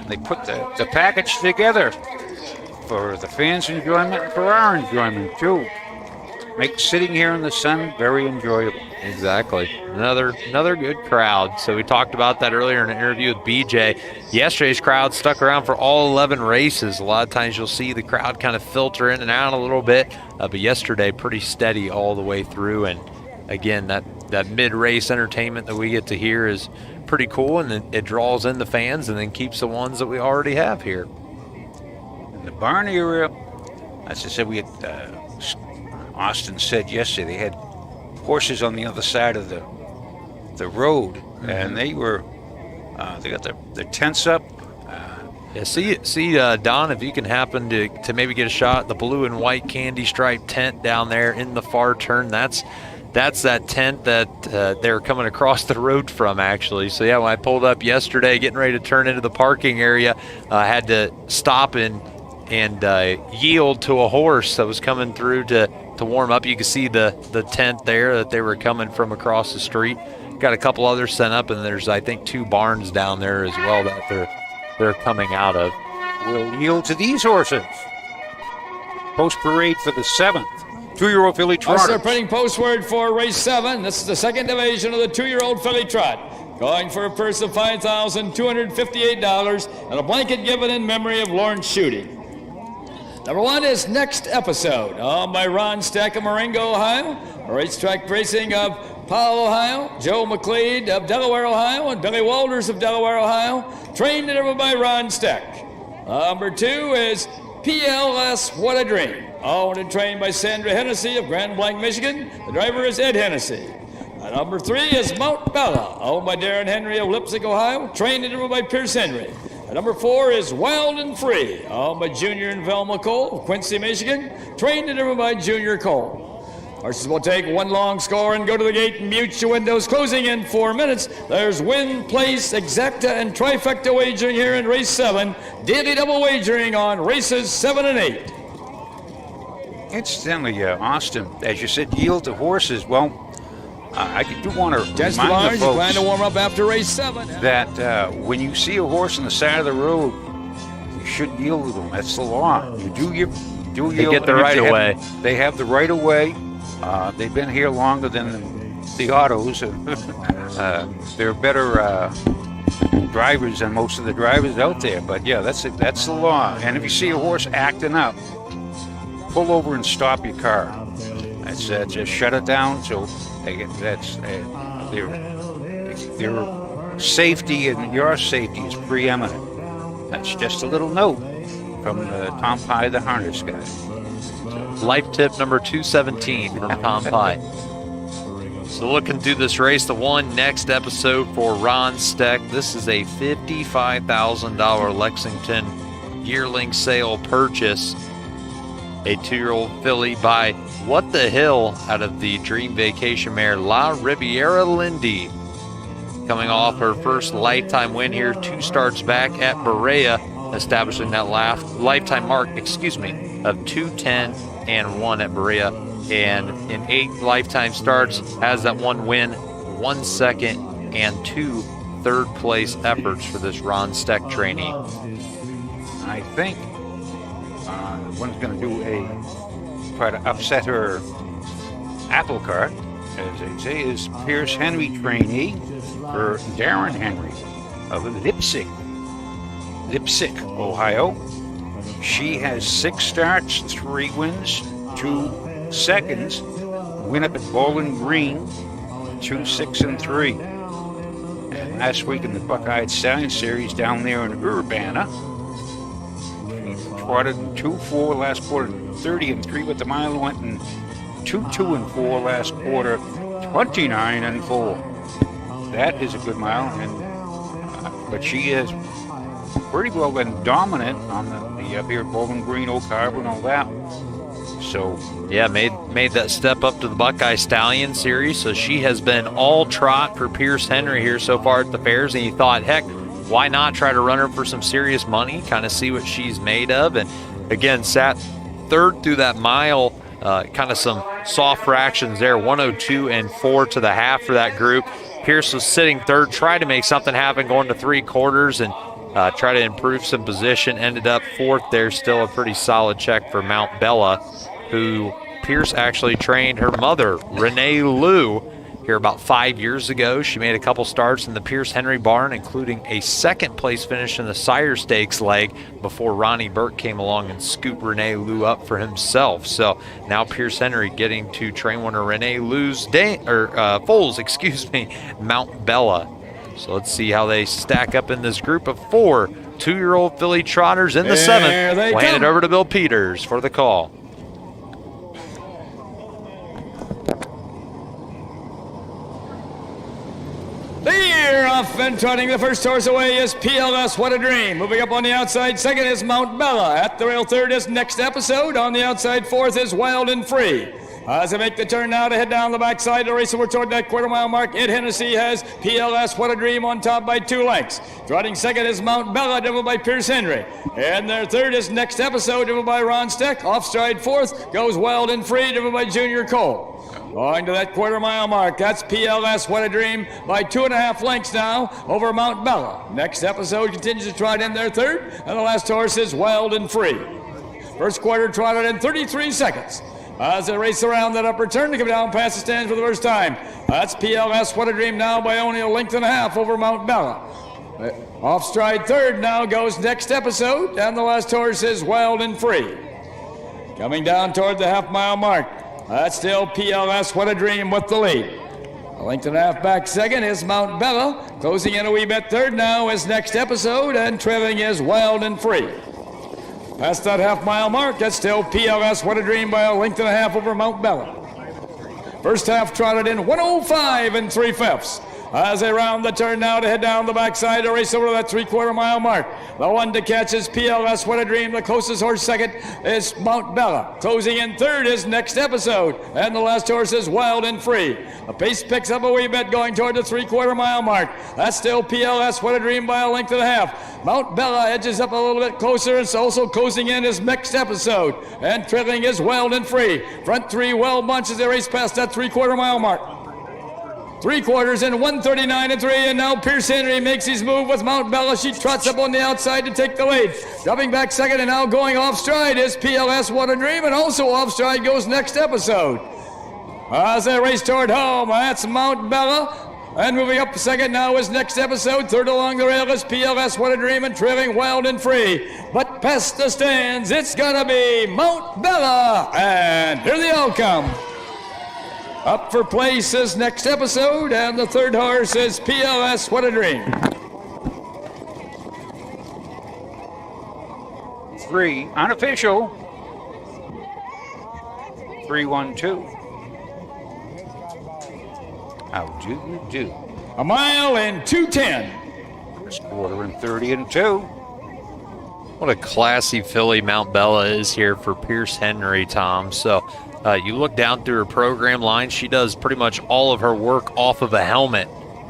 they put the package together for the fans' enjoyment and for our enjoyment too. Make sitting here in the sun very enjoyable. Exactly. Another good crowd. So we talked about that earlier in an interview with BJ. Yesterday's crowd stuck around for all 11 races. A lot of times you'll see the crowd kind of filter in and out a little bit, but yesterday pretty steady all the way through. And again, that mid-race entertainment that we get to hear is pretty cool, and it draws in the fans and then keeps the ones that we already have here. In the barn area, as I said, we had Austin said yesterday they had horses on the other side of the road, and they got their tents up. See, Don, if you can happen to maybe get a shot at the blue and white candy striped tent down there in the far turn. That's that tent that they're coming across the road from, actually. So when I pulled up yesterday, getting ready to turn into the parking area, I had to stop and yield to a horse that was coming through to warm up. You can see the tent there that they were coming from across the street. Got a couple others set up, and there's, I think, 2 barns down there as well that they're coming out of. We'll yield to these horses. Post parade for the 7th. 2-year-old Philly Trot. They're printing post word for race 7. This is the second division of the 2-year-old Philly Trot. Going for a purse of $5,258 and a blanket given in memory of Lawrence Shooting. Number 1 is Next Episode, owned by Ron Stack of Marengo, Ohio. Racetrack racing of Powell, Ohio. Joe McLeod of Delaware, Ohio. And Billy Walters of Delaware, Ohio. Trained and driven by Ron Stack. Number 2 is PLS What a Dream, owned and trained by Sandra Hennessy of Grand Blanc, Michigan. The driver is Ed Hennessy. Number 3 is Mount Bella, owned by Darren Henry of Leipzig, Ohio. Trained and driven by Pierce Henry. Number 4 is Wild and Free, owned by Junior and Velma Cole of Quincy, Michigan. Trained and driven by Junior Cole. Horses will take one long score and go to the gate and mute your windows. Closing in 4 minutes. There's win, place, exacta, and trifecta wagering here in race 7. Daily double wagering on races 7 and 8. Incidentally, Austin, as you said, yield to horses. Well, I do want to Judge remind the folks plan to warm up after race 7. that when you see a horse on the side of the road, you should yield to them. That's the law. You do yield. They get the right of way. They have the right of way. They've been here longer than the autos. They're better drivers than most of the drivers out there. But yeah, that's the law. And if you see a horse acting up, pull over and stop your car. That's just shut it down. So their safety and your safety is preeminent. That's just a little note from Tom Pye, the harness guy. Life tip number 217 from Tom Pye. So looking through this race, the one next episode for Ron Steck. This is a $55,000 Lexington yearling sale purchase. A 2-year-old filly by What the Hill out of the Dream Vacation mare La Riviera Lindy. Coming off her first lifetime win here, 2 starts back at Berea, establishing that lifetime mark, of 2-10-1 at Berea. And in 8 lifetime starts, has that 1 win, 1 second, and 2 third-place efforts for this Ron Steck trainee. I think one's going to try to upset her apple cart, as they say, is Pierce Henry trainee for Darren Henry of Leipzig, Ohio. She has 6 starts, 3 wins, 2 seconds. Win up at Bowling Green, 2-6-3. And last week in the Buckeye Stallion Series down there in Urbana, she trotted 2-4 last quarter, 30-3, but the mile went in 2-2-4 last quarter, 29-4. That is a good mile, but she is pretty well been dominant on the up here at Bowling Green, Oak Harbor, and all that. So yeah, made that step up to the Buckeye Stallion Series. So she has been all trot for Pierce Henry here so far at the fairs, and you thought, heck, why not try to run her for some serious money, kind of see what she's made of. And again, sat third through that mile, kind of some soft fractions there, 102-4 to the half for that group. Pierce was sitting third, tried to make something happen going to 3/4 and try to improve some position, ended up fourth there. Still a pretty solid check for Mount Bella, who Pierce actually trained her mother, Renee Lou, here about 5 years ago. She made a couple starts in the Pierce Henry barn, including a 2nd place finish in the Sire Stakes leg before Ronnie Burke came along and scooped Renee Lou up for himself. So now Pierce Henry getting to train one of Renee Lou's foals, Mount Bella. So let's see how they stack up in this group of 4 2-year-old filly trotters in the 7th. We'll hand it over to Bill Peters for the call. They're off and trotting. The first horse away is PLS What a Dream. Moving up on the outside, second is Mount Bella. At the rail, third is Next Episode. On the outside, fourth is Wild and Free. As they make the turn now to head down the backside, the race over toward that quarter-mile mark. Ed Hennessy has PLS What a Dream on top by 2 lengths. Trotting second is Mount Bella, driven by Pierce Henry. And their third is Next Episode, driven by Ron Steck. Off stride fourth goes Wild and Free, driven by Junior Cole. Going to that quarter-mile mark, that's PLS What a Dream by 2.5 lengths now over Mount Bella. Next Episode continues to trot in their third, and the last horse is Wild and Free. First quarter trotted in 33 seconds. As they race around that upper turn to come down past the stands for the first time. That's PLS What a Dream now by only 1.5 lengths over Mount Bella. Off stride third now goes Next Episode, and the last horse is Wild and Free. Coming down toward the half-mile mark. That's still PLS What a Dream with the lead. 1.5 lengths back second is Mount Bella. Closing in a wee bit third now is Next Episode, and trailing is Wild and Free. Past that half-mile mark, that's still PLS What a Dream by 1.5 lengths over Mount Bella. First half trotted in 105 3/5. As they round the turn now to head down the backside to race over to that 3/4 mile mark. The one to catch is PLS What a Dream. The closest horse second is Mount Bella. Closing in third is Next Episode. And the last horse is Wild and Free. The pace picks up a wee bit going toward the 3/4 mile mark. That's still PLS What a Dream by 1.5 lengths. Mount Bella edges up a little bit closer. It's also closing in is Next Episode. And trailing is Wild and Free. Front three well bunched as they race past that 3/4 mile mark. 3/4 in 139 3, and now Pierce Henry makes his move with Mount Bella. She trots up on the outside to take the lead. Dropping back second and now going off stride is PLS What a Dream, and also off stride goes Next Episode. As they race toward home, that's Mount Bella. And moving up second now is Next Episode. Third along the rail is PLS What a Dream, and trailing Wild and Free. But past the stands, it's gonna be Mount Bella. And here they all come. Up for place is Next Episode, and the third horse is PLS What a Dream. 3 unofficial. 3-1-2. How do you do? A mile in 2:10. First quarter in 30 and 2. What a classy filly Mount Bella is here for Pierce Henry, Tom. So you look down through her program line, she does pretty much all of her work off of a helmet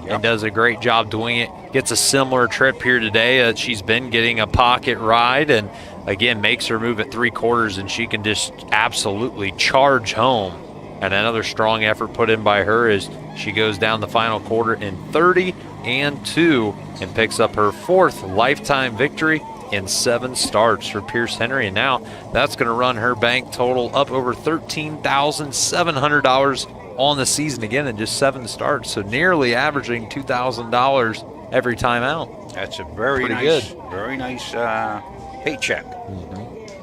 and does a great job doing it. Gets a similar trip here today. She's been getting a pocket ride and, again, makes her move at 3/4, and she can just absolutely charge home. And another strong effort put in by her as she goes down the final quarter in 30 and 2 and picks up her 4th lifetime victory in 7 starts for Pierce Henry. And now that's going to run her bank total up over $13,700 on the season, again, in just 7 starts. So nearly averaging $2,000 every time out. That's a very nice paycheck.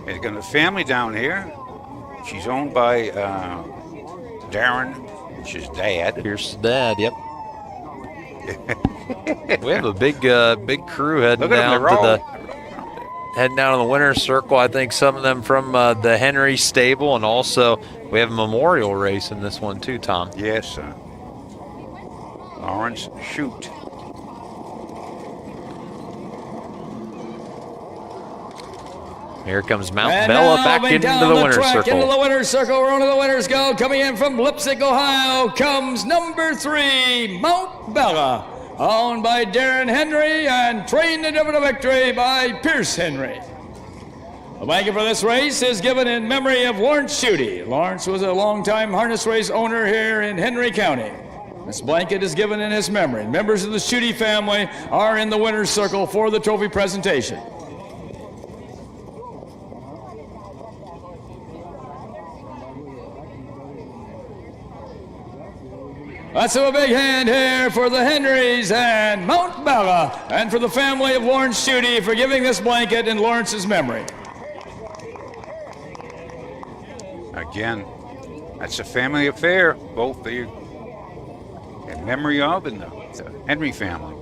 It's got a family down here. She's owned by Darren, which is Dad. Pierce's dad, yep. We have a big crew heading down to the winner's circle. I think some of them from the Henry stable, and also we have a memorial race in this one too, Tom. Yes, Lawrence Shoot. Here comes Mount Bella back into the winner's circle. Into the winner's circle, where only the winners go. Coming in from Leipzig, Ohio, comes number 3, Mount Bella, owned by Darren Henry and trained to deliver the victory by Pierce Henry. The blanket for this race is given in memory of Lawrence Schutte. Lawrence was a longtime harness race owner here in Henry County. This blanket is given in his memory. Members of the Schutte family are in the winner's circle for the trophy presentation. Let's have a big hand here for the Henrys and Mount Bella, and for the family of Lawrence Schutte for giving this blanket in Lawrence's memory. Again, that's a family affair, both the in memory of and the Henry family.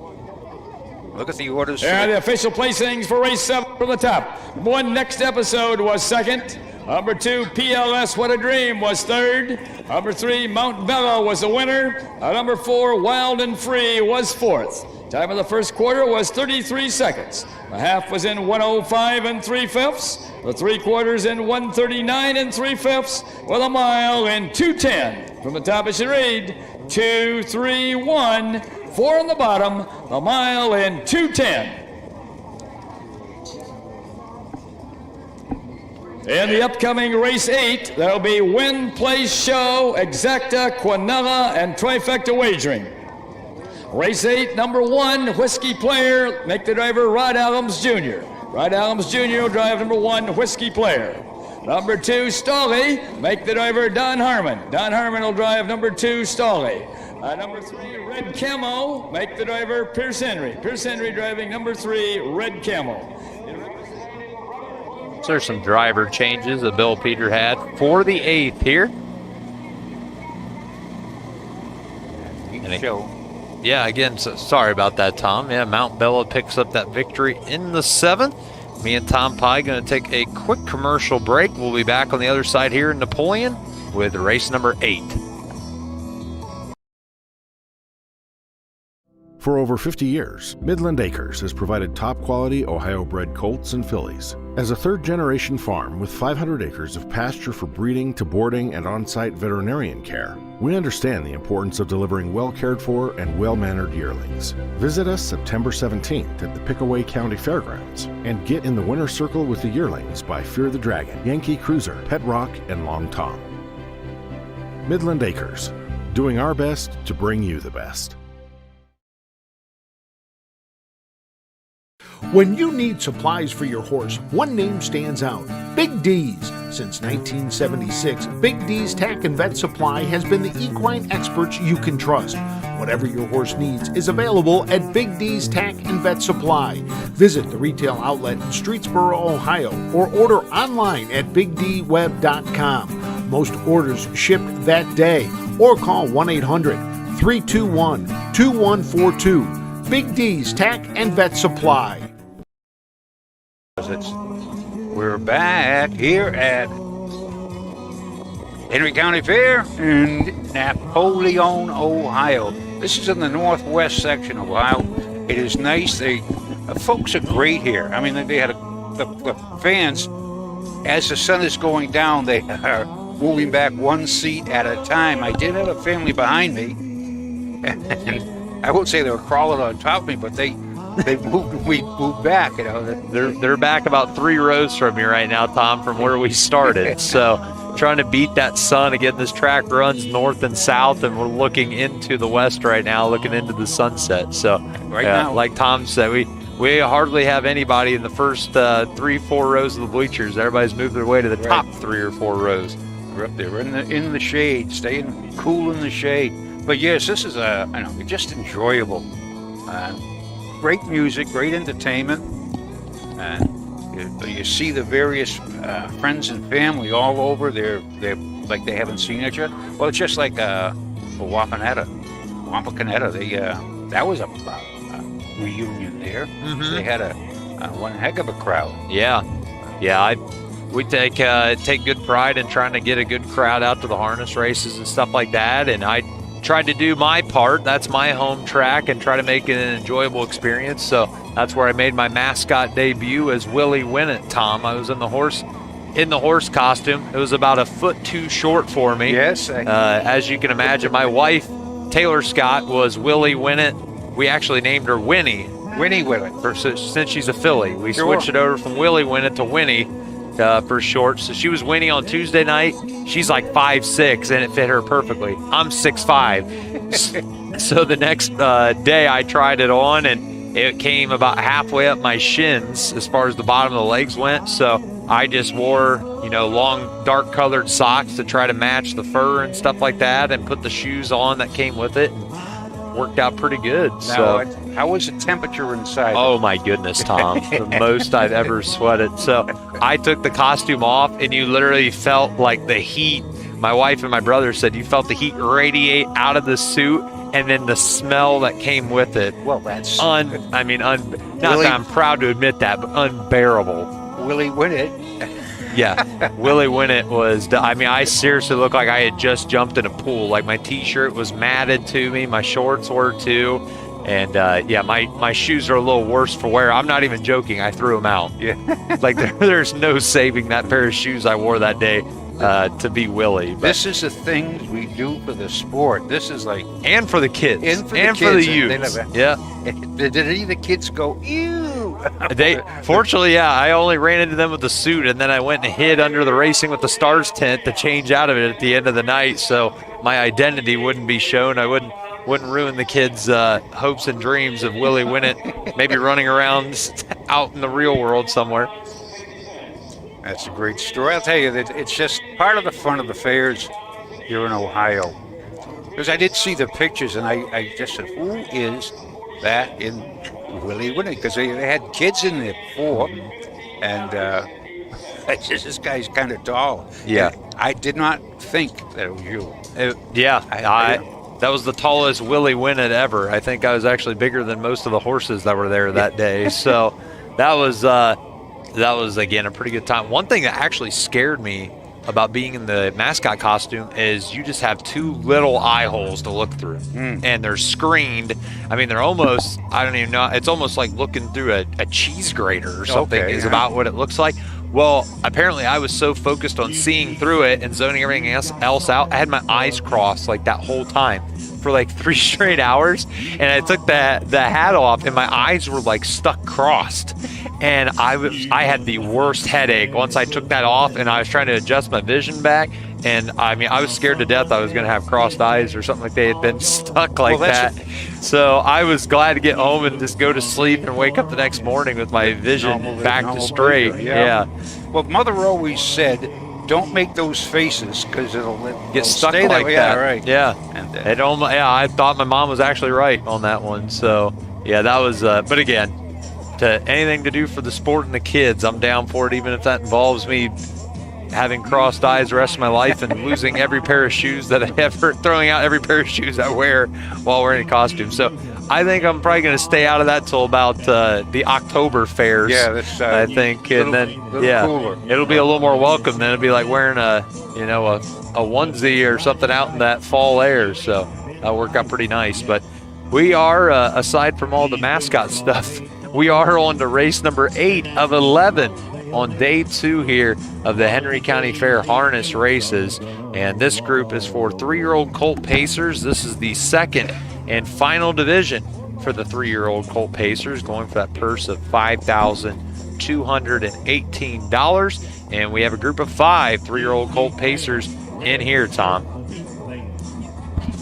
Look at the orders. There are the official placings for race 7 from the top. Number 1, Next Episode, was 2nd. Number 2, PLS What a Dream, was 3rd. Number 3, Mount Bella was the winner. Number 4, Wild and Free, was 4th. Time of the first quarter was 33 seconds. The half was in 1:05 and 3/5. The 3/4 in 1:39 and 3/5. With a mile in 2:10. From the top it should read 2:3:1. 4 on the bottom. A mile in 2:10. In the upcoming race 8, there'll be Win, Place, Show, Exacta, Quinella, and Trifecta Wagering. Race 8, number 1, Whiskey Player, make the driver Rod Adams Jr. Rod Adams Jr. will drive number 1, Whiskey Player. Number 2, Stolly, make the driver Don Harmon. Don Harmon will drive number 2, Stolly. Number 3, Red Camo, make the driver Pierce Henry. Pierce Henry driving number 3, Red Camo. So there's some driver changes that Bill Peter had for the 8th here. Yeah, again, so sorry about that, Tom. Yeah, Mount Bella picks up that victory in the 7th. Me and Tom Pye going to take a quick commercial break. We'll be back on the other side here in Napoleon with race number 8. For over 50 years, Midland Acres has provided top-quality Ohio-bred colts and fillies. As a third-generation farm with 500 acres of pasture for breeding to boarding and on-site veterinarian care, we understand the importance of delivering well-cared-for and well-mannered yearlings. Visit us September 17th at the Pickaway County Fairgrounds and get in the winner's circle with the yearlings by Fear the Dragon, Yankee Cruiser, Pet Rock, and Long Tom. Midland Acres, doing our best to bring you the best. When you need supplies for your horse, one name stands out: Big D's. Since 1976, Big D's Tack and Vet Supply has been the equine experts you can trust. Whatever your horse needs is available at Big D's Tack and Vet Supply. Visit the retail outlet in Streetsboro, Ohio, or order online at BigDWeb.com. Most orders shipped that day, or call 1-800-321-2142. Big D's Tack and Vet Supply. We're back here at Henry County Fair in Napoleon, Ohio. This is in the northwest section of Ohio. It is nice. The folks are great here. I mean, they had the fans, as the sun is going down, they are moving back one seat at a time. I did have a family behind me, and I won't say they were crawling on top of me, but we moved back. You know, they're back about 3 rows from me right now, Tom, from where we started. So trying to beat that sun again. This track runs north and south, and we're looking into the west right now, looking into the sunset. So now, like Tom said, we hardly have anybody in the first 3-4 rows of the bleachers. Everybody's moved their way to the top 3 or 4 rows. We're up there in the shade, staying cool in the shade. But yes, this is just enjoyable. Great music, great entertainment, and you see the various friends and family all over. They're like they haven't seen each other. Well, it's just like Wapakoneta. That was a reunion there. Mm-hmm. They had a one heck of a crowd. Yeah. We take good pride in trying to get a good crowd out to the harness races and stuff like that, and I tried to do my part. That's my home track, and try to make it an enjoyable experience. So that's where I made my mascot debut as Willie Winnett, Tom. I was in the horse costume. It was about a foot too short for me. Yes. As you can imagine, my wife, Taylor Scott, was Willie Winnett. We actually named her Winnie. Winnie Winnett. Since she's a filly. We switched it over from Willie Winnett to Winnie for short. So she was Winnie on Tuesday night. She's like 5'6", and it fit her perfectly. I'm 6'5". So the next day I tried it on, and it came about halfway up my shins as far as the bottom of the legs went. So I just wore, long dark colored socks to try to match the fur and stuff like that, and put the shoes on that came with it. Worked out pretty good. Now, how was the temperature inside? Oh my goodness, Tom. The most I've ever sweated. So I took the costume off, and you literally felt like the heat. My wife and my brother said you felt the heat radiate out of the suit, and then the smell that came with it. Well, that's not that I'm proud to admit that, but unbearable. Willie Winnett. Yeah, Willie Winnett was, I seriously looked like I had just jumped in a pool. Like my t-shirt was matted to me, my shorts were too, and my shoes are a little worse for wear. I'm not even joking, I threw them out. Yeah. Like there's no saving that pair of shoes I wore that day to be Willie. But this is the things we do for the sport. This is like... And for the kids. And for the youth. Yeah. Did any of the kids go, ew? Fortunately, I only ran into them with the suit, and then I went and hid under the Racing with the Stars tent to change out of it at the end of the night, so my identity wouldn't be shown. I wouldn't ruin the kids' hopes and dreams of Willie Winnett maybe running around out in the real world somewhere. That's a great story. I'll tell you that it's just part of the fun of the fairs here in Ohio. Because I did see the pictures, and I just said, who is that in Willie Winnett? Because they had kids in there before, and this guy's kind of tall. Yeah. And I did not think that it was you. That was the tallest Willie Winnett ever. I think I was actually bigger than most of the horses that were there that day. So that was again a pretty good time. One thing that actually scared me about being in the mascot costume is you just have 2 little eye holes to look through, and they're screened. They're almost, I don't even know, it's almost like looking through a cheese grater or something. About what it looks like. Well, apparently I was so focused on seeing through it and zoning everything else out, I had my eyes crossed like that whole time for like 3 straight hours, and I took the hat off, and my eyes were like stuck crossed, and I had the worst headache once I took that off, and I was trying to adjust my vision back, and I was scared to death I was going to have crossed eyes or something, like they had been stuck like that. So I was glad to get home and just go to sleep and wake up the next morning with my vision back to straight. Yeah. Well, Mother always said, don't make those faces because it'll get stuck like that. Yeah, right. Yeah. And I thought my mom was actually right on that one. So yeah, that was. But again, to anything to do for the sport and the kids, I'm down for it, even if that involves me having crossed eyes the rest of my life and losing every pair of shoes that I ever, throwing out every pair of shoes I wear while wearing a costume. So I think I'm probably going to stay out of that till about the October fairs. Yeah, that's I think, and then cooler. it'll be a little more welcome. Then it'll be like wearing a onesie or something out in that fall air. So that'll work out pretty nice. But we are, aside from all the mascot stuff, we are on to race number 8 of 11 on day 2 here of the Henry County Fair harness races. And this group is for 3-year-old colt pacers. This is the second and final division for the 3-year-old colt pacers, going for that purse of $5,218. And we have a group of 5 3-year-old colt pacers in here, Tom.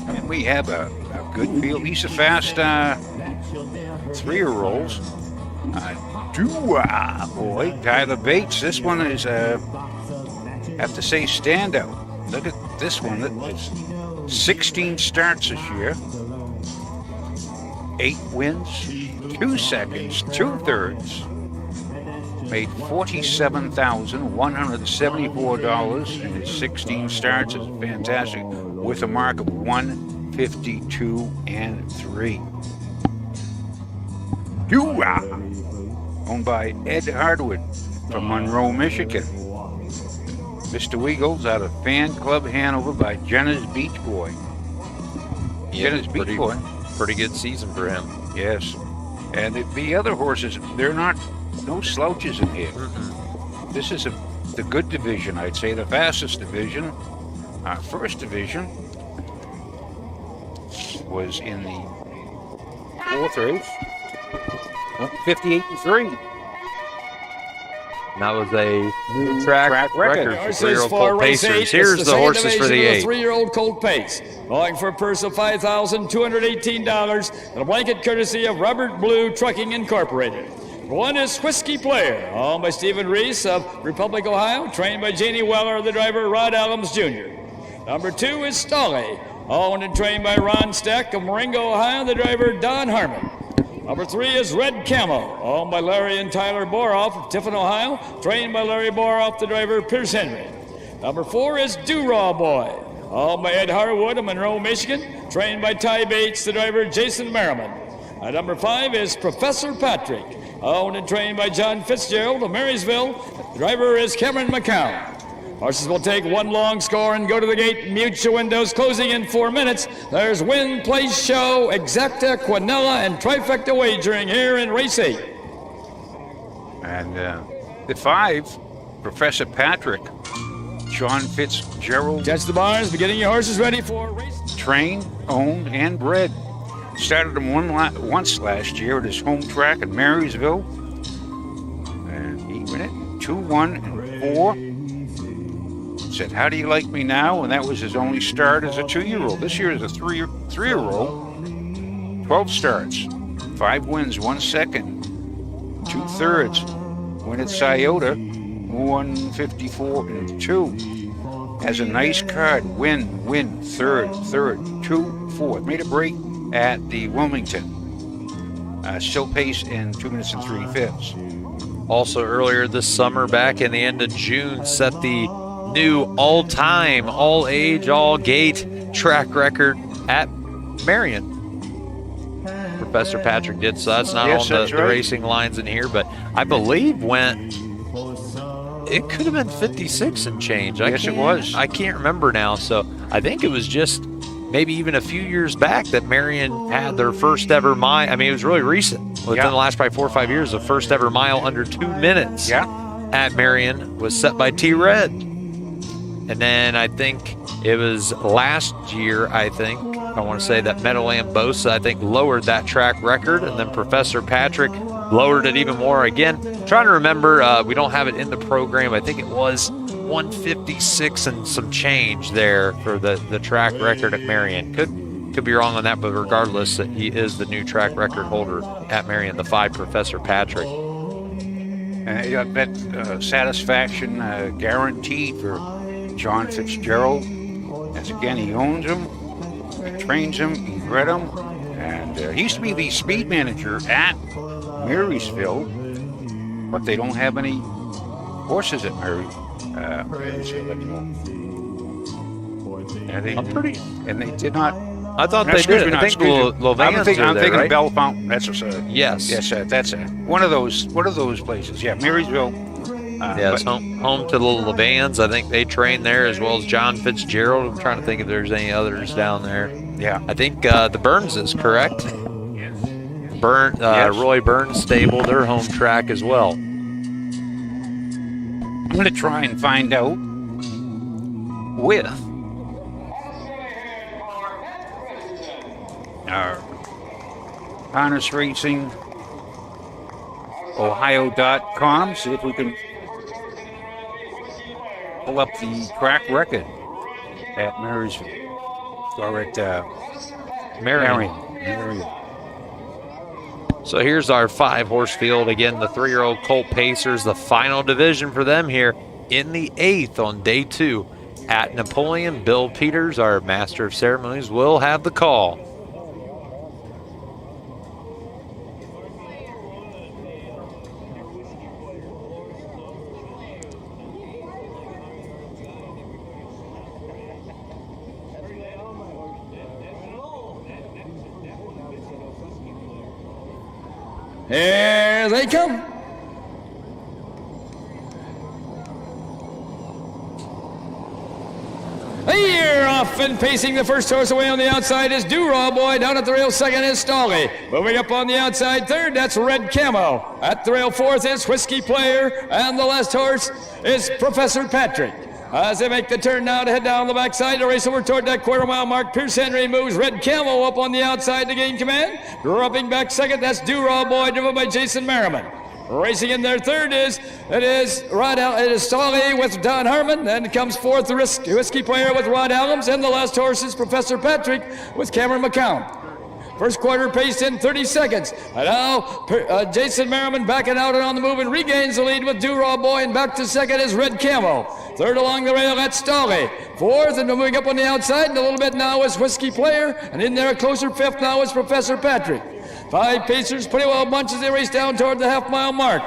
And we have a good field. These are fast 3-year-olds. Boy, Tyler Bates. This one is, have to say, standout. Look at this one. It's 16 starts this year. 8 wins, 2 seconds, 2 thirds. Made $47,174 in his 16 starts. It's fantastic, with a mark of 152-3. Owned by Ed Hardwood from Monroe, Michigan. Mr. Eagles out of Fan Club Hanover by Jenna's Beach Boy. Jenna's Beach Boy. Pretty good season for him. Yes. And the other horses, they're no slouches in here. This is the good division, I'd say, the fastest division. Our first division was in the 4th race. 58-3. And that was a new track record for 3-year-old colt pacers. Here's the horses for the 8. 3-year-old colt pace, going for a purse of $5,218 and a blanket courtesy of Robert Blue Trucking Incorporated. One is Whiskey Player, owned by Stephen Reese of Republic, Ohio, trained by Janie Weller, the driver Rod Adams Jr. Number 2 is Stolly, owned and trained by Ron Steck of Marengo, Ohio, the driver Don Harmon. Number 3 is Red Camo, owned by Larry and Tyler Boroff of Tiffin, Ohio, trained by Larry Boroff, the driver Pierce Henry. Number 4 is Do-Raw Boy, owned by Ed Harwood of Monroe, Michigan, trained by Ty Bates, the driver Jason Merriman. Number 5 is Professor Patrick, owned and trained by John Fitzgerald of Marysville. The driver is Cameron McCown. Horses will take one long score and go to the gate. Mute your windows, closing in 4 minutes. There's Win, Place, Show, Exacta, Quinella, and Trifecta Wagering here in Race 8. And the 5, Professor Patrick, John Fitzgerald. Catch the bars, be getting your horses ready for race. Trained, owned, and bred. Started him once last year at his home track in Marysville. And he went it 2-1-4. Said, "How do you like me now?" And that was his only start as a 2-year-old. This year is a 3-year-old. 12 starts, 5 wins, 1 second, 2 thirds. Win at Scioto, 154-2. Has a nice card. Win, third, 2, 4. Made a break at the Wilmington. Still pace in 2 minutes and 3/5. Also earlier this summer, back in the end of June, set the new all-time, all-age, all-gate track record at Marion. Professor Patrick did, so that's not on the racing lines in here, but I believe it could have been 56 and change. Yes, it was. I can't remember now, so I think it was just maybe even a few years back that Marion had their first ever mile. I mean, it was really recent. Within the last probably 4 or 5 years, the first ever mile under 2 minutes at Marion was set by T-Red. And then I think it was last year, I want to say that Meadowland Bosa, I think, lowered that track record. And then Professor Patrick lowered it even more. Again, trying to remember, we don't have it in the program. I think it was 156 and some change there for the track record at Marion. Could be wrong on that, but regardless, he is the new track record holder at Marion, the 5 Professor Patrick. That satisfaction guaranteed for John Fitzgerald, as again he owns him, he trains him, he bred him, and he used to be the speed manager at Marysville, but they don't have any horses at And they did not. I thought no, they excuse did. me, I no, think excuse me. Lovan's I'm thinking there, right? of Bell Fountain. That's Yes. That's one of those places. Yeah, Marysville. Yes, home to the Levans. I think they train there, as well as John Fitzgerald. I'm trying to think if there's any others down there. Yeah. I think the Burns is correct. Yes. Roy Burns Stable, their home track as well. I'm going to try and find out with our Harness Racing Ohio.com, see if we can pull up the track record at Marysville or at Marion. So here's our 5-horse field. Again, the 3-year-old Colt Pacers, the final division for them here in the 8th on day 2 at Napoleon. Bill Peters, our master of ceremonies, will have the call. Here they come. Here, off and pacing the first horse away on the outside is Do-Raw Boy. Down at the rail second is Stolly. Moving up on the outside third, that's Red Camo. At the rail fourth is Whiskey Player. And the last horse is Professor Patrick. As they make the turn now to head down the backside to race over toward that quarter-mile mark, Pierce Henry moves Red Camo up on the outside to gain command. Dropping back second, that's Do-Raw Boy, driven by Jason Merriman. Racing in their third is Stolly with Don Harmon. Then comes fourth, the Whiskey Player with Rod Adams. And the last horse is Professor Patrick with Cameron McCown. First quarter paced in 30 seconds. And now Jason Merriman backing out and on the move and regains the lead with Do-Raw Boy. And back to second is Red Camo. Third along the rail, that's Stolly. Fourth, and moving up on the outside, and a little bit now is Whiskey Player. And in there, a closer fifth now is Professor Patrick. 5 Pacers pretty well bunched as they race down toward the half-mile mark.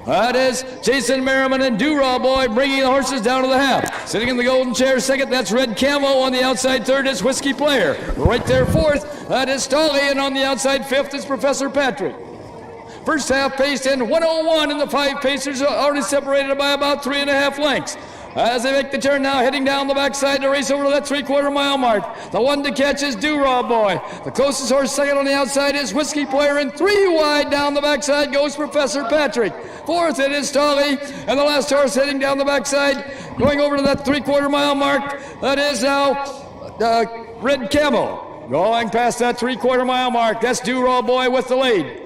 That is Jason Merriman and Do-Raw Boy bringing the horses down to the half. Sitting in the golden chair second, that's Red Camo. On the outside third is Whiskey Player. Right there fourth, that is Stolly. And on the outside fifth is Professor Patrick. First half paced in 1:01, and the 5 Pacers are already separated by about 3.5 lengths. As they make the turn now, heading down the backside to race over to that 3/4 mile mark. The one to catch is Do-Raw Boy. The closest horse second on the outside is Whiskey Player, and 3 wide down the backside goes Professor Patrick. Fourth, it is Stolly, and the last horse heading down the backside, going over to that 3/4 mile mark. That is now Red Camo. Going past that 3/4 mile mark, that's Do-Raw Boy with the lead.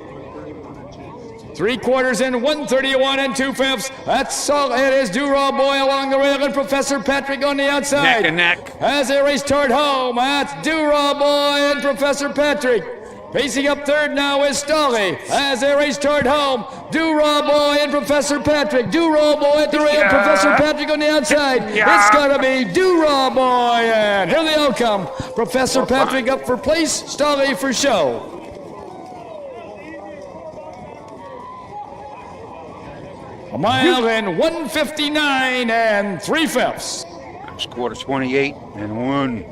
3 quarters in, 1:31 and 2/5. That's all. It is Do-Raw Boy along the rail and Professor Patrick on the outside. Neck and neck. As they race toward home, that's Do-Raw Boy and Professor Patrick. Pacing up third now is Stolly. As they race toward home, Do-Raw Boy and Professor Patrick. Do-Raw Boy at the rail, Professor Patrick on the outside. It's got to be Do-Raw Boy. And here they all come. Professor Patrick up for place, Stolly for show. A mile and 1:59 and 3/5. That's quarter 28 and 1.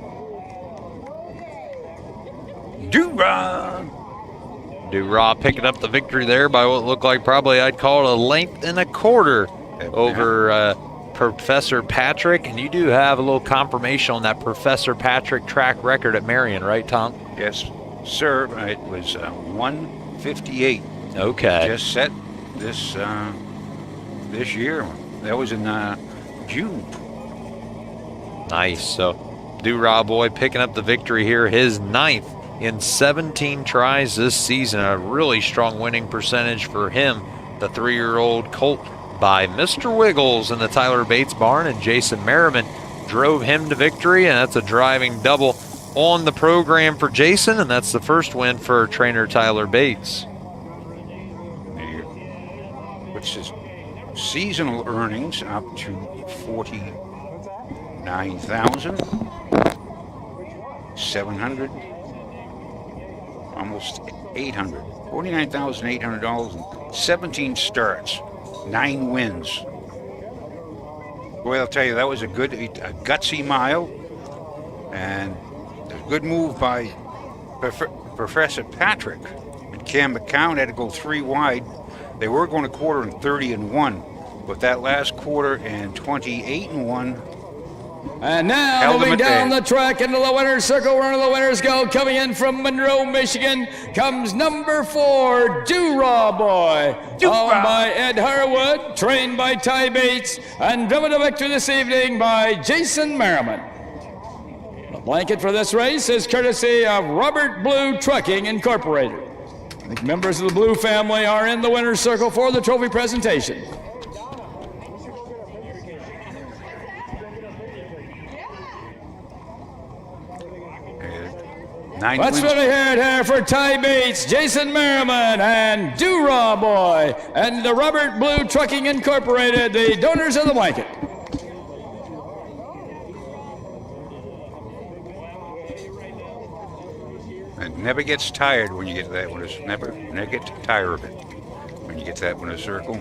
Do-Raw picking up the victory there by what looked like probably I'd call it a length and a quarter over Professor Patrick. And you do have a little confirmation on that Professor Patrick track record at Marion, right, Tom? Yes, sir. It was 1:58. Okay. Just set this year. That was in June. Nice. So Do-Raw Boy picking up the victory here, his 9th in 17 tries this season. A really strong winning percentage for him. The 3-year-old colt by Mr. Wiggles in the Tyler Bates barn, and Jason Merriman drove him to victory, and that's a driving double on the program for Jason, and that's the first win for trainer Tyler Bates. Which is seasonal earnings up to $49,700, almost $800, $49,800 and 17 starts, 9 wins. Well, I'll tell you, that was a gutsy mile, and a good move by Professor Patrick. And Cam McCown had to go 3 wide. They were going to quarter in 30-1, but that last quarter in 28-1. And now moving down the track into the winner's circle, where the winners go. Coming in from Monroe, Michigan, comes number 4, Do-Rah Boy. Owned by Ed Harwood, trained by Ty Bates, and driven to victory this evening by Jason Merriman. The blanket for this race is courtesy of Robert Blue Trucking Incorporated. The members of the Blue family are in the winner's circle for the trophy presentation. Let's really hear it here for Ty Bates, Jason Merriman, and Do-Rah Boy, and the Robert Blue Trucking Incorporated, the donors of the blanket. It never gets tired when you get to that one. It's never get tired of it when you get to that one in a circle.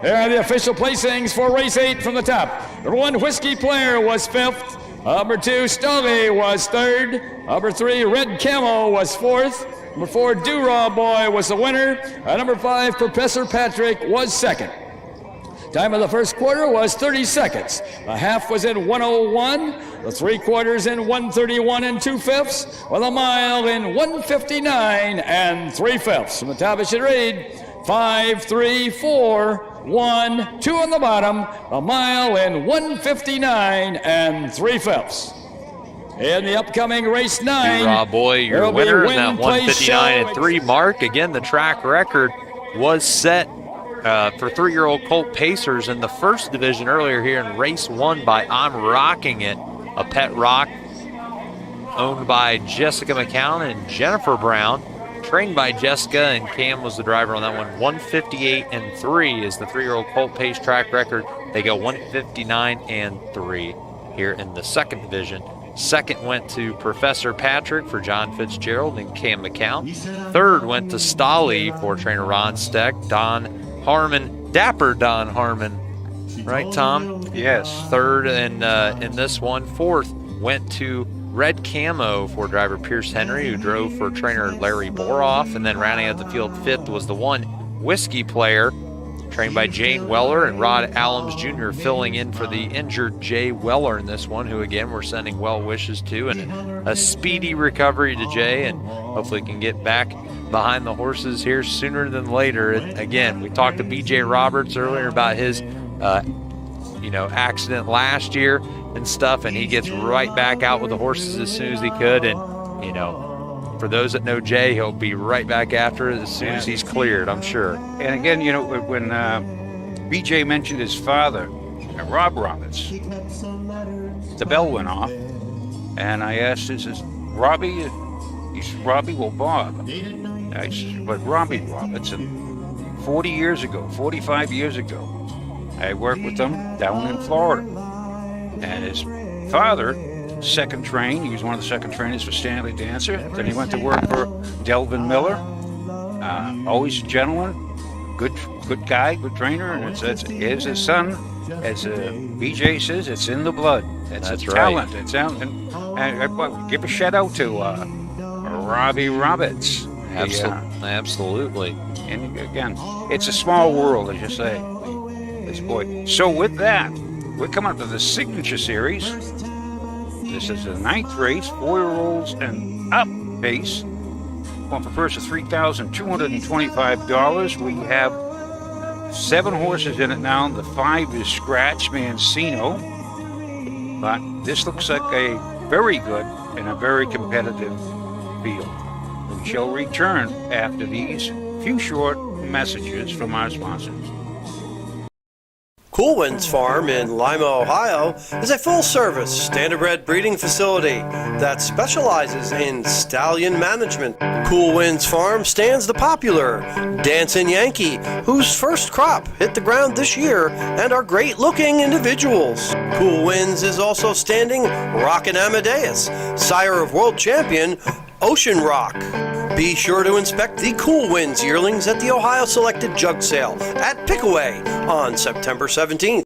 Here are the official placings for race 8 from the top. Number 1, Whiskey Player was 5th. Number 2, Stovey was 3rd. Number 3, Red Camo was 4th. Number 4, Do-Rah Boy was the winner. And number 5, Professor Patrick was 2nd. Time of the first quarter was 30 seconds. The half was in 1:01. The 3 quarters in 1:31 and 2/5, with a mile in 1:59 and 3/5. From the top it should read 5, 3, 4, 1, 2 on the bottom, a mile in 1:59 and 3/5. In the upcoming race 9, Do-Rah Boy, your winner in that 1:59 and 3 mark. Again, the track record was set for 3-year-old Colt Pacers in the first division earlier here in race 1 by I'm Rocking It, a pet rock owned by Jessica McCown and Jennifer Brown, trained by Jessica, and Cam was the driver on that one. 1:58 and 3 is the 3-year-old Colt Pace track record. They go 1:59 and 3 here in the second division. Second went to Professor Patrick for John Fitzgerald and Cam McCown. Third went to Stolly for trainer Ron Steck, Don Harmon, Dapper Don Harmon, right, Tom? Yes. Third in this one. Fourth went to Red Camo for driver Pierce Henry, who drove for trainer Larry Boroff. And then rounding out the field, 5th was the 1 Whiskey Player, trained by Jane Weller, and Rod Allums Jr. filling in for the injured Jay Weller in this one, who again we're sending well wishes to, and a speedy recovery to Jay, and hopefully can get back behind the horses here sooner than later. And again, we talked to BJ Roberts earlier about his accident last year and stuff, and he gets right back out with the horses as soon as he could. And for those that know Jay, he'll be right back after it as soon as he's cleared, I'm sure. And again, when BJ mentioned his father, Rob Roberts, the bell went off, and I asked, is this Robbie? He said, Robbie? Well, Bob. I said, but Robbie Roberts, and 45 years ago, I worked with him down in Florida. And his father, second train, he was one of the second trainers for Stanley Dancer. Then he went to work for Delvin Miller. Always a gentleman, good guy, good trainer. And it's his son, as BJ says, it's in the blood. That's a talent. Right. It's out. And give a shout out to Robbie Roberts. Absolutely. And again, it's a small world, as you say. This boy. So with that, we're coming up to the signature series. This is the 9th race, 4-year-olds and up pace. Going for first of $3,225. We have 7 horses in it now. The 5 is Scratch Mancino. But this looks like a very good and a very competitive field. We shall return after these few short messages from our sponsors. Cool Winds Farm in Lima, Ohio is a full-service standardbred breeding facility that specializes in stallion management. Cool Winds Farm stands the popular Dancing Yankee, whose first crop hit the ground this year and are great-looking individuals. Cool Winds is also standing Rockin' Amadeus, sire of world champion Ocean Rock. Be sure to inspect the Cool Winds yearlings at the Ohio Selected Jug Sale at Pickaway on September 17th.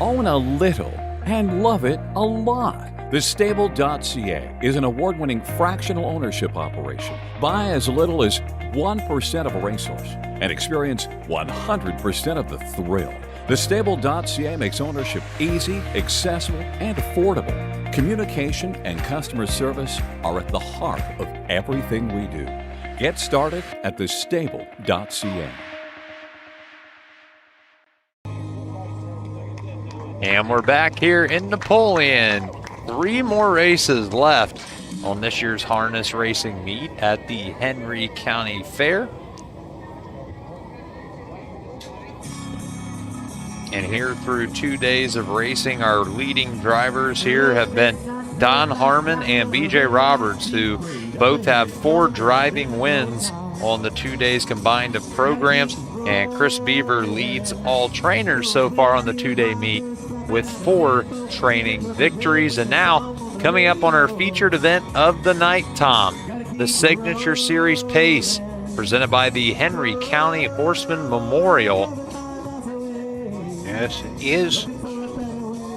Own a little and love it a lot. TheStable.ca is an award-winning fractional ownership operation. Buy as little as 1% of a racehorse and experience 100% of the thrill. TheStable.ca makes ownership easy, accessible, and affordable. Communication and customer service are at the heart of everything we do. Get started at TheStable.ca. And we're back here in Napoleon. 3 more races left on this year's harness racing meet at the Henry County Fair. And here through 2 days of racing, our leading drivers here have been Don Harmon and BJ Roberts, who both have 4 driving wins on the 2 days combined of programs. And Chris Beaver leads all trainers so far on the 2-day meet with 4 training victories. And now, coming up on our featured event of the night, Tom, the Signature Series Pace, presented by the Henry County Horseman Memorial. Yes, it is.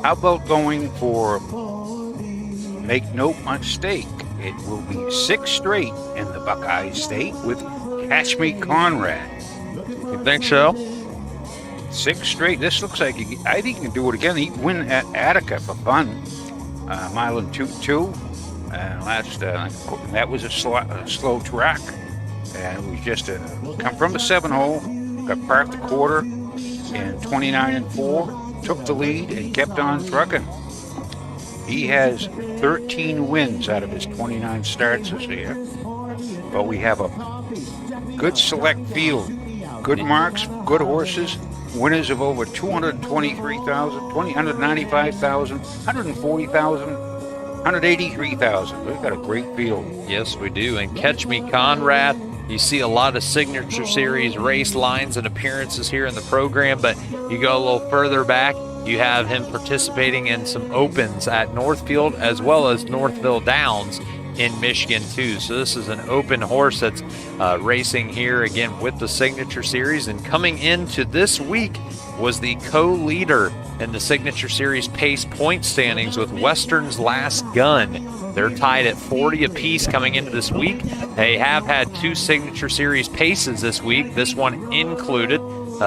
How about going for, make no mistake, it will be 6 straight in the Buckeye State with Catch Me Conrad. You think so? 6 straight. This looks like I think he can do it again. He can win at Attica for fun. Mile and 2-2. That was a slow track. And it was just come from the 7-hole, got parked the quarter in 29-4, took the lead and kept on trucking. He has 13 wins out of his 29 starts this year. But we have a good select field, good marks, good horses. Winners of over 223,000, 195,000, 140,000, 183,000. We've got a great field. Yes, we do. And Catch Me Conrad, you see a lot of Signature Series race lines and appearances here in the program, but you go a little further back, you have him participating in some opens at Northfield as well as Northville Downs in Michigan too. So this is an open horse that's racing here again with the Signature Series, and coming into this week was the co-leader in the Signature Series pace point standings with Western's Last Gun. They're tied at 40 apiece coming into this week. They have had 2 Signature Series paces this week, this one included.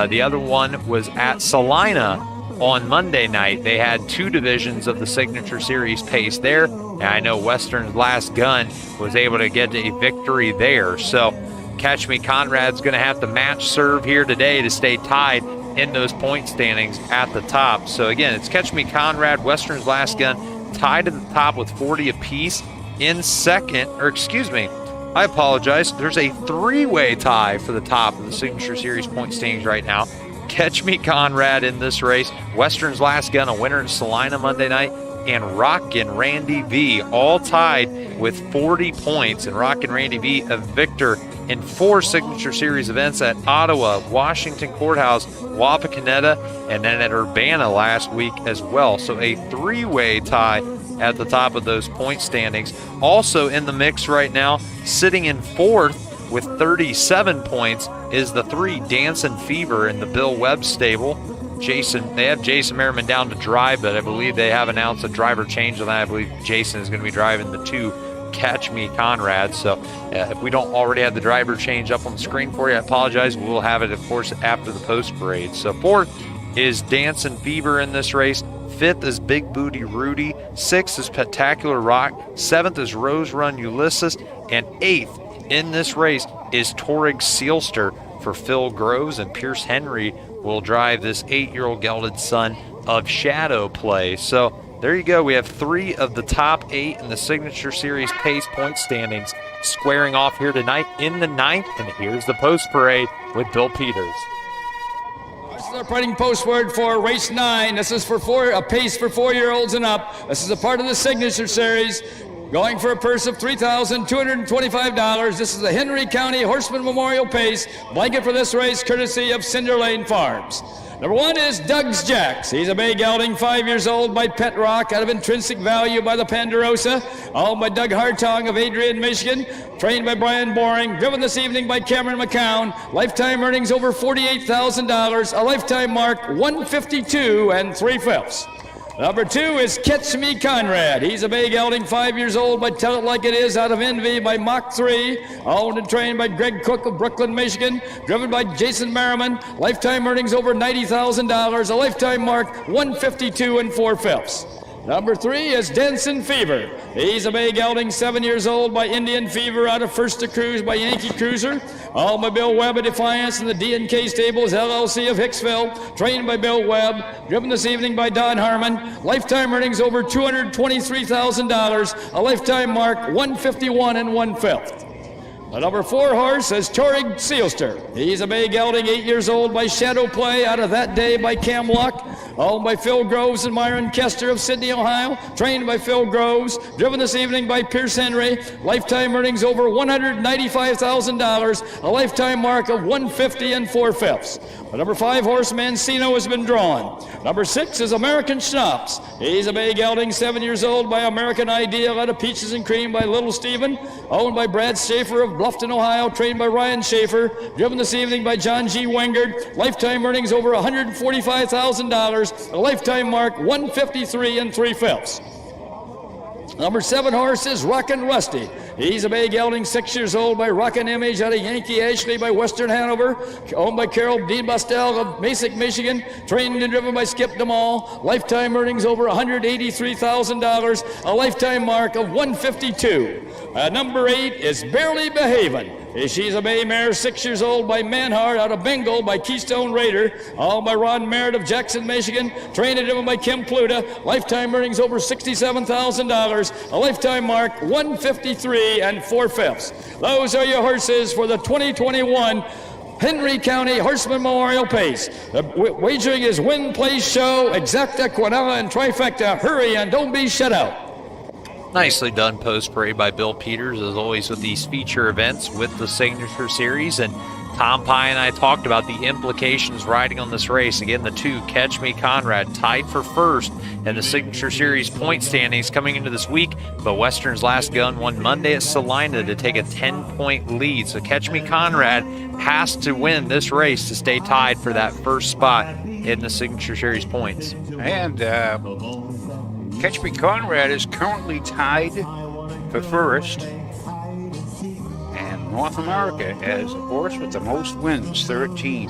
The other one was at Salina on Monday night. They had 2 divisions of the Signature Series pace there. And I know Western's Last Gun was able to get a victory there. So Catch Me Conrad's going to have to match serve here today to stay tied in those point standings at the top. So again, it's Catch Me Conrad, Western's Last Gun, tied at the top with 40 apiece. In second, or excuse me, I apologize. There's a 3-way tie for the top of the Signature Series point standings right now. Catch Me Conrad in this race, Western's Last Gun, a winner in Salina Monday night, and Rockin' Randy V, all tied with 40 points. And Rockin' Randy V, a victor in 4 Signature Series events at Ottawa, Washington Courthouse, Wapakoneta, and then at Urbana last week as well. So a 3-way tie at the top of those point standings. Also in the mix right now, sitting in 4th with 37 points, is the 3 Dancin' Fever in the Bill Webb stable. They have Jason Merriman down to drive, but I believe they have announced a driver change on that. I believe Jason is going to be driving the 2 Catch Me Conrad. So if we don't already have the driver change up on the screen for you, I apologize. We'll have it, of course, after the post parade. So 4th is Dancin' Fever in this race. 5th is Big Booty Rudy. 6th is Spectacular Rock. 7th is Rose Run Ulysses. And 8th in this race is Torig Sealster for Phil Groves, and Pierce Henry will drive this 8-year-old gelded son of Shadow Play. So there you go. We have 3 of the top 8 in the Signature Series pace point standings squaring off here tonight in the 9th. And here's the post parade with Bill Peters. They're putting post word for race 9. This is for a pace for 4-year-olds and up. This is a part of the Signature Series. going for a purse of $3,225. This is the Henry County Horseman Memorial Pace. Blanket for this race, courtesy of Cinder Lane Farms. Number 1 is Doug's Jacks. He's a bay gelding, 5 years old, by Pet Rock, out of Intrinsic Value by the Ponderosa, owned by Doug Hartong of Adrian, Michigan, trained by Brian Boring, driven this evening by Cameron McCown, lifetime earnings over $48,000, a lifetime mark 152 3/5. Number 2 is Catch Me Conrad. He's a bay gelding, 5 years old, by Tell It Like It Is, out of Envy by Mach 3, owned and trained by Greg Cook of Brooklyn, Michigan, driven by Jason Merriman, lifetime earnings over $90,000, a lifetime mark 152 4/5. Number 3 is Denson Fever. He's a bay gelding, 7 years old, by Indian Fever, out of First to Cruise by Yankee Cruiser, owned by Bill Webb of Defiance and the D&K Stables LLC of Hicksville, trained by Bill Webb, driven this evening by Don Harmon, lifetime earnings over $223,000, a lifetime mark 151 1/5. The number 4 horse is Torig Seelster. He's a bay gelding, 8 years old, by Shadow Play, out of That Day by Cam Luck, owned by Phil Groves and Myron Kester of Sydney, Ohio, trained by Phil Groves, driven this evening by Pierce Henry, lifetime earnings over $195,000, a lifetime mark of 150 4/5. The number 5 horse, Mancino, has been drawn. Number 6 is American Schnapps. He's a bay gelding, 7 years old, by American Ideal, out of Peaches and Cream by Little Steven, owned by Brad Schaefer of Bluffton, Ohio, trained by Ryan Schaefer, driven this evening by John G. Wengard, lifetime earnings over $145,000, a lifetime mark 153 3/5. Number 7 horse is Rockin' Rusty. He's a bay gelding, 6 years old, by Rockin' Image, out of Yankee Ashley by Western Hanover, owned by Carol Dean Bostel of Masick, Michigan, trained and driven by Skip DeMall, lifetime earnings over $183,000, a lifetime mark of 152. Number 8 is Barely Behavin'. She's a bay mare, 6 years old, by Manhart, out of Bengal by Keystone Raider, owned by Ron Merritt of Jackson, Michigan, trained and driven by Kim Pluta, lifetime earnings over $67,000, a lifetime mark 153 4/5. Those are your horses for the 2021 Henry County Horseman Memorial Pace. The wagering is win, place, show, exacta, quinella, and trifecta. Hurry and don't be shut out. Nicely done post parade by Bill Peters, as always, with these feature events with the Signature Series. And Tom Pye and I talked about the implications riding on this race. Again, the 2, Catch Me Conrad, tied for first in the Signature Series point standings coming into this week. But Western's Last Gun won Monday at Salina to take a 10-point lead. So Catch Me Conrad has to win this race to stay tied for that first spot in the Signature Series points. And Catch Me Conrad is currently tied for first. And North America has a horse with the most wins, 13.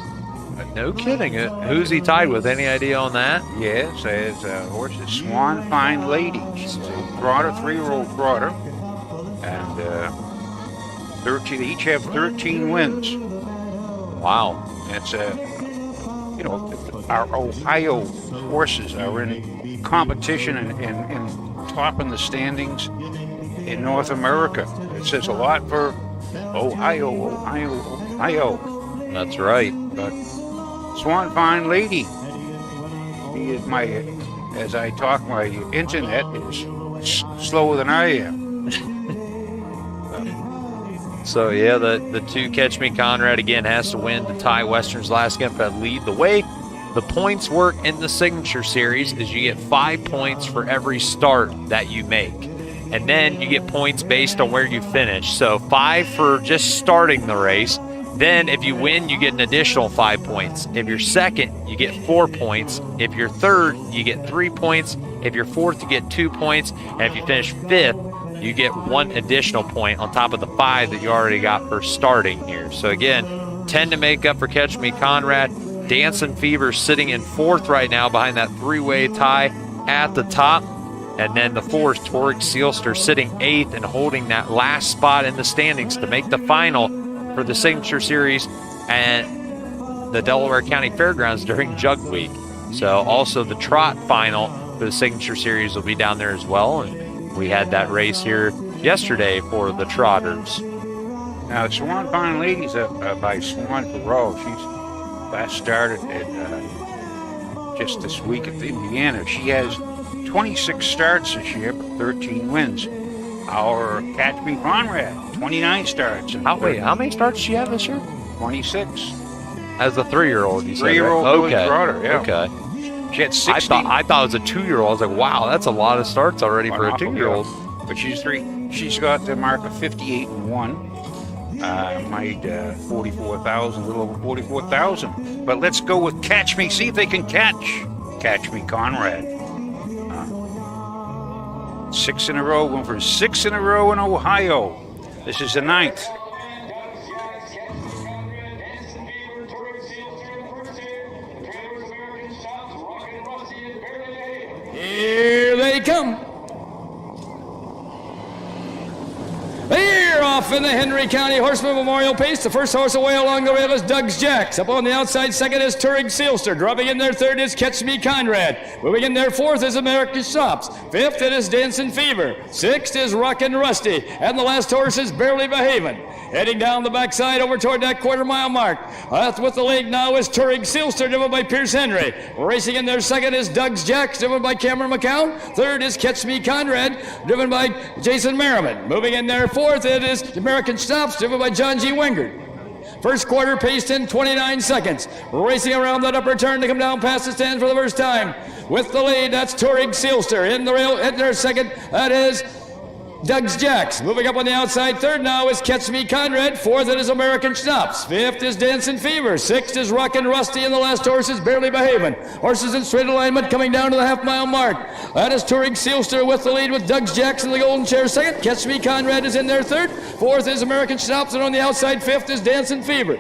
No kidding. Who's he tied with? Any idea on that? Yes, as horse is Swan Fine Lady. She's a trotter, 3-year-old trotter. And 13, they each have 13 wins. Wow. That's our Ohio horses are in competition and top in the standings in North America. It says a lot for Ohio. That's right. But Swan Fine Lady, he is as I talk, my internet is slower than I am. So yeah, the 2, Catch Me Conrad, again has to win to tie Western's Last Gun for that lead. The way the points work in the Signature Series is you get 5 points for every start that you make. And then you get points based on where you finish. So 5 for just starting the race. Then if you win, you get an additional 5 points. If you're second, you get 4 points. If you're third, you get 3 points. If you're fourth, you get 2 points. And if you finish fifth, you get 1 additional point on top of the 5 that you already got for starting here. So again, 10 to make up for Catch Me Conrad. Dancing Fever sitting in 4th right now behind that 3-way tie at the top. And then the 4th, Torig Seelster, sitting 8th and holding that last spot in the standings to make the final for the Signature Series and the Delaware County Fairgrounds during Jug Week. So also the trot final for the Signature Series will be down there as well. And we had that race here yesterday for the trotters. Now, Swan Fine Ladies by Swan Perot. She's last started just this week at Indiana. She has 26 starts this year, but 13 wins. our Catch Me Conrad, 29 starts. How many starts did she have this year? 26. As a 3-year-old, you said. 3-year-old Okay. Trotter, yeah. Okay. She had 60. I thought it was a 2-year-old. I was like, wow, that's a lot of starts already for a 2-year-old. But she's got the mark of 58-1. Made 44,000, a little over 44,000. But let's go with Catch Me. See if they can Catch Me Conrad. 6 in a row. Going for 6 in a row in Ohio. This is the 9th. Here they come. Here off in the Henry County Horseman Memorial Pace. The first horse away along the rail is Doug's Jacks. Up on the outside second is Turig Sealster. Dropping in there third is Catch Me Conrad. Moving in there fourth is American Shops. Fifth it is Dancing Fever. Sixth is Rockin' Rusty. And the last horse is Barely Behavin'. Heading down the backside over toward that quarter-mile mark. With the lead now is Turig Sealster, driven by Pierce Henry. Racing in there second is Doug's Jacks, driven by Cameron McCown. Third is Catch Me Conrad, driven by Jason Merriman. Moving in there fourth, it is American Stops, driven by John G. Wingard. First quarter paced in 29 seconds. Racing around that upper turn to come down past the stand for the first time. With the lead, that's Turig Sealster. In the rail, in there second, that is Doug's Jacks. Moving up on the outside third now is Catch Me Conrad. Fourth it is American Schnapps. Fifth is Dancing Fever. Sixth is Rockin' Rusty, and the last horse is Barely Behavin'. Horses in straight alignment coming down to the half-mile mark. That is Turig Sealster with the lead with Doug's Jacks in the golden chair second. Catch Me Conrad is in there third. Fourth is American Schnapps, and on the outside fifth is Dancing Fever.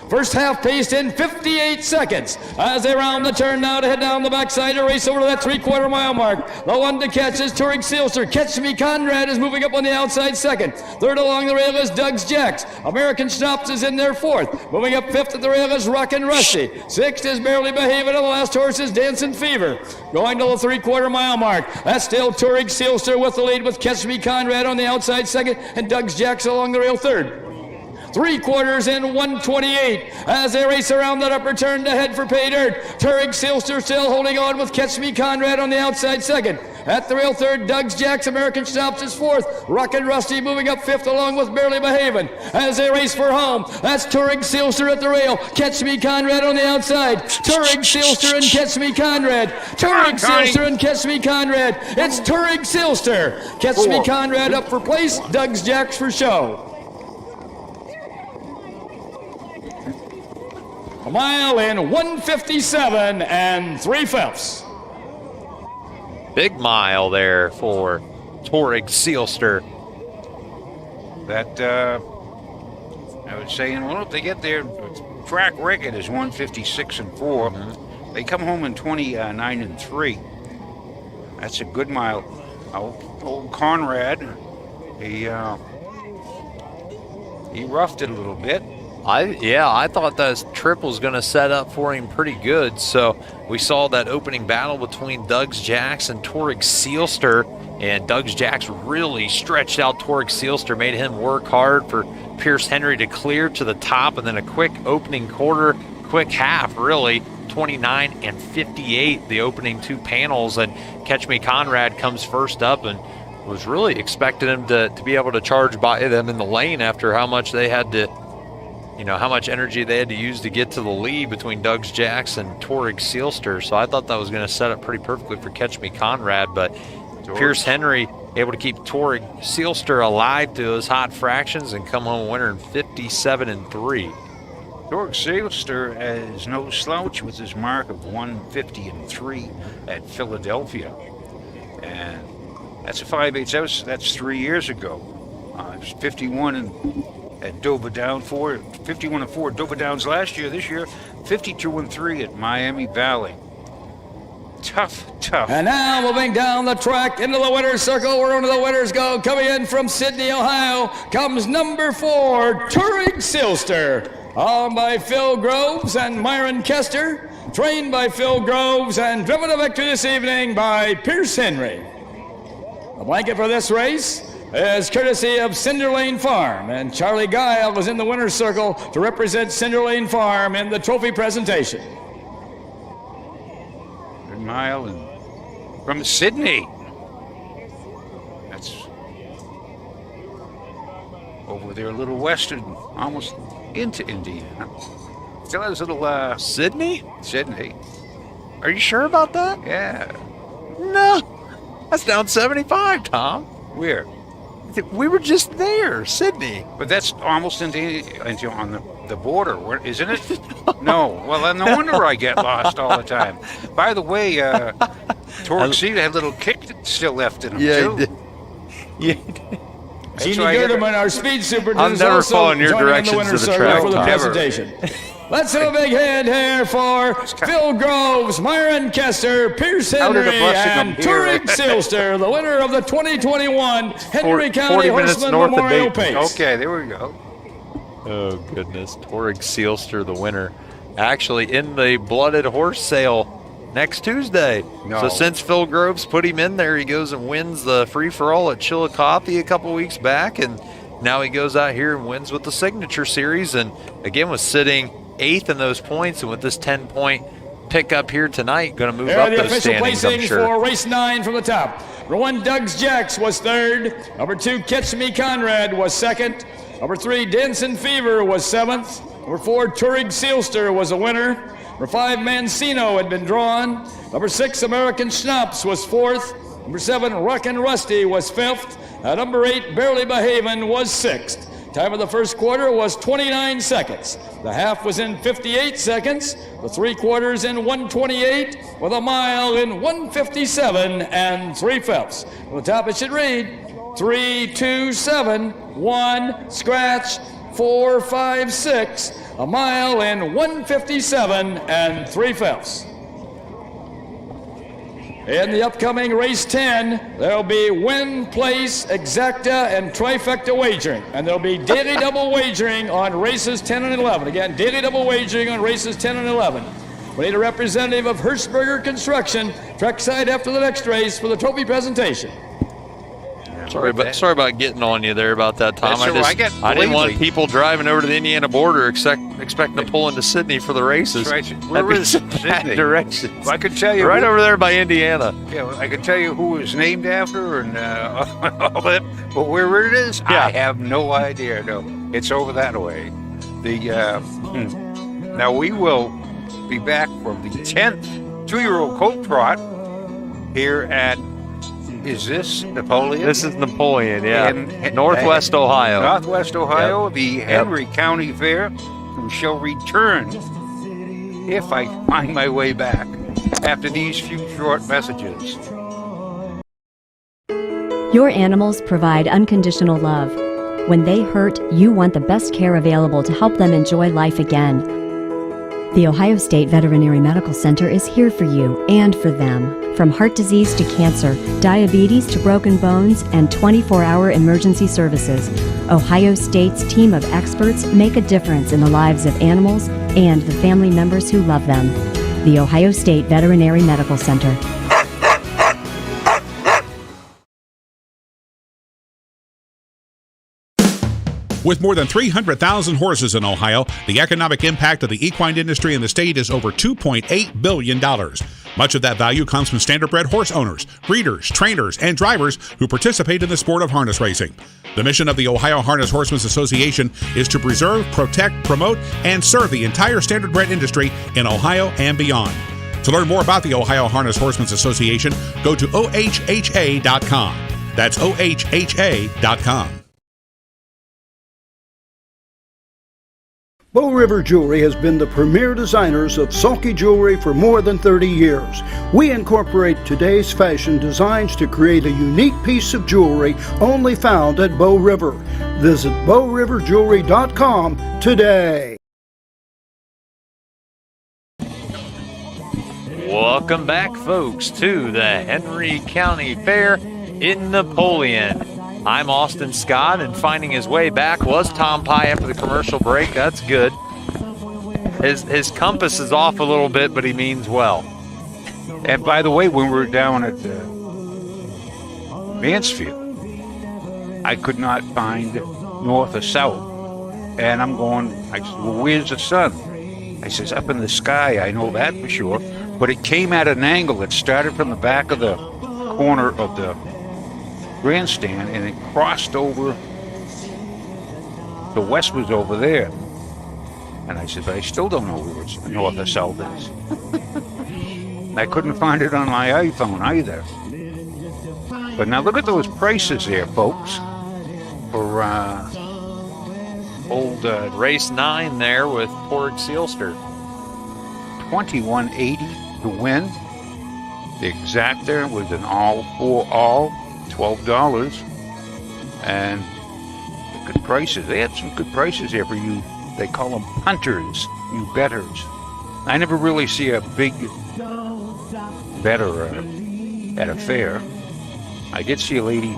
First half paced in 58 seconds as they round the turn now to head down the backside to race over to that 3/4 mile mark. The one to catch is Turig Sealster. Catch Me Conrad is moving up on the outside second. Third along the rail is Doug's Jacks. American Schnapps is in there fourth. Moving up fifth at the rail is Rockin' Rusty. Sixth is Barely Behavin', and the last horse is Dancing Fever. Going to the 3/4 mile mark. That's still Turig Sealster with the lead with Catch Me Conrad on the outside second and Doug's Jacks along the rail third. 3/4 in 1:28 as they race around that upper turn to head for pay dirt. Turig Sealster still holding on with Catch Me Conrad on the outside second. At the rail third, Doug's Jacks. American Stops is fourth. Rockin' Rusty moving up fifth along with Barely Behavin'. As they race for home, that's Turig Sealster at the rail. Catch Me Conrad on the outside. Turig Sealster and Catch Me Conrad. Turig Sealster and Catch Me Conrad. It's Turig Sealster. Catch Me Conrad up for place. Doug's Jacks for show. A mile in 1:57 3/5. Big mile there for Turig Sealster. That, I was saying, well, if they get their track record is 1:56 4. They come home in 29 3. That's a good mile. Old Conrad, he roughed it a little bit. I thought that trip was going to set up for him pretty good. So we saw that opening battle between Doug's Jacks and Turig Sealster, and Doug's Jacks really stretched out Turig Sealster, made him work hard for Pierce Henry to clear to the top, and then a quick opening quarter, quick half, really, 29 and 58, the opening two panels, and Catch Me Conrad comes first up and was really expecting him to be able to charge by them in the lane after how much they had to, how much energy they had to use to get to the lead between Doug's Jacks and Turig Sealster. So I thought that was going to set up pretty perfectly for Catch Me Conrad, but Pierce Henry able to keep Turig Sealster alive to those hot fractions and come home winner in 57 3. Turig Sealster is no slouch with his mark of 150 3 at Philadelphia. And that's a 5/8. That's 3 years ago. It was 51 at Dover Down 51 4 at Dover Downs last year. This year, 52 3 at Miami Valley. Tough. And now moving down the track into the winner's circle, where one of the winners go. Coming in from Sydney, Ohio, comes number 4, Turig Sealster. Owned by Phil Groves and Myron Kester. Trained by Phil Groves and driven to victory this evening by Pierce Henry. The blanket for this race is courtesy of Cinder Lane Farm, and Charlie Guile was in the winner's circle to represent Cinder Lane Farm in the trophy presentation. Good mile and from Sydney. That's there, a little western, almost into Indiana. Still has a little Sydney? Sydney. Are you sure about that? Yeah. No, that's down 75, Tom. Where? We were just there, Sydney. But that's almost into on the border, isn't it? No. Well, then no wonder I get lost all the time. By the way, Torxida had a little kick still left in him, too. Yeah. Jeannie Gerdeman, our speed superintendent, I'm never also following your joining directions the winner's to the circle track, for the Tom. presentation. Let's have a big hand here for Phil Groves, Myron Kester, Pierce Henry, and Turing Seelster, the winner of the 2021 Henry County Horseman Memorial Pace. Okay, there we go. Oh, goodness. Turing Seelster, the winner. Actually, in the blooded horse sale next Tuesday. No. So since Phil Groves put him in there, he goes and wins the free-for-all at Chillicothe a couple weeks back, and now he goes out here and wins with the Signature Series, and again was sitting 8th in those points, and with this 10-point pickup here tonight, going to move up the those official standings, I'm placings sure. for race 9 from the top. Number 1, Doug's Jacks was 3rd. Number 2, Catch Me Conrad was 2nd. Number 3, Dancing Fever was 7th. Number 4, Turing Seelster was a winner. Number 5, Mancino had been drawn. Number 6, American Schnapps was 4th. Number 7, Rockin' Rusty was 5th. Number 8, Barely Behavin' was 6th. Time of the first quarter was 29 seconds. The half was in 58 seconds. The 3/4 in 128, with a mile in 157 and 3/5. On the top it should read 3, 2, 7, 1, scratch, 4, 5, 6. A mile in 157 and 3/5. In the upcoming race 10, there'll be win, place, exacta, and trifecta wagering. And there'll be daily double wagering on races 10 and 11. Again, daily double wagering on races 10 and 11. We need a representative of Hertzberger Construction trackside after the next race for the trophy presentation. Sorry about getting on you there about that, Tom. I didn't want people driving over to the Indiana border expecting to pull into Sydney for the races. That's right. Where is Sydney? Directions. Well, I could tell you right over there by Indiana. Yeah, well, I could tell you who it was named after and all that, but where it is, I have no idea. No, it's over that way. Now we will be back from the 10th 2-year-old colt trot here at. Is this Napoleon? This is Napoleon, yeah. In Northwest Ohio. Northwest Ohio, the Henry County Fair. We shall return if I find my way back after these few short messages. Your animals provide unconditional love. When they hurt, you want the best care available to help them enjoy life again. The Ohio State Veterinary Medical Center is here for you and for them. From heart disease to cancer, diabetes to broken bones, and 24-hour emergency services, Ohio State's team of experts make a difference in the lives of animals and the family members who love them. The Ohio State Veterinary Medical Center. With more than 300,000 horses in Ohio, the economic impact of the equine industry in the state is over $2.8 billion. Much of that value comes from standardbred horse owners, breeders, trainers, and drivers who participate in the sport of harness racing. The mission of the Ohio Harness Horsemen's Association is to preserve, protect, promote, and serve the entire standardbred industry in Ohio and beyond. To learn more about the Ohio Harness Horsemen's Association, go to ohha.com. That's ohha.com. Bow River Jewelry has been the premier designers of sulky jewelry for more than 30 years. We incorporate today's fashion designs to create a unique piece of jewelry only found at Bow River. Visit bowriverjewelry.com today. Welcome back, folks, to the Henry County Fair in Napoleon. I'm Austin Scott, and finding his way back was Tom Pye after the commercial break. That's good. His compass is off a little bit, but he means well. And by the way, when we were down at Mansfield, I could not find north or south. And I'm going, I said, well, where's the sun? I says, up in the sky, I know that for sure. But it came at an angle. It started from the back of the corner of the grandstand, and it crossed over the west was over there. And I said, but I still don't know where it's north or south is. I couldn't find it on my iPhone either. But now look at those prices there, folks. For old race 9 there with Porg Sealster. $21.80 to win. The exacta was an all for all, $12. And the good prices. They had some good prices here for you. They call them punters, you betters. I never really see a big better at a fair. I did see a lady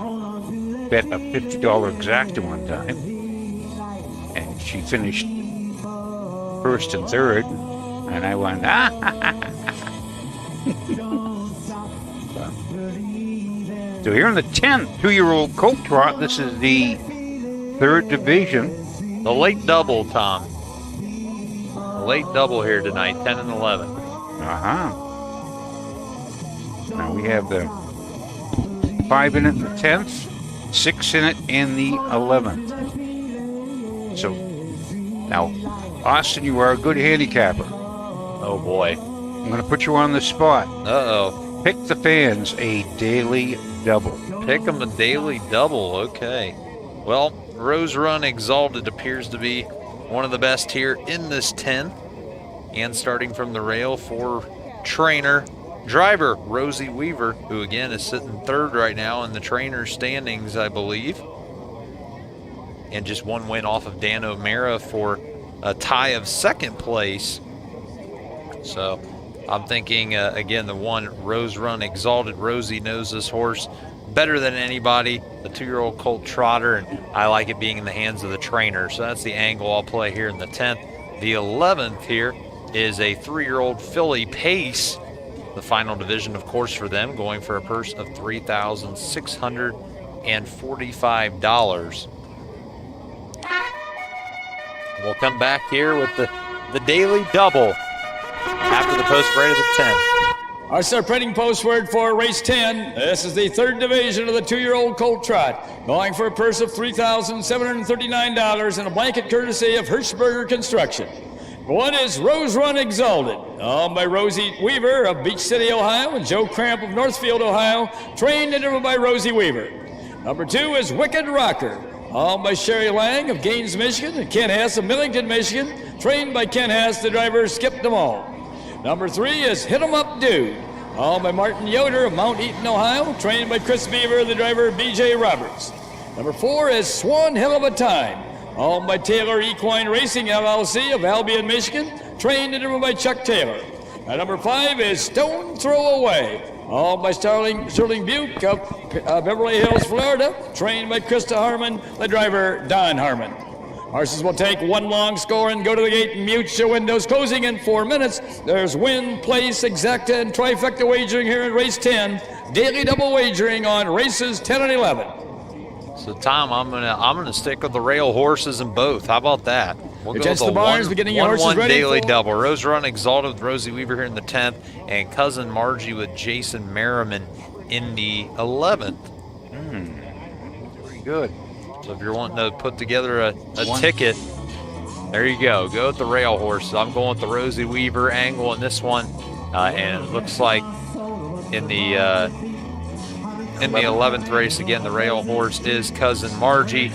bet a $50 exacta one time, and she finished first and third, and I went, So here in the 10th, 2-year-old colt trot, this is the 3rd division. The late double, Tom. The late double here tonight, 10 and 11. Now we have the 5 in it in the 10th, 6 in it in the 11th. So now, Austin, you are a good handicapper. Oh boy. I'm going to put you on the spot. Uh-oh. Pick the fans a daily double. Pick them a daily double, okay. Well, Rose Run Exalted appears to be one of the best here in this 10th. And starting from the rail for trainer, driver Rosie Weaver, who again is sitting 3rd right now in the trainer standings, I believe. And just one win off of Dan O'Mara for a tie of 2nd place. So I'm thinking, again, the one Rose Run Exalted. Rosie knows this horse better than anybody, the 2-year-old colt trotter, and I like it being in the hands of the trainer. So that's the angle I'll play here in the 10th. The 11th here is a 3-year-old filly Pace, the final division, of course, for them, going for a purse of $3,645. We'll come back here with the daily double after the post rate of the 10th. Our separating post word for race 10. This is the 3rd division of the 2-year-old colt trot, going for a purse of $3,739 and a blanket courtesy of Hirschberger Construction. One is Rose Run Exalted, owned by Rosie Weaver of Beach City, Ohio, and Joe Cramp of Northfield, Ohio, trained and driven by Rosie Weaver. Number 2 is Wicked Rocker, owned by Sherry Lang of Gaines, Michigan, and Ken Hess of Millington, Michigan, trained by Ken Hess, the driver Skip DeMall. Number 3 is Hit 'em Up Dude, owned by Martin Yoder of Mount Eaton, Ohio, trained by Chris Beaver, the driver BJ Roberts. Number 4 is Swan Hell of a Time, owned by Taylor Equine Racing LLC of Albion, Michigan, trained and driven by Chuck Taylor. And number 5 is Stone Throw Away, owned by Sterling Buke of Beverly Hills, Florida, trained by Krista Harmon, the driver Don Harmon. Horses will take one long score and go to the gate and mute show windows closing in 4 minutes. There's win, place, exacta, and trifecta wagering here in race 10. Daily double wagering on races 10 and 11. So Tom, I'm gonna stick with the rail horses in both. How about that? We'll go with the barns, beginning your horses ready daily for double. Rose Run Exalted with Rosie Weaver here in the 10th, and Cousin Margie with Jason Merriman in the 11th. Very good. So if you're wanting to put together a ticket, there you go. Go with the rail horses. I'm going with the Rosie Weaver angle in this one, and it looks like in the 11th race, again, the rail horse is Cousin Margie.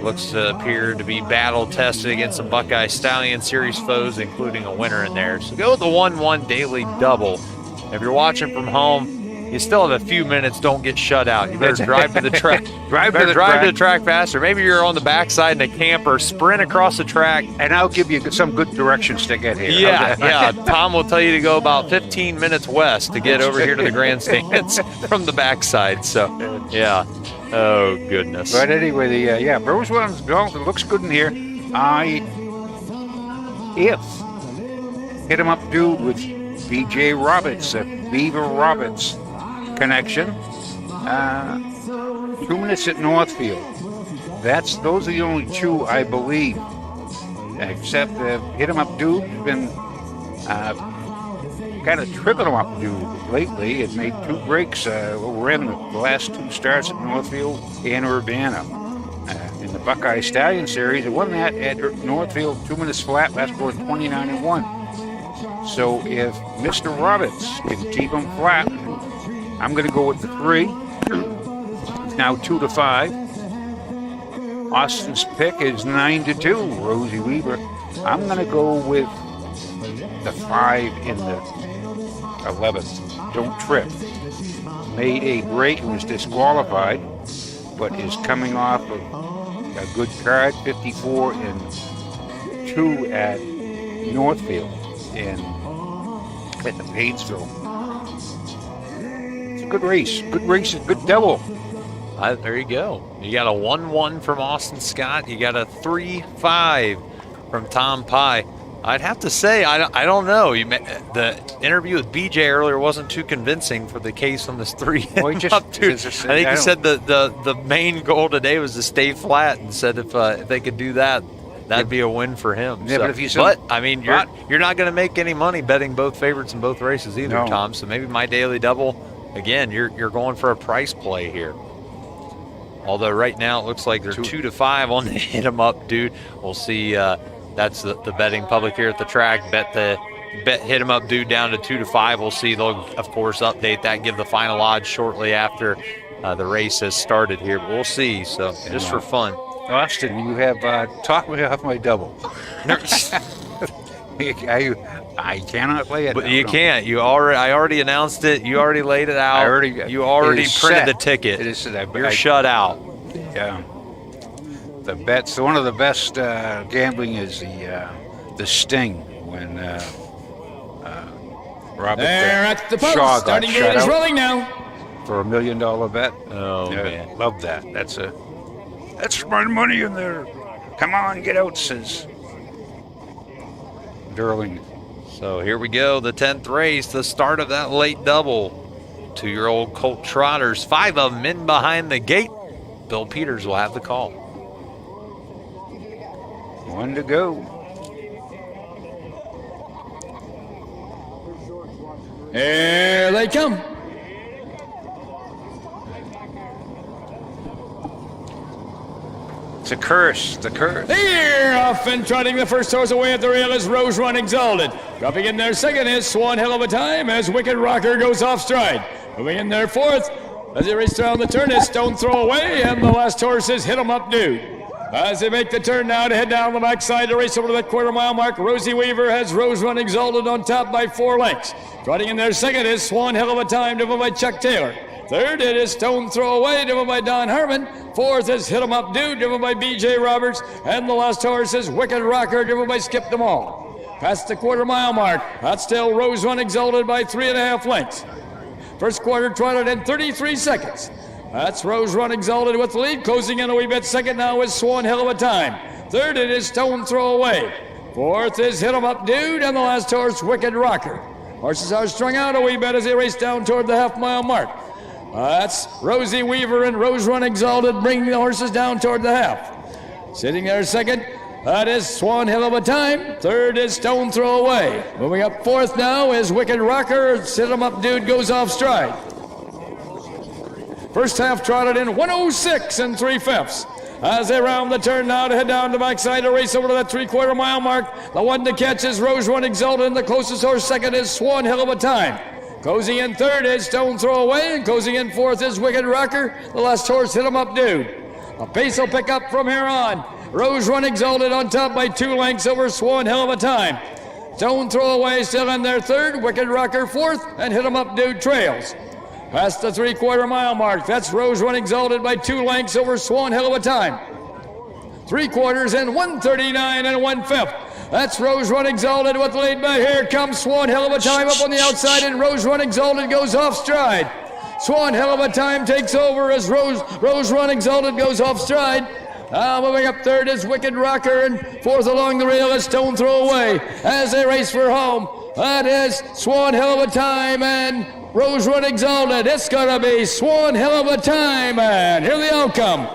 Looks to appear to be battle tested against some Buckeye Stallion Series foes, including a winner in there. So go with the 1-1 daily double. If you're watching from home, you still have a few minutes. Don't get shut out. You better drive to the track. drive to the track faster. Maybe you're on the backside in a camper. Sprint across the track, and I'll give you some good directions to get here. Yeah. Tom will tell you to go about 15 minutes west to get over here to the grandstands from the backside. So, yeah. Oh goodness. But anyway, Rose Run looks good in here. If Hit 'em Up Dude with BJ Roberts, Beaver Roberts connection. 2 minutes at Northfield. Those are the only 2 I believe. Except Hit 'em Up Dude has been kind of tripping 'em up Dude lately. It made 2 breaks. Ran the last 2 starts at Northfield and Urbana. In in the Buckeye Stallion Series. It won that at Northfield 2 minutes flat. Last score 29-1. So if Mr. Roberts can keep him flat, I'm going to go with the 3. It's now 2-5. Austin's pick is 9-2. Rosie Weaver. I'm going to go with the 5 in the 11th. Don't Trip. Made a break and was disqualified, but is coming off of a good card, 54 and 2 at Northfield at the Painesville. It's a good race. Good race, good double. There you go. You got a 1-1 from Austin Scott. You got a 3-5 from Tom Pye. I'd have to say, I don't know. The interview with BJ earlier wasn't too convincing for the case on this 3. Well, I think he said the main goal today was to stay flat, and said if they could do that, that'd be a win for him. Yeah, so, but I mean, you're not going to make any money betting both favorites in both races either, No. Tom. So maybe my daily double, again, you're going for a price play here. Although right now it looks like they're 2-5 on the hit 'em up, dude. We'll see. That's the betting public here at the track. Bet hit 'em up, dude, down to 2-5. We'll see. They'll of course update that, give the final odds shortly after the race has started here. But we'll see. So just for fun. Austin, you have talked me off my double. I cannot lay it. But down, you can't. I already announced it. You already laid it out. You already printed the ticket. It is, You're shut out. Yeah. The bets. One of the best gambling is the Sting when Robert They're at the post. Shaw got Starting shut gate is out rolling now. for $1 million bet. Oh man, love that. That's my money in there. Come on, get out, says Durling. So here we go, the 10th race, the start of that late double. 2-year-old Colt Trotters, 5 of them in behind the gate. Bill Peters will have the call. 1 to go. Here they come. It's a curse. The curse. Here, off and trotting the first horse away at the rail is Rose Run Exalted. Dropping in there second is Swan Hell of a Time as Wicked Rocker goes off stride. Moving in there fourth as they race around the turn is Stone Throw Away, and the last horse is Hit 'em Up Dude. As they make the turn now to head down the backside to race over to that quarter-mile mark, Rosie Weaver has Rose Run Exalted on top by 4 lengths. Trotting in there second is Swan Hell of a Time, driven by Chuck Taylor. Third, it is Stone Throw Away, driven by Don Harmon. Fourth is Hit 'em Up Dude, driven by B.J. Roberts. And the last horse is Wicked Rocker, driven by Skip Demall. Past the quarter-mile mark, that's still Rose Run Exalted by 3.5 lengths. First quarter trotted in 33 seconds. That's Rose Run Exalted with the lead. Closing in a wee bit second now is Swan Hell of a Time. Third, it is Stone Throw Away. Fourth is Hit 'em Up Dude, and the last horse, Wicked Rocker. Horses are strung out a wee bit as they race down toward the half-mile mark. That's Rosie Weaver and Rose Run Exalted bringing the horses down toward the half. Sitting there second, that is Swan Hell of a Time. Third is Stone Throw Away. Moving up fourth now is Wicked Rocker. Hit 'em Up Dude goes off stride. First half trotted in 106 3/5. As they round the turn now to head down the backside to race over to that 3/4 mile mark. The one to catch is Rose Run Exalted, and the closest horse second is Swan Hell of a Time. Closing in third is Stone Throw Away, and closing in fourth is Wicked Rocker. The last horse, Hit 'em Up Dude. A pace will pick up from here on. Rose Run Exalted on top by 2 lengths over Swan Hell of a Time. Stone Throw Away still in their third, Wicked Rocker fourth, and Hit 'em Up Dude trails. Past the 3/4 mile mark, that's Rose Run Exalted by 2 lengths over Swan Hell of a Time. 3/4 and 139 1/5. That's Rose Run Exalted with the lead, but here comes Swan Hell of a Time up on the outside, and Rose Run Exalted goes off stride. Swan Hell of a Time takes over as Rose Run Exalted goes off stride. Moving up third is Wicked Rocker, and fourth along the rail is Stone Throw Away as they race for home. That is Swan Hell of a Time and Rose Run Exalted. It's gonna be Swan Hell of a Time, and here the outcome.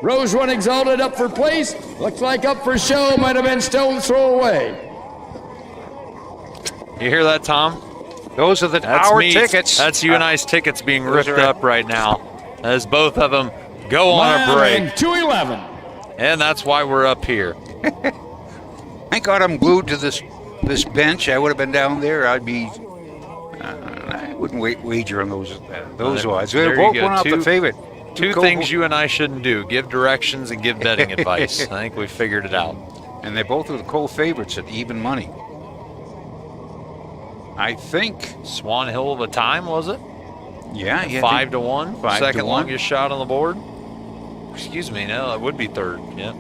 Rose Run Exalted up for place. Looks like up for show might have been Stone Throw Away. You hear that, Tom? Those are That's our me. tickets. That's you and I's tickets being ripped up right now as both of them go on a break. 211. And that's why we're up here. Thank God I'm glued to this bench. I would have been down there. I'd be. I wouldn't wager on those odds. There Both you go. went off the favorite. Two things you and I shouldn't do: give directions and give betting advice. I think we figured it out. And they both were the co-favorites at even money. I think Swan Hill of a Time, was it? Yeah, 5-1. 5 Second to 1. longest shot on the board. Excuse me, no, it would be third. Yeah.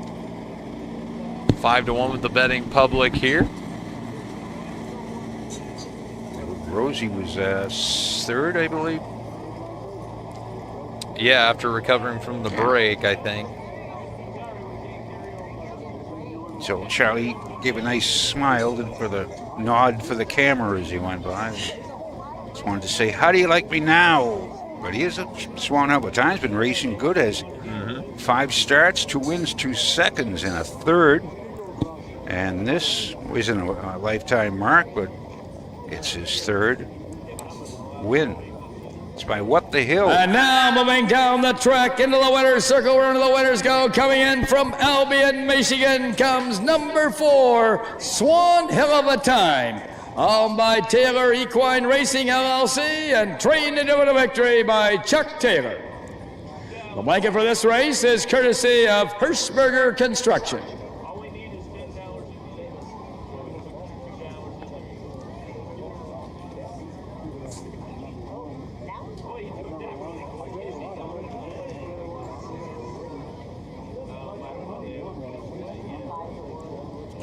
5-1 with the betting public here. Rosie was third, I believe. Yeah, after recovering from the break, I think. So Charlie gave a nice smile for the nod for the camera as he went by. Just wanted to say, how do you like me now? But he is a Swan Hill of a Time's been racing good, has 5 starts, 2 wins, 2 seconds, and a third. And this isn't a lifetime mark, but it's his third win. It's by What the Hill. And now moving down the track into the winner's circle where the winners go. Coming in from Albion, Michigan comes number 4, Swan Hill of a Time. Owned by Taylor Equine Racing LLC and trained to do it a victory by Chuck Taylor. The blanket for this race is courtesy of Hirschberger Construction.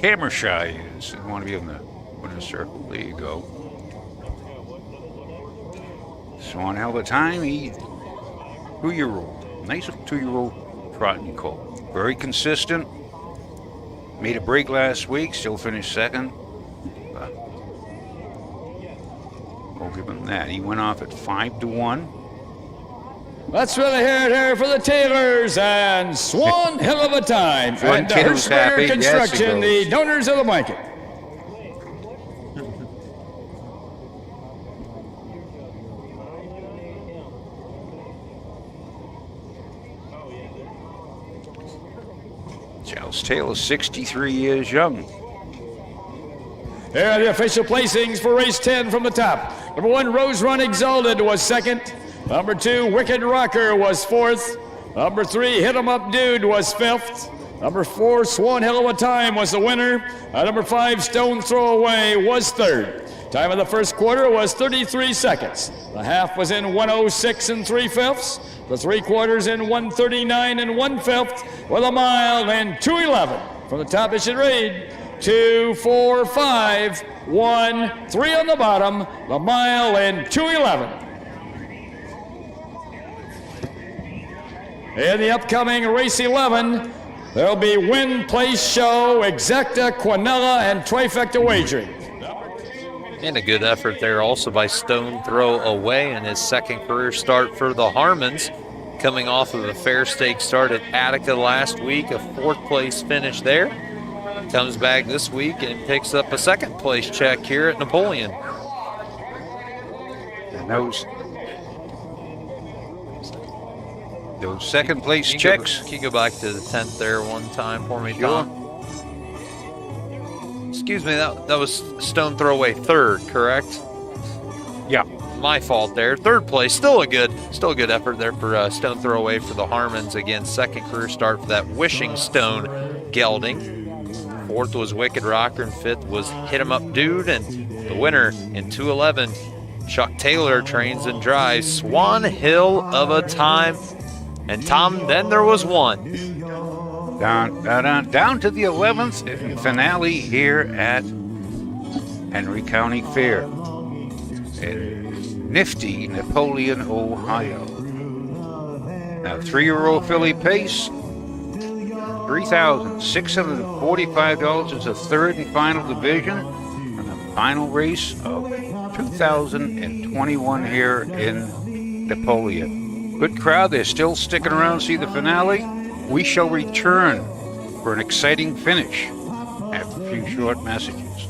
Camera shy is. You want to be in the winner's circle. There you go. Swan Hill of a Time, 2-year-old. Nice 2-year-old trotting colt. Very consistent. Made a break last week, still finished second. We'll give him that. He went off at 5-1. Let's really hear it here for the Taylors and Swan Hill of a Time. And Hirschberger Construction, the donors of the blanket. Charles Taylor, 63 years young. Here are the official placings for race 10 from the top. Number 1, Rose Run Exalted was second. Number 2, Wicked Rocker was 4th. Number 3, Hit 'em Up Dude was 5th. Number 4, Swan Hill of a Time was the winner. Number 5, Stone Throw Away was 3rd. Time of the first quarter was 33 seconds. The half was in 1:06 3/5. The 3/4 in 1:39 1/5. With a mile in 2:11. From the top it should read 2, 4, 5, 1, 3 on the bottom. The mile in 2:11. In the upcoming race 11, there'll be Win, Place, Show, Exacta, Quinella, and Trifecta Wagering. And a good effort there also by Stone Throw Away in his second career start for the Harmons. Coming off of a fair stake start at Attica last week, a 4th place finish there. Comes back this week and picks up a 2nd place check here at Napoleon. And those second place checks. Can you go back to the 10th there one time for me, Sure. Tom? Excuse me, that was Stone Throw Away 3rd, correct? Yeah. My fault there. 3rd place, still a good effort there for Stone Throw Away for the Harmons. Again, 2nd career start for that Wishing Stone gelding. 4th was Wicked Rocker, and 5th was Hit 'em Up Dude, and the winner in 2:11, Chuck Taylor trains and drives Swan Hill of a Time. And Tom, then there was one. Down to the 11th finale here at Henry County Fair in nifty Napoleon, Ohio. Now, 3-year-old filly Pace, $3,645 is the 3rd and final division, and the final race of 2021 here in Napoleon. Good crowd. They're still sticking around to see the finale. We shall return for an exciting finish after a few short messages.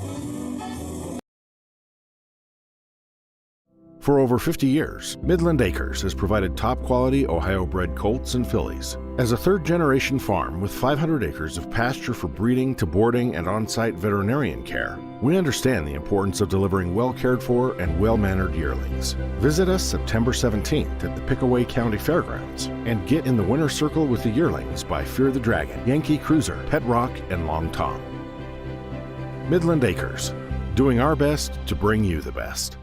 For over 50 years, Midland Acres has provided top-quality Ohio-bred colts and fillies. As a third-generation farm with 500 acres of pasture for breeding to boarding and on-site veterinarian care, we understand the importance of delivering well-cared-for and well-mannered yearlings. Visit us September 17th at the Pickaway County Fairgrounds and get in the winner's circle with the yearlings by Fear the Dragon, Yankee Cruiser, Pet Rock, and Long Tom. Midland Acres, doing our best to bring you the best.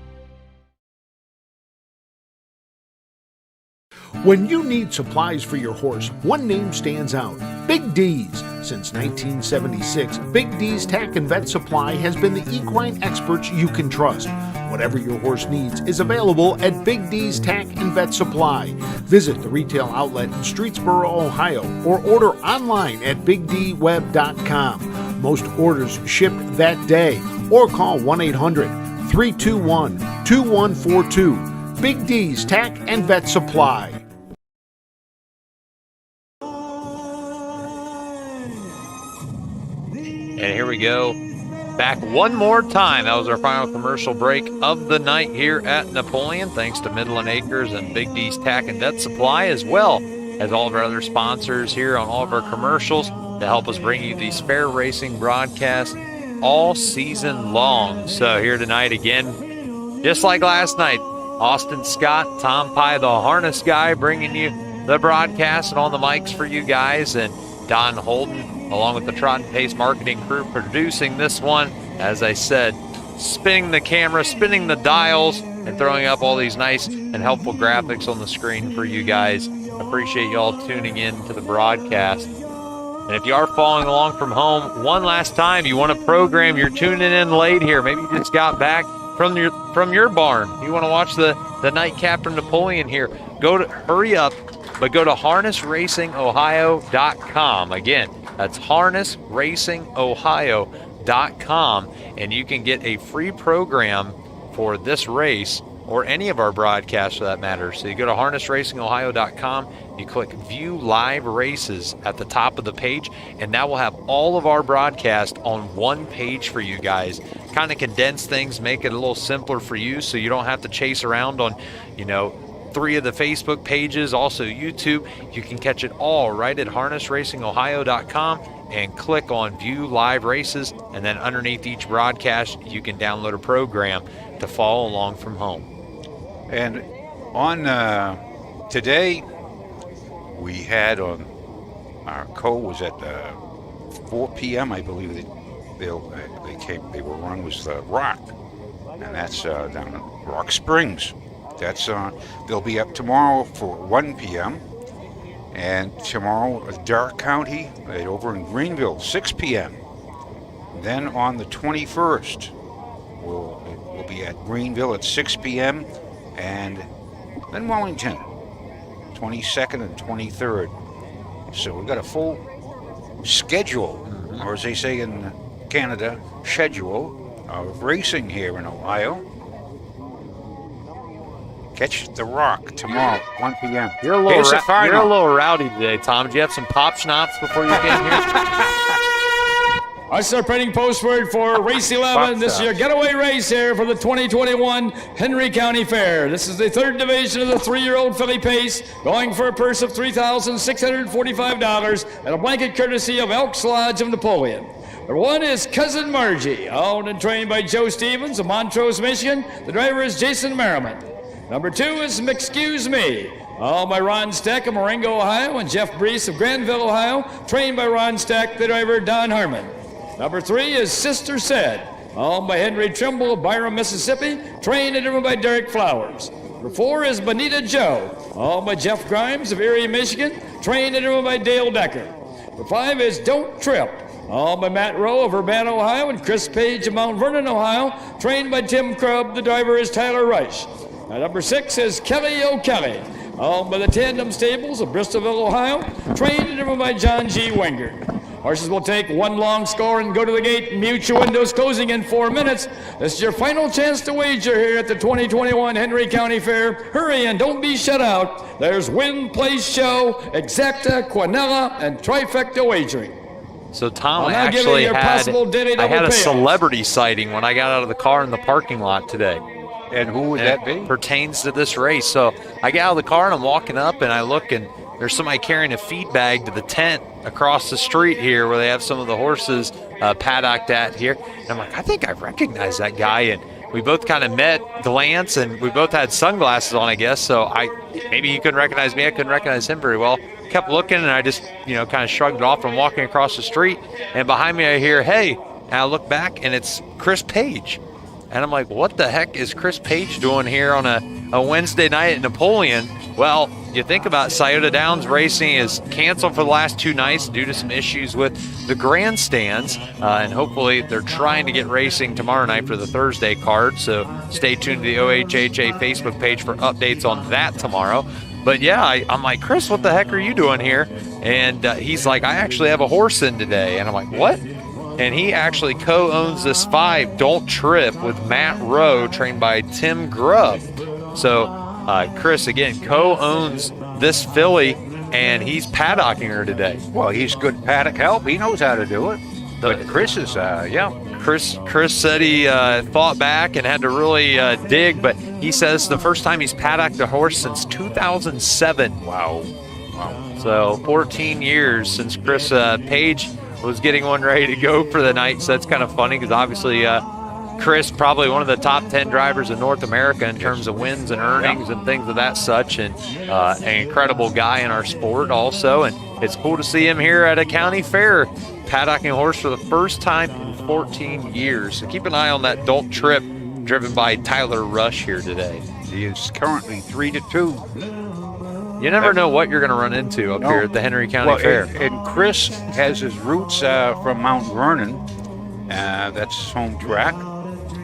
When you need supplies for your horse, one name stands out: Big D's. Since 1976, Big D's Tack and Vet Supply has been the equine experts you can trust. Whatever your horse needs is available at Big D's Tack and Vet Supply. Visit the retail outlet in Streetsboro, Ohio, or order online at BigDWeb.com. Most orders ship that day, or call 1-800-321-2142. Big D's Tack and Vet Supply. And here we go. Back one more time. That was our final commercial break of the night here at Napoleon. Thanks to Midland Acres and Big D's Tack and Vet Supply, as well as all of our other sponsors here on all of our commercials to help us bring you these fair racing broadcasts all season long. So here tonight again, just like last night, Austin Scott, Tom Pye, the harness guy, bringing you the broadcast and on the mics for you guys, and Don Holden, along with the Trot and Pace marketing crew, producing this one. As I said, spinning the camera, spinning the dials, and throwing up all these nice and helpful graphics on the screen for you guys. Appreciate you all tuning in to the broadcast. And if you are following along from home, one last time, you want to program, you're tuning in late here. Maybe you just got back from your barn. You want to watch the nightcap from Napoleon here. Hurry up, but go to harnessracingohio.com. Again, that's harnessracingohio.com, and you can get a free program for this race or any of our broadcasts for that matter. So you go to harnessracingohio.com, you click View Live Races at the top of the page, and that will have all of our broadcasts on one page for you guys. Kind of condense things, make it a little simpler for you so you don't have to chase around on, 3 of the Facebook pages, also YouTube. You can catch it all right at harnessracingohio.com and click on View Live Races, and then underneath each broadcast you can download a program to follow along from home. And on today, we had on our was at 4 p.m. I believe they were run was the Rock, and that's down at Rock Springs. That's they'll be up tomorrow for 1 p.m. and tomorrow Dark County over in Greenville 6 p.m. Then on the 21st, we'll be at Greenville at 6 p.m. and then Wellington 22nd and 23rd. So we've got a full schedule, or as they say in Canada, schedule of racing here in Ohio. Catch the Rock tomorrow, 1 p.m. You're a little rowdy today, Tom. Did you have some pop schnapps before you came here? Our separating postword for Race 11. This is your getaway race here for the 2021 Henry County Fair. This is the third division of the 3-year-old filly pace, going for a purse of $3,645 and a blanket courtesy of Elks Lodge of Napoleon. Number 1 is Cousin Margie, owned and trained by Joe Stevens of Montrose, Michigan. The driver is Jason Merriman. Number 2 is M'Excuse Me, owned by Ron Steck of Marengo, Ohio, and Jeff Brees of Granville, Ohio, trained by Ron Steck, the driver Don Herman. Number 3 is Sister Said, owned by Henry Trimble of Byram, Mississippi, trained and driven by Derek Flowers. Number 4 is Bonita Joe, owned by Jeff Grimes of Erie, Michigan, trained and driven by Dale Decker. Number 5 is Don't Trip, owned by Matt Rowe of Urbana, Ohio, and Chris Page of Mount Vernon, Ohio, trained by Tim Krubb. The driver is Tyler Rush. Number 6 is Kelly O'Kelly, owned by the Tandem Stables of Bristolville, Ohio, trained and driven by John G. Wingard. Horses will take one long score and go to the gate. Mute your windows closing in 4 minutes. This is your final chance to wager here at the 2021 Henry County Fair. Hurry and don't be shut out. There's Win, Place, Show, Exacta, Quinella, and Trifecta Wagering. So Tom, I actually had a celebrity sighting when I got out of the car in the parking lot today. And who would that be? Pertains to this race. So I get out of the car and I'm walking up and I look and there's somebody carrying a feed bag to the tent across the street here where they have some of the horses paddocked at here. And I'm like, I think I recognize that guy. And we both kind of met, glance, and we both had sunglasses on, I guess. So maybe he couldn't recognize me. I couldn't recognize him very well. Kept looking, and I just, kind of shrugged it off from walking across the street. And behind me, I hear, hey. And I look back, and it's Chris Page. And I'm like, what the heck is Chris Page doing here on a Wednesday night at Napoleon? Well, you think about Scioto Downs Racing is canceled for the last 2 nights due to some issues with the grandstands. And hopefully they're trying to get racing tomorrow night for the Thursday card. So stay tuned to the OHHA Facebook page for updates on that tomorrow. But yeah, I'm like, Chris, what the heck are you doing here? And he's like, I actually have a horse in today. And I'm like, what? And he actually co-owns this 5, Don't Trip, with Matt Rowe, trained by Tim Grubb. So Chris, again, co-owns this filly, and he's paddocking her today. Well, he's good paddock help. He knows how to do it. But Chris is, Chris said he thought back and had to really dig, but he says the first time he's paddocked a horse since 2007. Wow. So 14 years since Chris Page was getting one ready to go for the night. So that's kind of funny because obviously Chris, probably one of the top 10 drivers in North America in terms of wins and earnings and things of that such, and an incredible guy in our sport also. And it's cool to see him here at a county fair paddocking a horse for the first time in 14 years. So keep an eye on that Don't Trip, driven by Tyler Rush here today. He is currently 3-2. You never know what you're going to run into up here at the Henry County Fair. And Chris has his roots from Mount Vernon. That's his home track.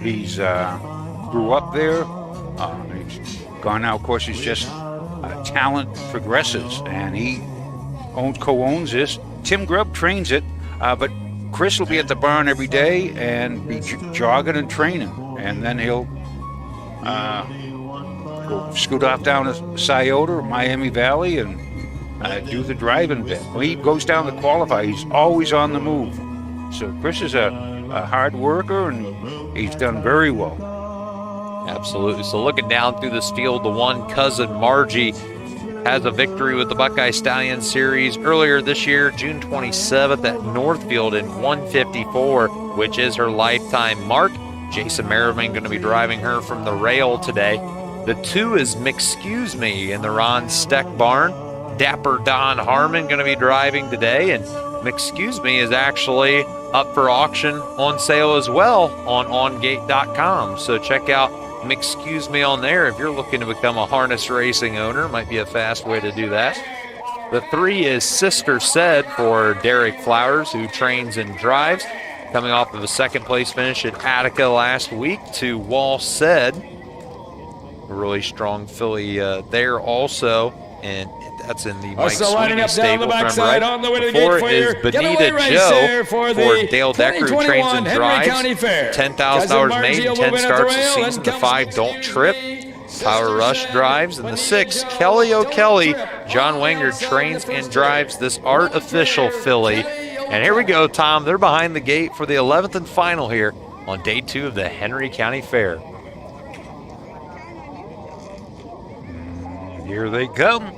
He's grew up there. He's gone now. Of course, he's just talent progresses, and he co-owns this. Tim Grubb trains it, but Chris will be at the barn every day and be jogging and training, and then he'll go scoot off down to Scioto or Miami Valley and do the driving bit. When he goes down to qualify, he's always on the move. So Chris is a hard worker, and he's done very well. Absolutely. So looking down through this field, the one Cousin Margie has a victory with the Buckeye Stallion Series earlier this year, June 27th at Northfield in 154, which is her lifetime mark. Jason Merriman going to be driving her from the rail today. The 2 is M'Excuse Me in the Ron Steck barn. Dapper Don Harmon going to be driving today, and M'Excuse Me is actually up for auction on sale as well on ongate.com. So check out M'Excuse Me on there if you're looking to become a harness racing owner. Might be a fast way to do that. The 3 is Sister Said for Derek Flowers, who trains and drives, coming off of a second place finish at Attica last week to Wall Said. A really strong filly there also, and that's in the Mike Sweeney stable. Backside, on the way to the Before gate is Bonita Joe for Dale Decker, who trains and drives. $10,000 made in 10 starts this season. The 5, Don't Trip, Tyler Rush drives. And the 6, Kelly O'Kelly, John Wingard trains and drives this artificial filly. And here we go, Tom. They're behind the gate for the 11th and final here on day 2 of the Henry County Fair. Here they come.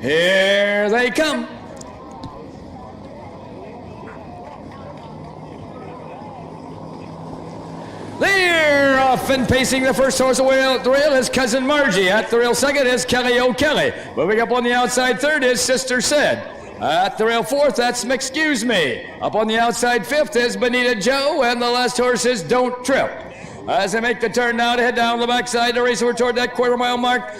Here they come. They're off and pacing the first horse away at the rail is Cousin Margie. At the rail second is Kelly O'Kelly. Moving up on the outside third is Sister Said. At the rail fourth, that's M'Excuse Me. Up on the outside fifth is Bonita Joe, and the last horse is Don't Trip. As they make the turn now to head down the backside to race over toward that quarter-mile mark,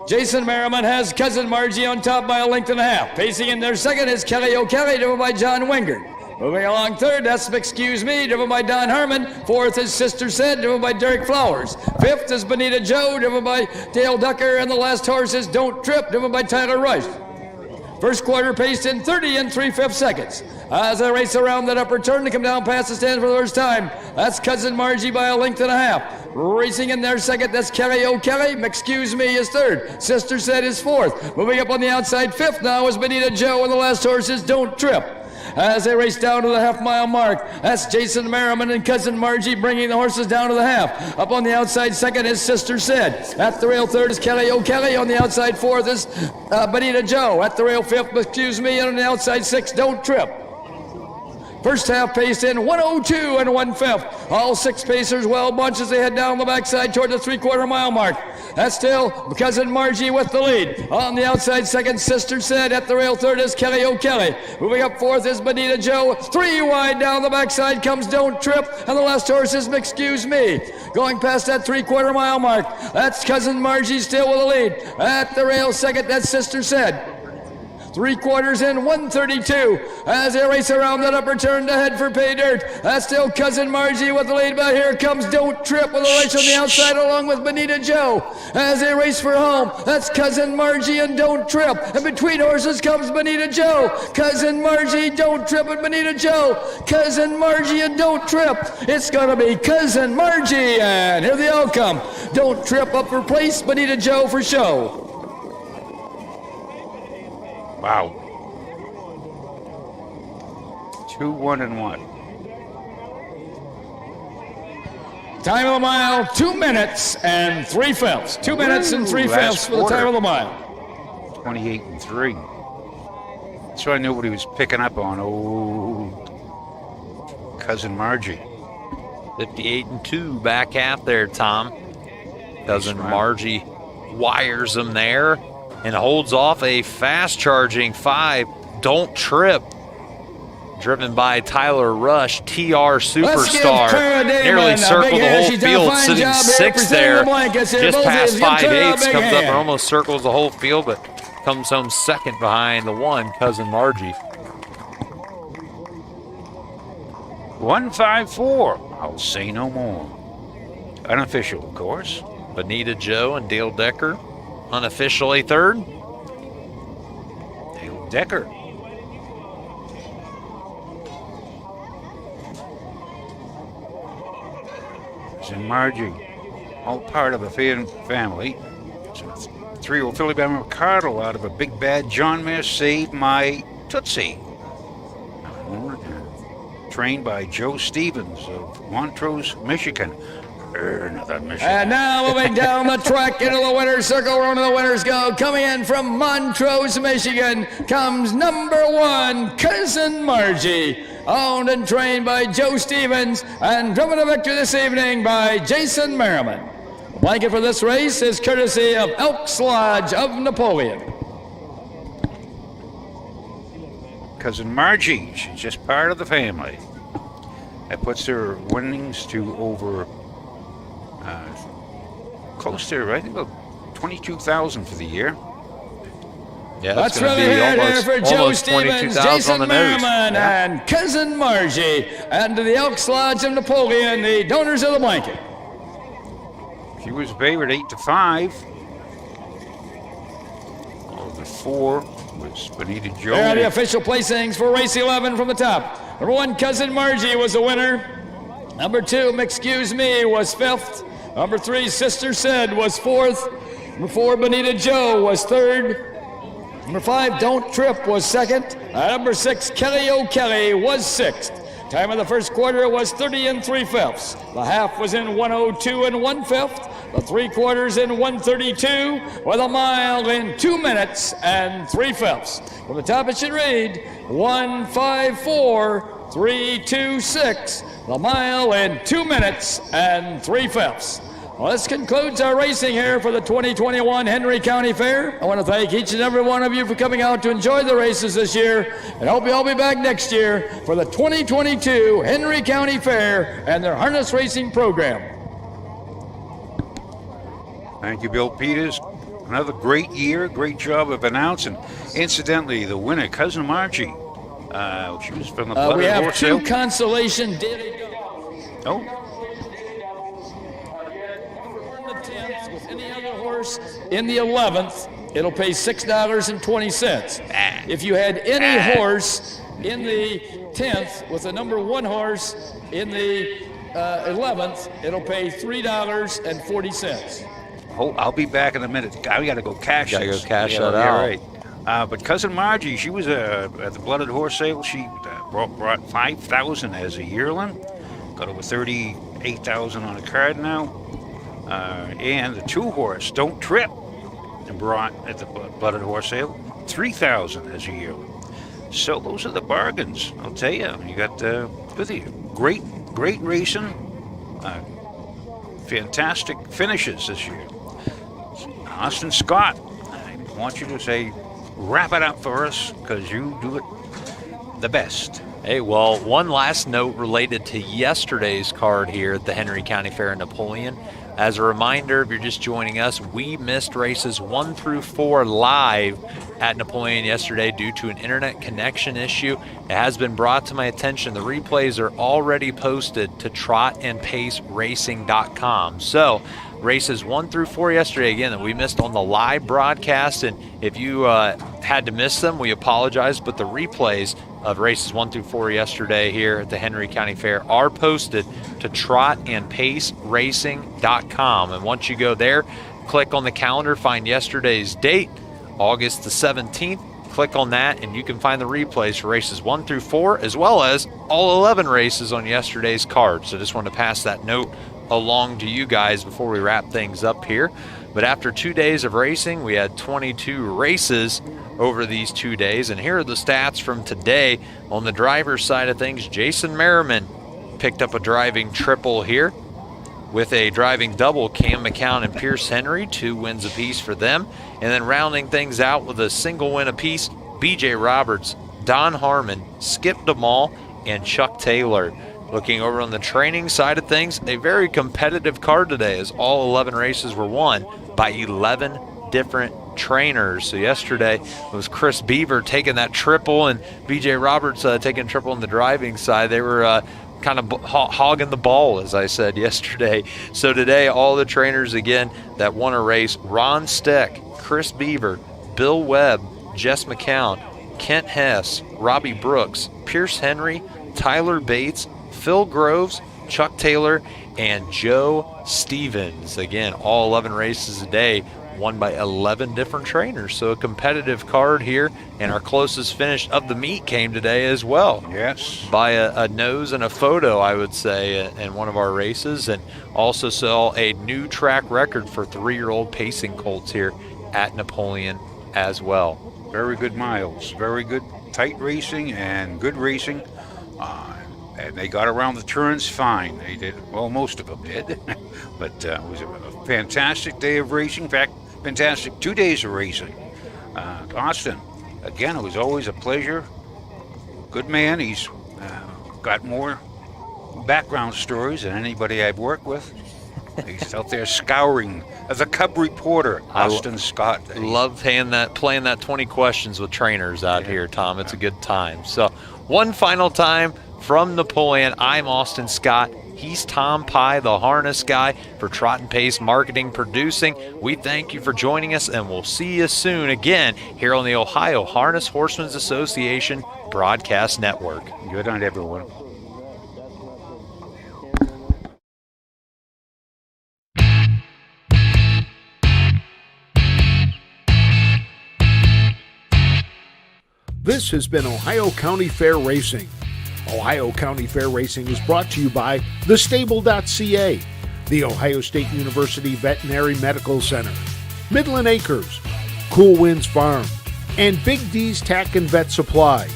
Jason Merriman has Cousin Margie on top by a length and a half. Pacing in their second is Kelly O'Kelly, driven by John Wingard. Moving along third, that's M'Excuse Me, driven by Don Harmon. Fourth is Sister Said, driven by Derek Flowers. Fifth is Bonita Joe, driven by Dale Ducker. And the last horse is Don't Trip, driven by Tyler Rush. First quarter paced in 30 3/5 seconds. As they race around that upper turn to come down past the stand for the first time, that's Cousin Margie by a length and a half. Racing in their second, that's Kelly O'Kelly. M'Excuse Me is third. Sister Said is fourth. Moving up on the outside fifth now is Bonita Joe, and the last horse is Don't Trip. as they race down to the half-mile mark. That's Jason Merriman and Cousin Margie bringing the horses down to the half. Up on the outside second is Sister Sid. At the rail third is Kelly O'Kelly. On the outside fourth is Bonita Joe. At the rail fifth, excuse me, and on the outside sixth, Don't Trip. First half paced in 102 and 1/5. All six pacers well bunched as they head down the backside toward the 3/4 mile mark. That's still Cousin Margie with the lead. On the outside second, Sister Sid. At the rail third is Kelly O'Kelly. Moving up fourth is Bonita Joe. 3 wide down the backside comes Don't Trip. And the last horse is Excuse Me. Going past that 3/4 mile mark. That's Cousin Margie still with the lead. At the rail second, that's Sister Sid. 3/4 in 132 as they race around that upper turn to head for pay dirt. That's still Cousin Margie with the lead, but here comes Don't Trip with a race on the outside along with Bonita Joe as they race for home. That's Cousin Margie and Don't Trip, and between horses comes Bonita Joe. Cousin Margie, Don't Trip, and Bonita Joe. Cousin Margie and Don't Trip. It's gonna be Cousin Margie, and here they all come. Don't Trip up for place, Bonita Joe for show. Wow. 2, 1, and 1. Time of the mile, 2 minutes and 3/5. 2 minutes and 3/5 for the time of the mile. 28 and 3. So I knew what he was picking up on. Oh, Cousin Margie. 58 and 2 back half there, Tom. Cousin Margie wires him there and holds off a fast-charging 5, Don't Trip, driven by Tyler Rush, TR Superstar. Nearly circled the whole field, sitting 6th there, just past 5/8, comes up and almost circles the whole field, but comes home second behind the 1, Cousin Margie. 154. I'll say no more. Unofficial, of course. Bonita Joe and Dale Decker. Unofficially third. Dale Decker. And Margie, all part of the family. So 3-year-old Philly Bama Cardinal out of a big bad John Mayer Save My Tootsie. Trained by Joe Stevens of Montrose, Michigan. And now moving down the track into the winner's circle, where one of the winners go. Coming in from Montrose, Michigan, comes number 1, Cousin Margie. Owned and trained by Joe Stevens and driven to victory this evening by Jason Merriman. The blanket for this race is courtesy of Elks Lodge of Napoleon. Cousin Margie, she's just part of the family. That puts her winnings to over close to, I think, about 22,000 for the year. Yeah, that's really here for Joe Stevens, Jason Merriman, and Cousin Margie, and to the Elks Lodge of Napoleon, the donors of the blanket. She was favored 8-5. The 4 was Bonita Joe. There are the official placings for race 11 from the top. Number 1, Cousin Margie was the winner. Number 2, Excuse Me, was 5th. Number 3, Sister Sid, was 4th. Number 4, Bonita Joe, was 3rd. Number 5, Don't Trip, was 2nd. Number 6, Kelly O'Kelly, was 6th. Time of the first quarter was 30 and 3/5. The half was in 102 and 1/5. The 3/4 in 132, with a mile in 2 minutes and 3/5. From the top it should read 154.326. The mile in 2 minutes and 3/5. Well, this concludes our racing here for the 2021 Henry County Fair. I want to thank each and every one of you for coming out to enjoy the races this year, and hope you all be back next year for the 2022 Henry County Fair and their harness racing program. Thank you, Bill Peters. Another great year, great job of announcing. Incidentally, the winner, Cousin Margie, she was from the Blood we have Horse 2 Hill. consolation daily. Oh. With any other horse in the 11th, it'll pay $6.20. If you had any horse in the 10th with the number 1 horse in the 11th, it'll pay $3.40. Oh, I'll be back in a minute. I got to go cash this. That out. Right. But Cousin Margie, she was at the Blooded Horse Sale. She brought 5,000 as a yearling. Got over 38,000 on a card now. And the 2-horse, Don't Trip, and brought at the Blooded Horse Sale 3,000 as a yearling. So those are the bargains, I'll tell you. You got great racing, fantastic finishes this year. Austin Scott, I want you to wrap it up for us, because you do it the best. Hey, well, one last note related to yesterday's card here at the Henry County Fair in Napoleon. As a reminder, if you're just joining us, we missed races 1 through 4 live at Napoleon yesterday due to an internet connection issue. It has been brought to my attention. The replays are already posted to trotandpaceracing.com. So, races 1 through 4 yesterday, again, that we missed on the live broadcast. And if you had to miss them, we apologize. But the replays of races 1 through 4 yesterday here at the Henry County Fair are posted to trotandpaceracing.com. And once you go there, click on the calendar, find yesterday's date, August the 17th. Click on that, and you can find the replays for races 1 through 4, as well as all 11 races on yesterday's card. So just wanted to pass that note along to you guys before we wrap things up here. But after 2 days of racing, we had 22 races over these 2 days. And here are the stats from today. On the driver's side of things, Jason Merriman picked up a driving triple here. With a driving double, Cam McCown and Pierce Henry, 2 wins apiece for them. And then rounding things out with a single win apiece, BJ Roberts, Don Harmon, Skip DeMall, and Chuck Taylor. Looking over on the training side of things, a very competitive card today, as all 11 races were won by 11 different trainers. So yesterday it was Chris Beaver taking that triple, and BJ Roberts taking triple on the driving side. They were kind of hogging the ball, as I said yesterday. So today, all the trainers, again, that won a race: Ron Steck, Chris Beaver, Bill Webb, Jess McCown, Kent Hess, Robbie Brooks, Pierce Henry, Tyler Bates, Phil Groves, Chuck Taylor, and Joe Stevens. Again, all 11 races a day won by 11 different trainers. So a competitive card here, and our closest finish of the meet came today as well. Yes. By a nose and a photo, I would say, in one of our races, and also saw a new track record for 3-year-old pacing colts here at Napoleon as well. Very good miles, very good tight racing and good racing. And they got around the turns fine. They did, well, most of them did. But it was a fantastic day of racing. In fact, fantastic 2 days of racing. Austin, again, it was always a pleasure. Good man. He's got more background stories than anybody I've worked with. He's out there scouring as a Cub reporter, Austin Scott. Love playing that 20 questions with trainers out here, Tom. It's a good time. So one final time, from Napoleon, I'm Austin Scott. He's Tom Pye, the harness guy for Trot and Pace Marketing Producing. We thank you for joining us, and we'll see you soon again here on the Ohio Harness Horsemen's Association Broadcast Network. Good night, everyone. This has been Ohio County Fair Racing. Ohio County Fair Racing is brought to you by thestable.ca, the Ohio State University Veterinary Medical Center, Midland Acres, Cool Winds Farm, and Big D's Tack and Vet Supply.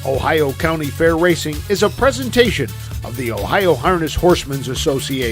Ohio County Fair Racing is a presentation of the Ohio Harness Horsemen's Association.